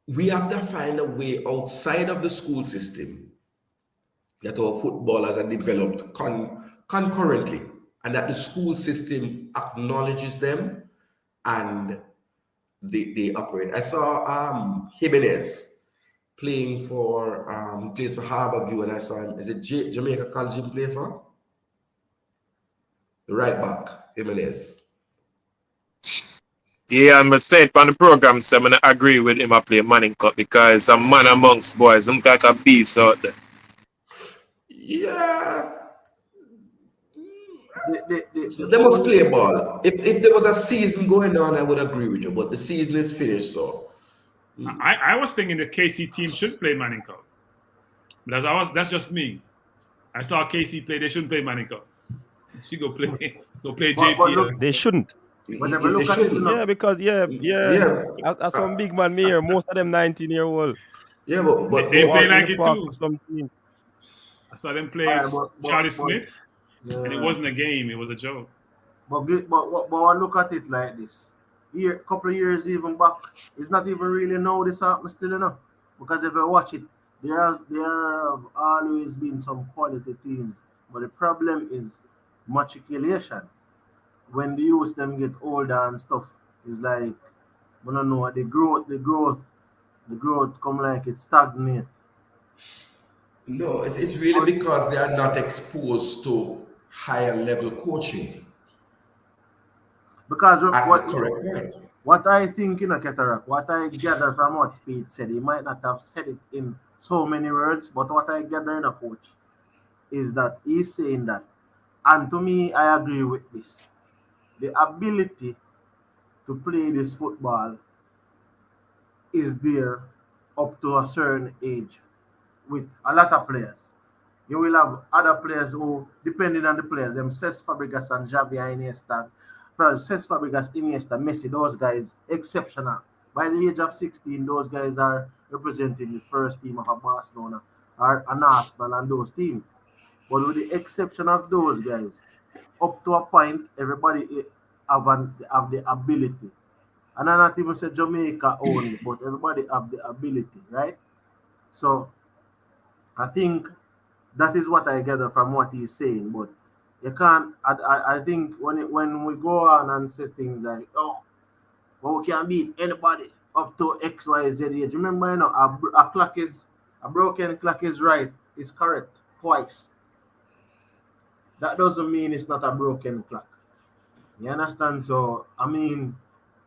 we have to find a way outside of the school system that our footballers are developed concurrently, and that the school system acknowledges them and they operate. I saw Jimenez playing for he plays for Harborview, and I saw him. Is it Jamaica College he play for? The right back, Jimenez. Yeah, I'm saying on the program, so I'm gonna agree with him. I play Manning Cup because I'm man amongst boys. I'm got a beast out there. Yeah. They must play ball. If there was a season going on, I would agree with you, but the season is finished, so. I was thinking the KC team should play Manning Cup. That's just me. I saw KC play, they shouldn't play Manning Cup. She go play JP. They shouldn't. Yeah, because as some big man here, most of them 19-year-old. Yeah, but they play like it too. Some team. I saw them play Charlie Smith, and it wasn't a game; it was a joke. But look at it like this: couple of years even back, it's not even really know this happens still, you know. Because if you watch it, there have always been some quality things, but the problem is matriculation. When the youth them get older and stuff, it's like I don't know the growth come like it stagnate. No, it's really because they are not exposed to higher level coaching Because at the correct point. what I think, you know, Cataract, what I gather from what Speed said, he might not have said it in so many words, but what I gather in a coach is that he's saying that, and to me, I agree with this. The ability to play this football is there up to a certain age with a lot of players. You will have other players who, depending on the players, them Cesc Fabregas and Xavi and Iniesta, because Cesc Fabregas, Iniesta, Messi, those guys exceptional. By the age of 16, those guys are representing the first team of a Barcelona or an Arsenal and those teams. But with the exception of those guys, up to a point, everybody have the ability. And I not even say Jamaica only, but everybody have the ability, right? So I think that is what I gather from what he's saying. But you can't. I think when we go on and say things like, oh, well, we can beat anybody up to X Y Z age. Remember, you know, a broken clock is right. It's correct twice. That doesn't mean it's not a broken clock. You understand? So I mean,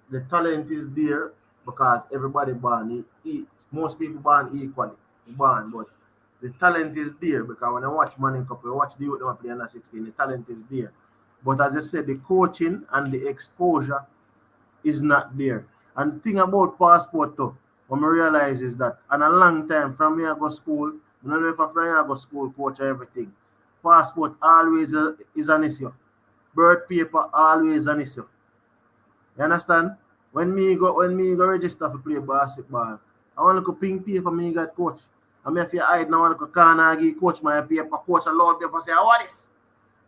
the talent is there because everybody born most people born equally born, but the talent is there because when I watch Manning Cup, I watch the youth them play under 16, the talent is there. But as I said, the coaching and the exposure is not there. And the thing about passport too, what I realize is that and a long time from me I go school, I don't know if a friend I go school, coach or everything. Passport always is an issue. Birth paper always an issue. You understand? When me go register for play basketball, I want to pink paper me got coach. I mean if you hide now I want to corner give coach my paper, coach and load paper say, what is?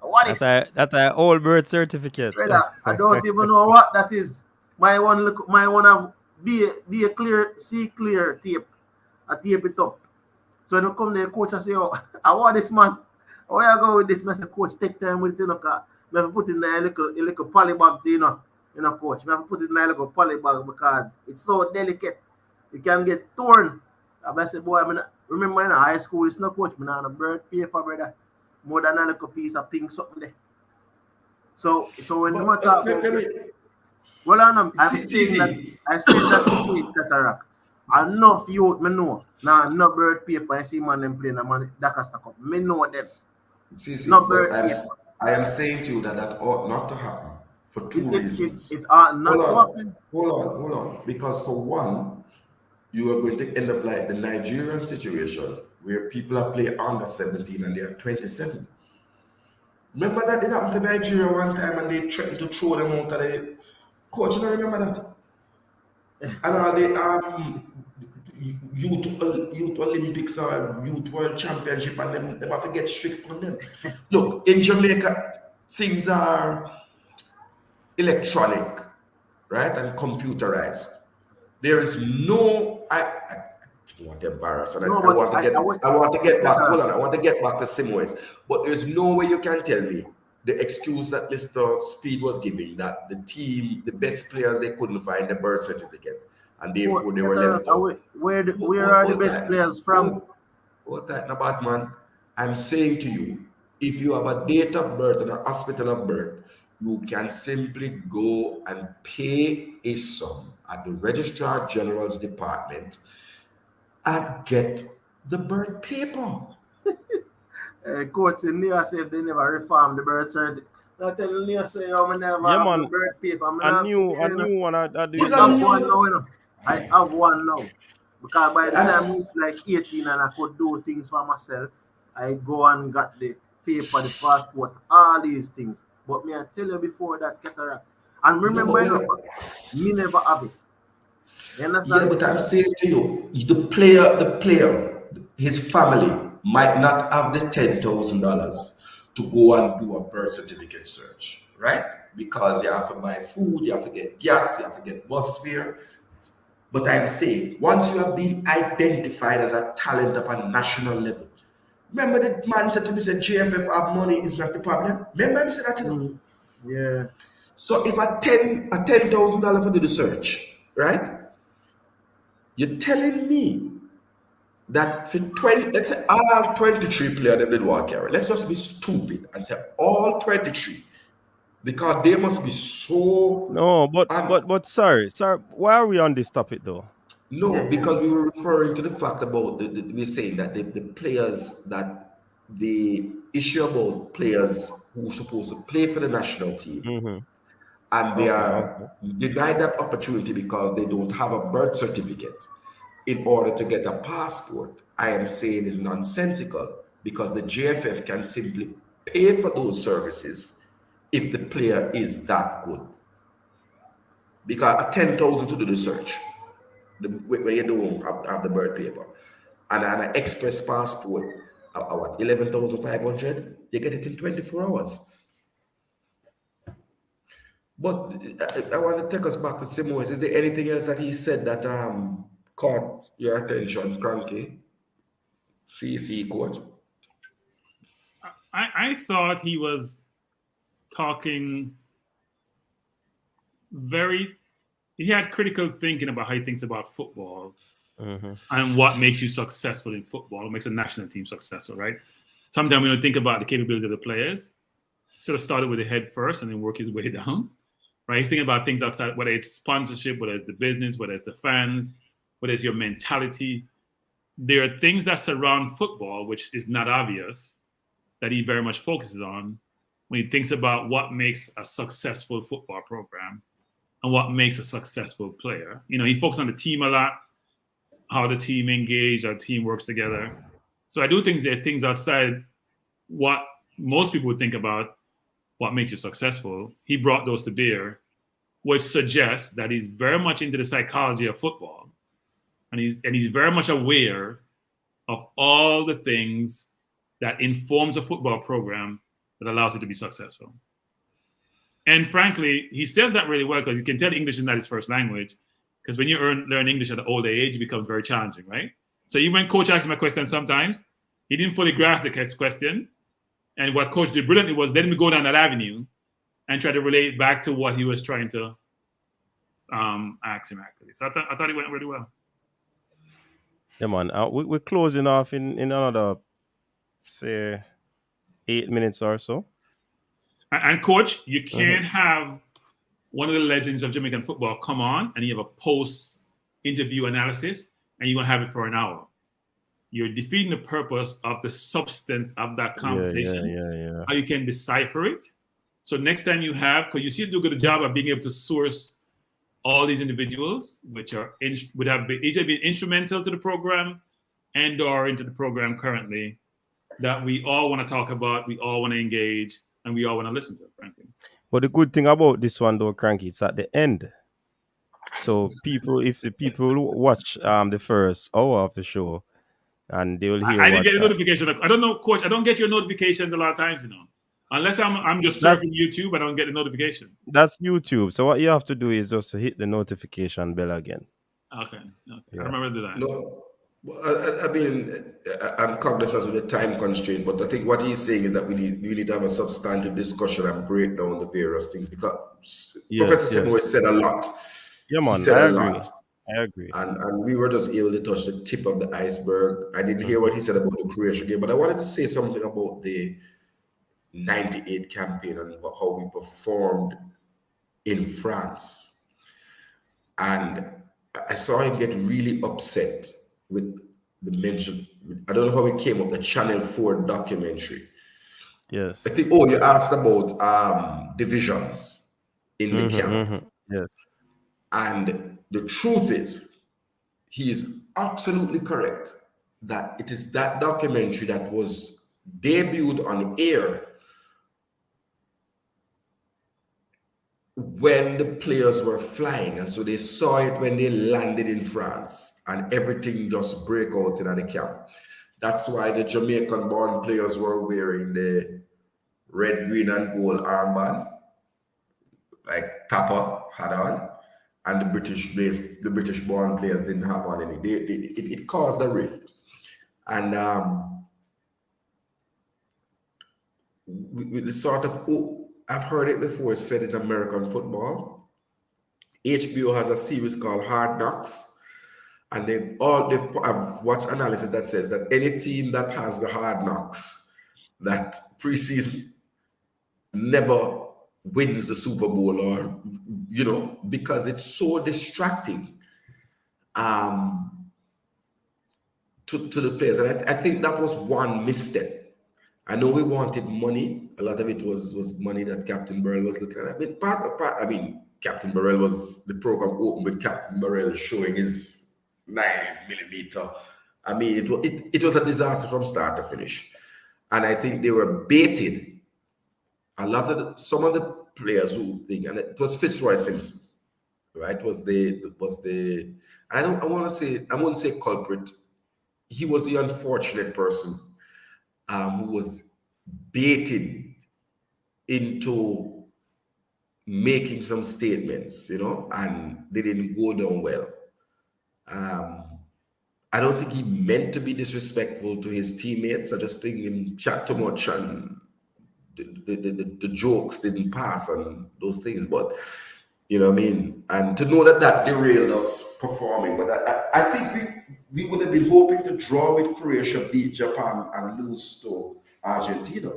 What is? That's an old birth certificate. Brother, I don't even know what that is. My one have be a clear, see clear tape. I tape it up. So when you come there, coach I say, oh, I want this man. Where I go with this? I say, coach, take time with it, you know, cause I have to put it in a little poly bag, you know, coach. I have to put it in a little poly bag because it's so delicate. It can get torn. I said, boy, remember in high school, it's not coach, man, on a bird paper, brother. More than a little piece of pink something there. So when you talk about well, I'm saying that to say Cataract. Enough youth, me know. Now, no bird paper, I see man them playing a man that can stack up. Me know them. No bird paper. I am saying to you that ought not to happen for two reasons. It ought not to happen. Hold on. Because for one, you are going to end up like the Nigerian situation where people are playing under 17 and they are 27. Remember that it happened to Nigeria one time and they threatened to throw them out of the coach. You don't remember that? And all the youth Olympics or youth world championship and them have to get strict on them. Look, in Jamaica, things are electronic, right, and computerized. There is no I want to embarrass and I want to get back. Hold on, I want to get back to Simoes. But there's no way you can tell me the excuse that Mr. Speed was giving that the team, the best players, they couldn't find the birth certificate and therefore they were left out. Where are the best players from? What that about, man? I'm saying to you, if you have a date of birth and a hospital of birth, you can simply go and pay a sum at the Registrar General's department and get the birth paper. Coach in New said they never reformed the birth certificate. I tell you, New say, I never have the birth paper. A new one. I have one now. Because by the time I was like 18 and I could do things for myself, I go and got the paper, the passport, all these things. But me, I tell you before that, Cataract. And remember, me never have it. You understand? Yeah, but I'm saying to you, the player, his family might not have the $10,000 to go and do a birth certificate search, right? because you have to buy food, you have to get gas, you have to get bus fare. But I'm saying, once you have been identified as a talent of a national level, remember the man said to me, said JFF have money is not the problem. Remember him said that, you know? Yeah. So if a $10,000 for the search, right? You're telling me that for 20, let's say all 23 players that did walk here. Let's just be stupid and say all 23, because they must be so. No, but sorry, why are we on this topic though? No, because we were referring to the fact about we're saying that the players, that the issue about players who are supposed to play for the national team, and they are denied that opportunity because they don't have a birth certificate in order to get a passport. I am saying is nonsensical, because the JFF can simply pay for those services if the player is that good. Because at 10,000 to do the search, when you don't have the birth paper, and an express passport, what, 11,500, you get it in 24 hours. But I want to take us back to Simoes. Is there anything else that he said that caught your attention, Cranky? CC coach. I thought he was talking he had critical thinking about how he thinks about football and what makes you successful in football, what makes a national team successful, right? Sometimes when you think about the capability of the players, sort of started with the head first and then work his way down, right? He's thinking about things outside, whether it's sponsorship, whether it's the business, whether it's the fans, whether it's your mentality. There are things that surround football, which is not obvious, that he very much focuses on when he thinks about what makes a successful football program and what makes a successful player. You know, he focuses on the team a lot, how the team engage, how the team works together. So I do think there are things outside what most people would think about what makes you successful. He brought those to bear, which suggests that he's very much into the psychology of football. And he's very much aware of all the things that informs a football program that allows it to be successful. And frankly, he says that really well, because you can tell English is not his first language, because when you learn English at an older age, it becomes very challenging, right? So even when coach asks him a question sometimes, he didn't fully grasp the question. And what coach did brilliantly was let him go down that avenue and try to relate back to what he was trying to ask him, actually. So I thought it went really well. Yeah, man. We're closing off in another, say, 8 minutes or so. And coach, you can't have one of the legends of Jamaican football come on and you have a post-interview analysis and you're going to have it for an hour. You're defeating the purpose of the substance of that conversation. Yeah. How you can decipher it. So next time you have, because you see do a good job of being able to source all these individuals, which are would have either been instrumental to the program and or into the program currently, that we all want to talk about, we all want to engage, and we all want to listen to, frankly. But the good thing about this one, though, Cranky, it's at the end. So if the people watch the first hour of the show, and they will hear. I didn't get a notification. I don't know, coach. I don't get your notifications a lot of times, you know. Unless I'm just surfing YouTube, I don't get the notification. That's YouTube. So what you have to do is just hit the notification bell again. Okay. Yeah. I remember to do that. No, I mean, I'm cognizant of the time constraint, but I think what he's saying is that we need to have a substantive discussion and break down the various things, because Professor Simoes said a lot. Yeah, man, I agree. And we were just able to touch the tip of the iceberg. I didn't hear what he said about the Croatia game, but I wanted to say something about the 98 campaign and how we performed in France. And I saw him get really upset with the mention. I don't know how it came up, the Channel 4 documentary. Yes. I think, you asked about divisions in the camp. Yes. And the truth is, he is absolutely correct that it is that documentary that was debuted on air when the players were flying, and so they saw it when they landed in France, and everything just break out in the camp. That's why the Jamaican-born players were wearing the red, green, and gold armband. like Tapper had on, and the British born players didn't have on any. It caused a rift, and with the sort of I've heard it before said in American football. HBO has a series called Hard Knocks, and I've watched analysis that says that any team that has the hard knocks that preseason never wins the Super Bowl, or because it's so distracting to the players. And I think that was one misstep. I know we wanted money. A lot of it was money that Captain Burrell was looking at. But Captain Burrell the program opened with Captain Burrell showing his 9mm. I mean, it was a disaster from start to finish. And I think they were baited. Some of the players who think, and it was Fitzroy Simpson, right? I wouldn't say culprit. He was the unfortunate person who was baited into making some statements, and they didn't go down well. I don't think he meant to be disrespectful to his teammates. I just think him chat too much, and the jokes didn't pass and those things. But you know what I mean? And to know that derailed us performing. But I think we would have been hoping to draw with Croatia, beat Japan, and lose to Argentina,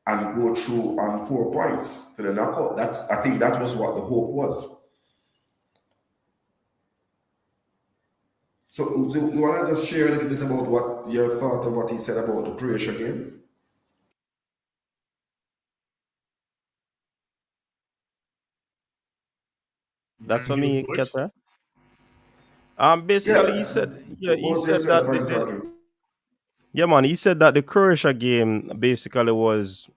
and go through on 4 points to the knockout. I think that was what the hope was. So you want to just share a little bit about what your thought of what he said about the Croatia game? That's for me, Keter. Basically, he said that yeah, man, he said that the Croatia game basically was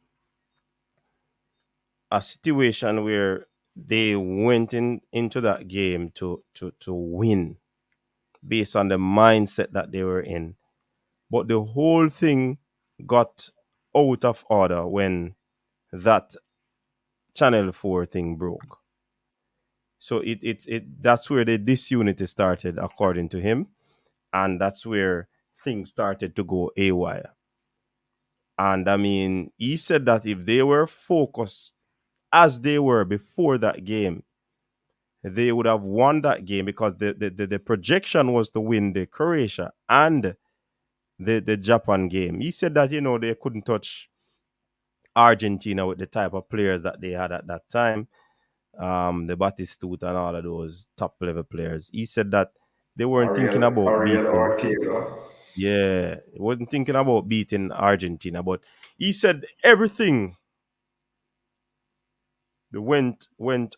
a situation where they went into that game to win based on the mindset that they were in. But the whole thing got out of order when that Channel 4 thing broke. So that's where the disunity started, according to him. And that's where things started to go haywire. And I mean, he said that if they were focused as they were before that game, they would have won that game, because the projection was to win the Croatia and the Japan game. He said that, they couldn't touch Argentina with the type of players that they had at that time. The Batistuta and all of those top level players. He said that they weren't thinking about beating. Yeah, he wasn't thinking about beating Argentina, but he said everything went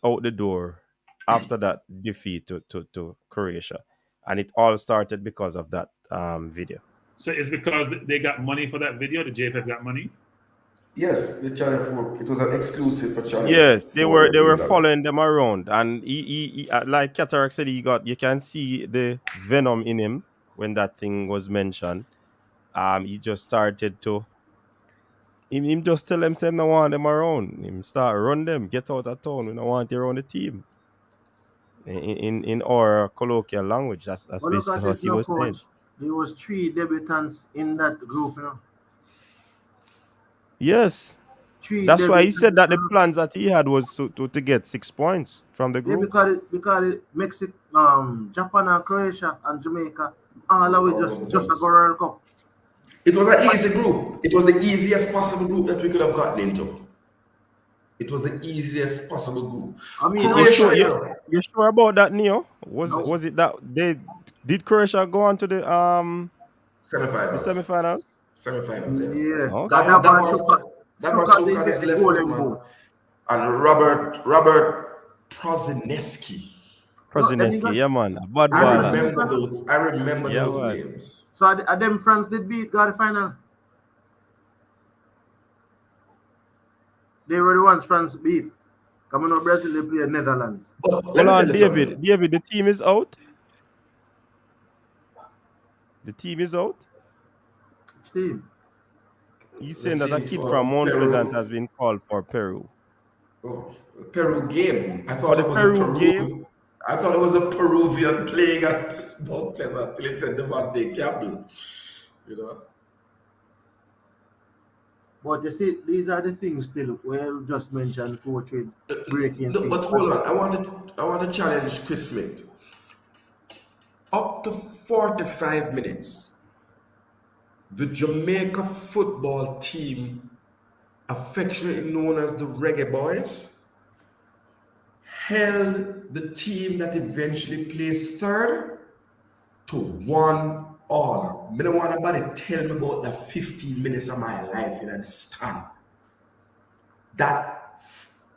out the door after that defeat to Croatia, and it all started because of that video. So it's because they got money for that video. The JFF got money. Yes, the Channel 4. It was an exclusive for Channel 4. Yes, they were following them around, and he like Cataract said, you can see the venom in him when that thing was mentioned. He just started to him just tell them no want them around. Him start run them, get out of town. We don't want you around the team. In our colloquial language, that's basically what he was saying. There was 3 debutants in that group, Yes. That's why he said that the plans that he had was to get 6 points from the group. Yeah, because Mexico, Japan and Croatia and Jamaica, all of it just a World Cup. It was an easy group. It was the easiest possible group that we could have gotten into. It was the easiest possible group. I mean, you sure about that, Neo? Was it that did Croatia go on to the semifinals? Semifinals, yeah. Okay. That was Suka's left foot, man. And Robert Prozinski. Yeah, man. I remember those names. So them France did beat got the final. They were the ones France beat. Coming out Brazil, they played Netherlands. Hold on, David, the team is out. The team is out. Which team? He's saying that a kid from Mount Pleasant has been called for Peru. Oh, Peru game. I For thought the it was a Peru game, I thought it was a Peruvian playing at Mount Pleasant till he said Devante Campbell. You know. But you see, these are the things still we just mentioned, coach, with breaking No, but things. hold on. I want to challenge Chris Smith. Up to 45 minutes, the Jamaica football team, affectionately known as the Reggae Boyz, held the team that eventually placed third to 1-1. I don't want nobody tell me about the 15 minutes of my life in the stand.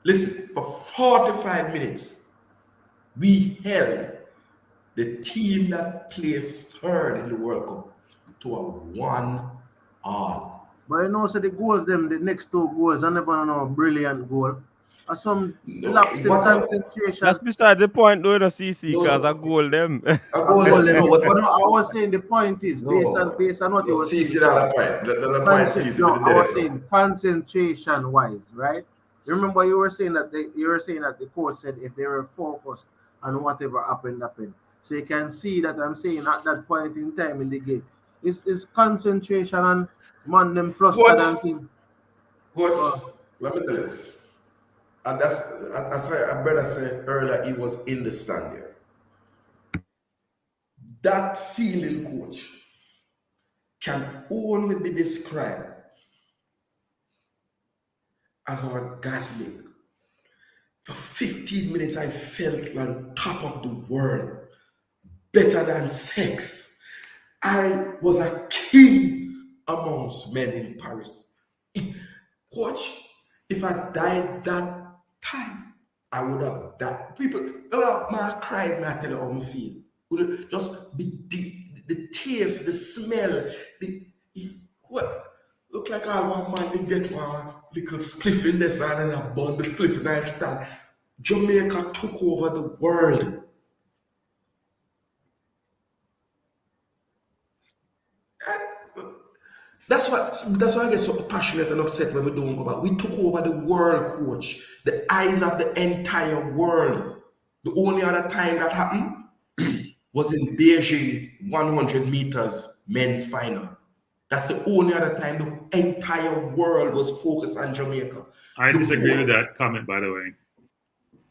Listen, for 45 minutes, we held the team that placed third in the World Cup to a 1-1. But you know, so the goals, the next two goals, I never know brilliant goal. Or some No, lapse in what a, concentration. that's beside the point, though, the CC, no, because I goal them. a goal Goal them. them. No, But no, I was saying the point is based on what you no, were see, saying. that point. The point, see, No, the I was dead saying concentration wise, right? You remember you were saying that the coach said if they were focused on whatever happened. So you can see that I'm saying at that point in time in the game, it's concentration and man them flustered and thing. Coach, let me tell you this. And that's why I better say earlier he was in the stand there. That feeling, coach, can only be described as orgasmic. For 15 minutes, I felt on top of the world, better than sex. I was a king amongst men in Paris. Coach, if I died that time, I would have died. People, my cry, I tell you how I feel. Would it just be the taste, the smell, what? Look like all one man they get one little spliff in this and then a bun, the spliff in that stand. Jamaica took over the world. That's why I get so passionate and upset when we don't go back. We took over the world, coach. The eyes of the entire world. The only other time that happened was in Beijing 100 meters men's final. That's the only other time the entire world was focused on Jamaica. I disagree with that comment, by the way.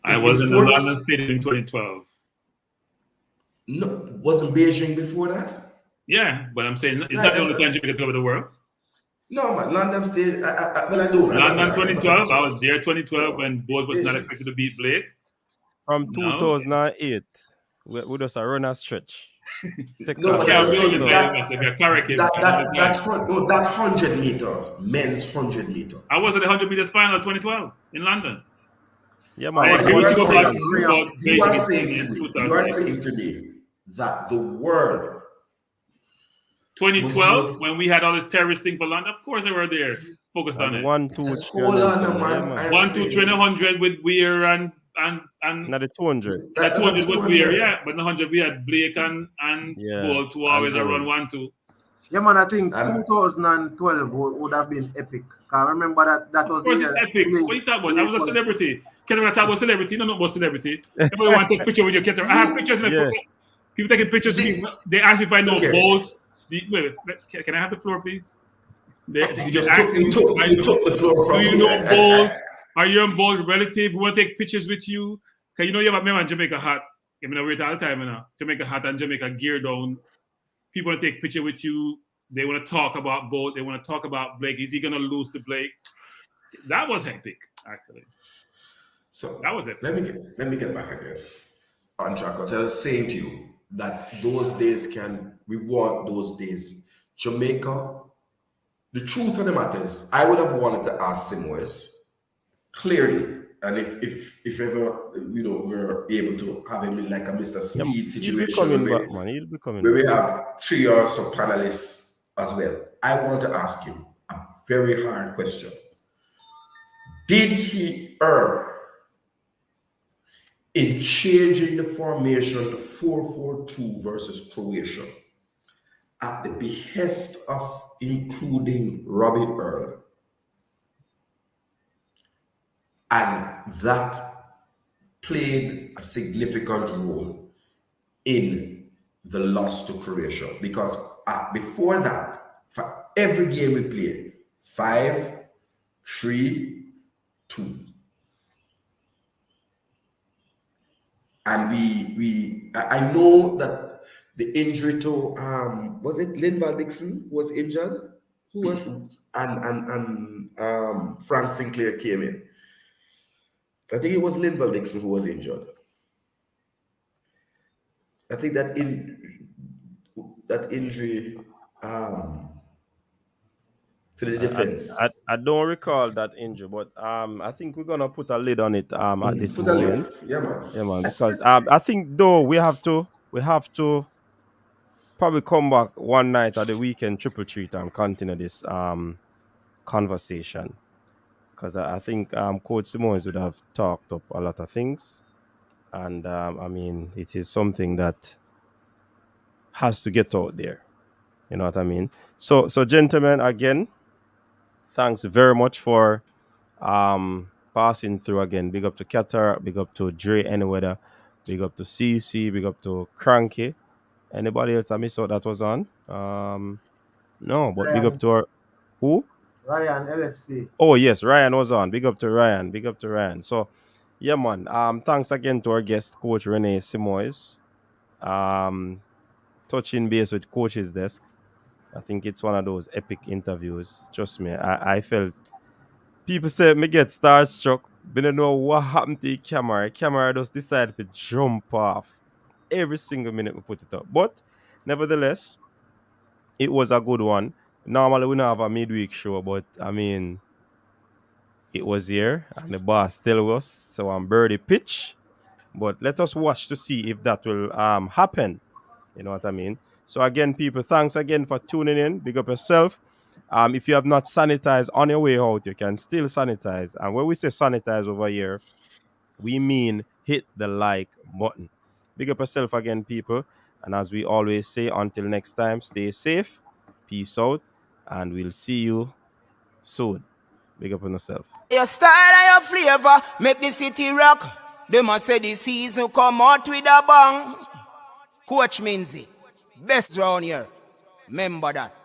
I was in the London Stadium in 2012. No, wasn't Beijing before that? Yeah, but I'm saying it's not the only time Jamaica took over the world. No, man, London Stadium. Well, I don't. London 2012. I was there 2012 when Bolt was not expected to beat Blake. From 2008, we just a run a stretch. No, but Yeah, I'm saying that 100 meters, men's 100 meter. I was at the 100 meters final 2012 in London. Yeah, man. You are saying today that the world 2012 when we had all this terrorist thing for London, of course they were there focused on it. 1, 2, 3, hold on, man. 1, 2, 3, 100 with Weir and not the 200. That 200 was Weir, yeah, but the 100 we had Blake and Bolt who always run 1, 2. Yeah, man, I think 2012 would have been epic. I remember that was. Of course, it's epic. What are you talking about? I was a celebrity. Can't talk about celebrity. No, not about celebrity. Everybody want to take a picture with your Keter. I have pictures. People taking pictures with me. They ask me if I know Bolt. Wait, can I have the floor, please? You took the floor from me. Do you know Bolt? Are you a Bolt relative? We want to take pictures with you. Because you know you have a Jamaica hat. I mean, I wait all the time now. Jamaica hat and Jamaica gear down. People want to take picture with you. They want to talk about Bolt. They want to talk about Blake. Is he going to lose to Blake? That was hectic, actually. So that was it. Let me get back again on track. I was saying to you that those days we want those days. Jamaica, the truth of the matter is, I would have wanted to ask Simoes clearly, and if ever we're able to have him in like a Mr. Speed situation where we have 3 or so panelists as well. I want to ask him a very hard question. Did he err in changing the formation to 4-4-2 versus Croatia at the behest of including Robbie Earl? And that played a significant role in the loss to Croatia, because before that, for every game we played, 5, 3, 2. And I know that the injury to was it Linval Dixon who was injured? Who was and Frank Sinclair came in. I think it was Linval Dixon who was injured. I think that injury to the defense. I don't recall that injury, but I think we're gonna put a lid on it at this Put a lid. moment. Yeah, man. Yeah, man, because I think though we have to probably come back one night at the weekend triple treat and continue this conversation, because I think Coach Simoes would have talked up a lot of things, and I mean it is something that has to get out there. You know what I mean? So gentlemen, again, thanks very much for passing through again. Big up to Qatar, big up to Dre Anyweather, big up to CC, big up to Cranky. Anybody else I missed out that was on? No, but big up to our who? Ryan LFC. Oh yes, Ryan was on. Big up to Ryan. Big up to Ryan. So yeah, man. Thanks again to our guest, Coach Rene Simoes. Touching base with Coach's Desk. I think it's one of those epic interviews. Trust me, I felt people say me get starstruck, but don't know what happened to the camera. The camera just decided to jump off every single minute we put it up. But nevertheless, it was a good one. Normally we don't have a midweek show, but I mean it was here and the boss tell us, so I'm birdie pitch. But let us watch to see if that will happen. You know what I mean? So again, people, thanks again for tuning in. Big up yourself. If you have not sanitized on your way out, you can still sanitize. And when we say sanitize over here, we mean hit the like button. Big up yourself again, people. And as we always say, until next time, stay safe, peace out, and we'll see you soon. Big up on yourself. Your style and your flavor make the city rock. They must say the season come out with a bang. Coach Minzy, best round here. Remember that.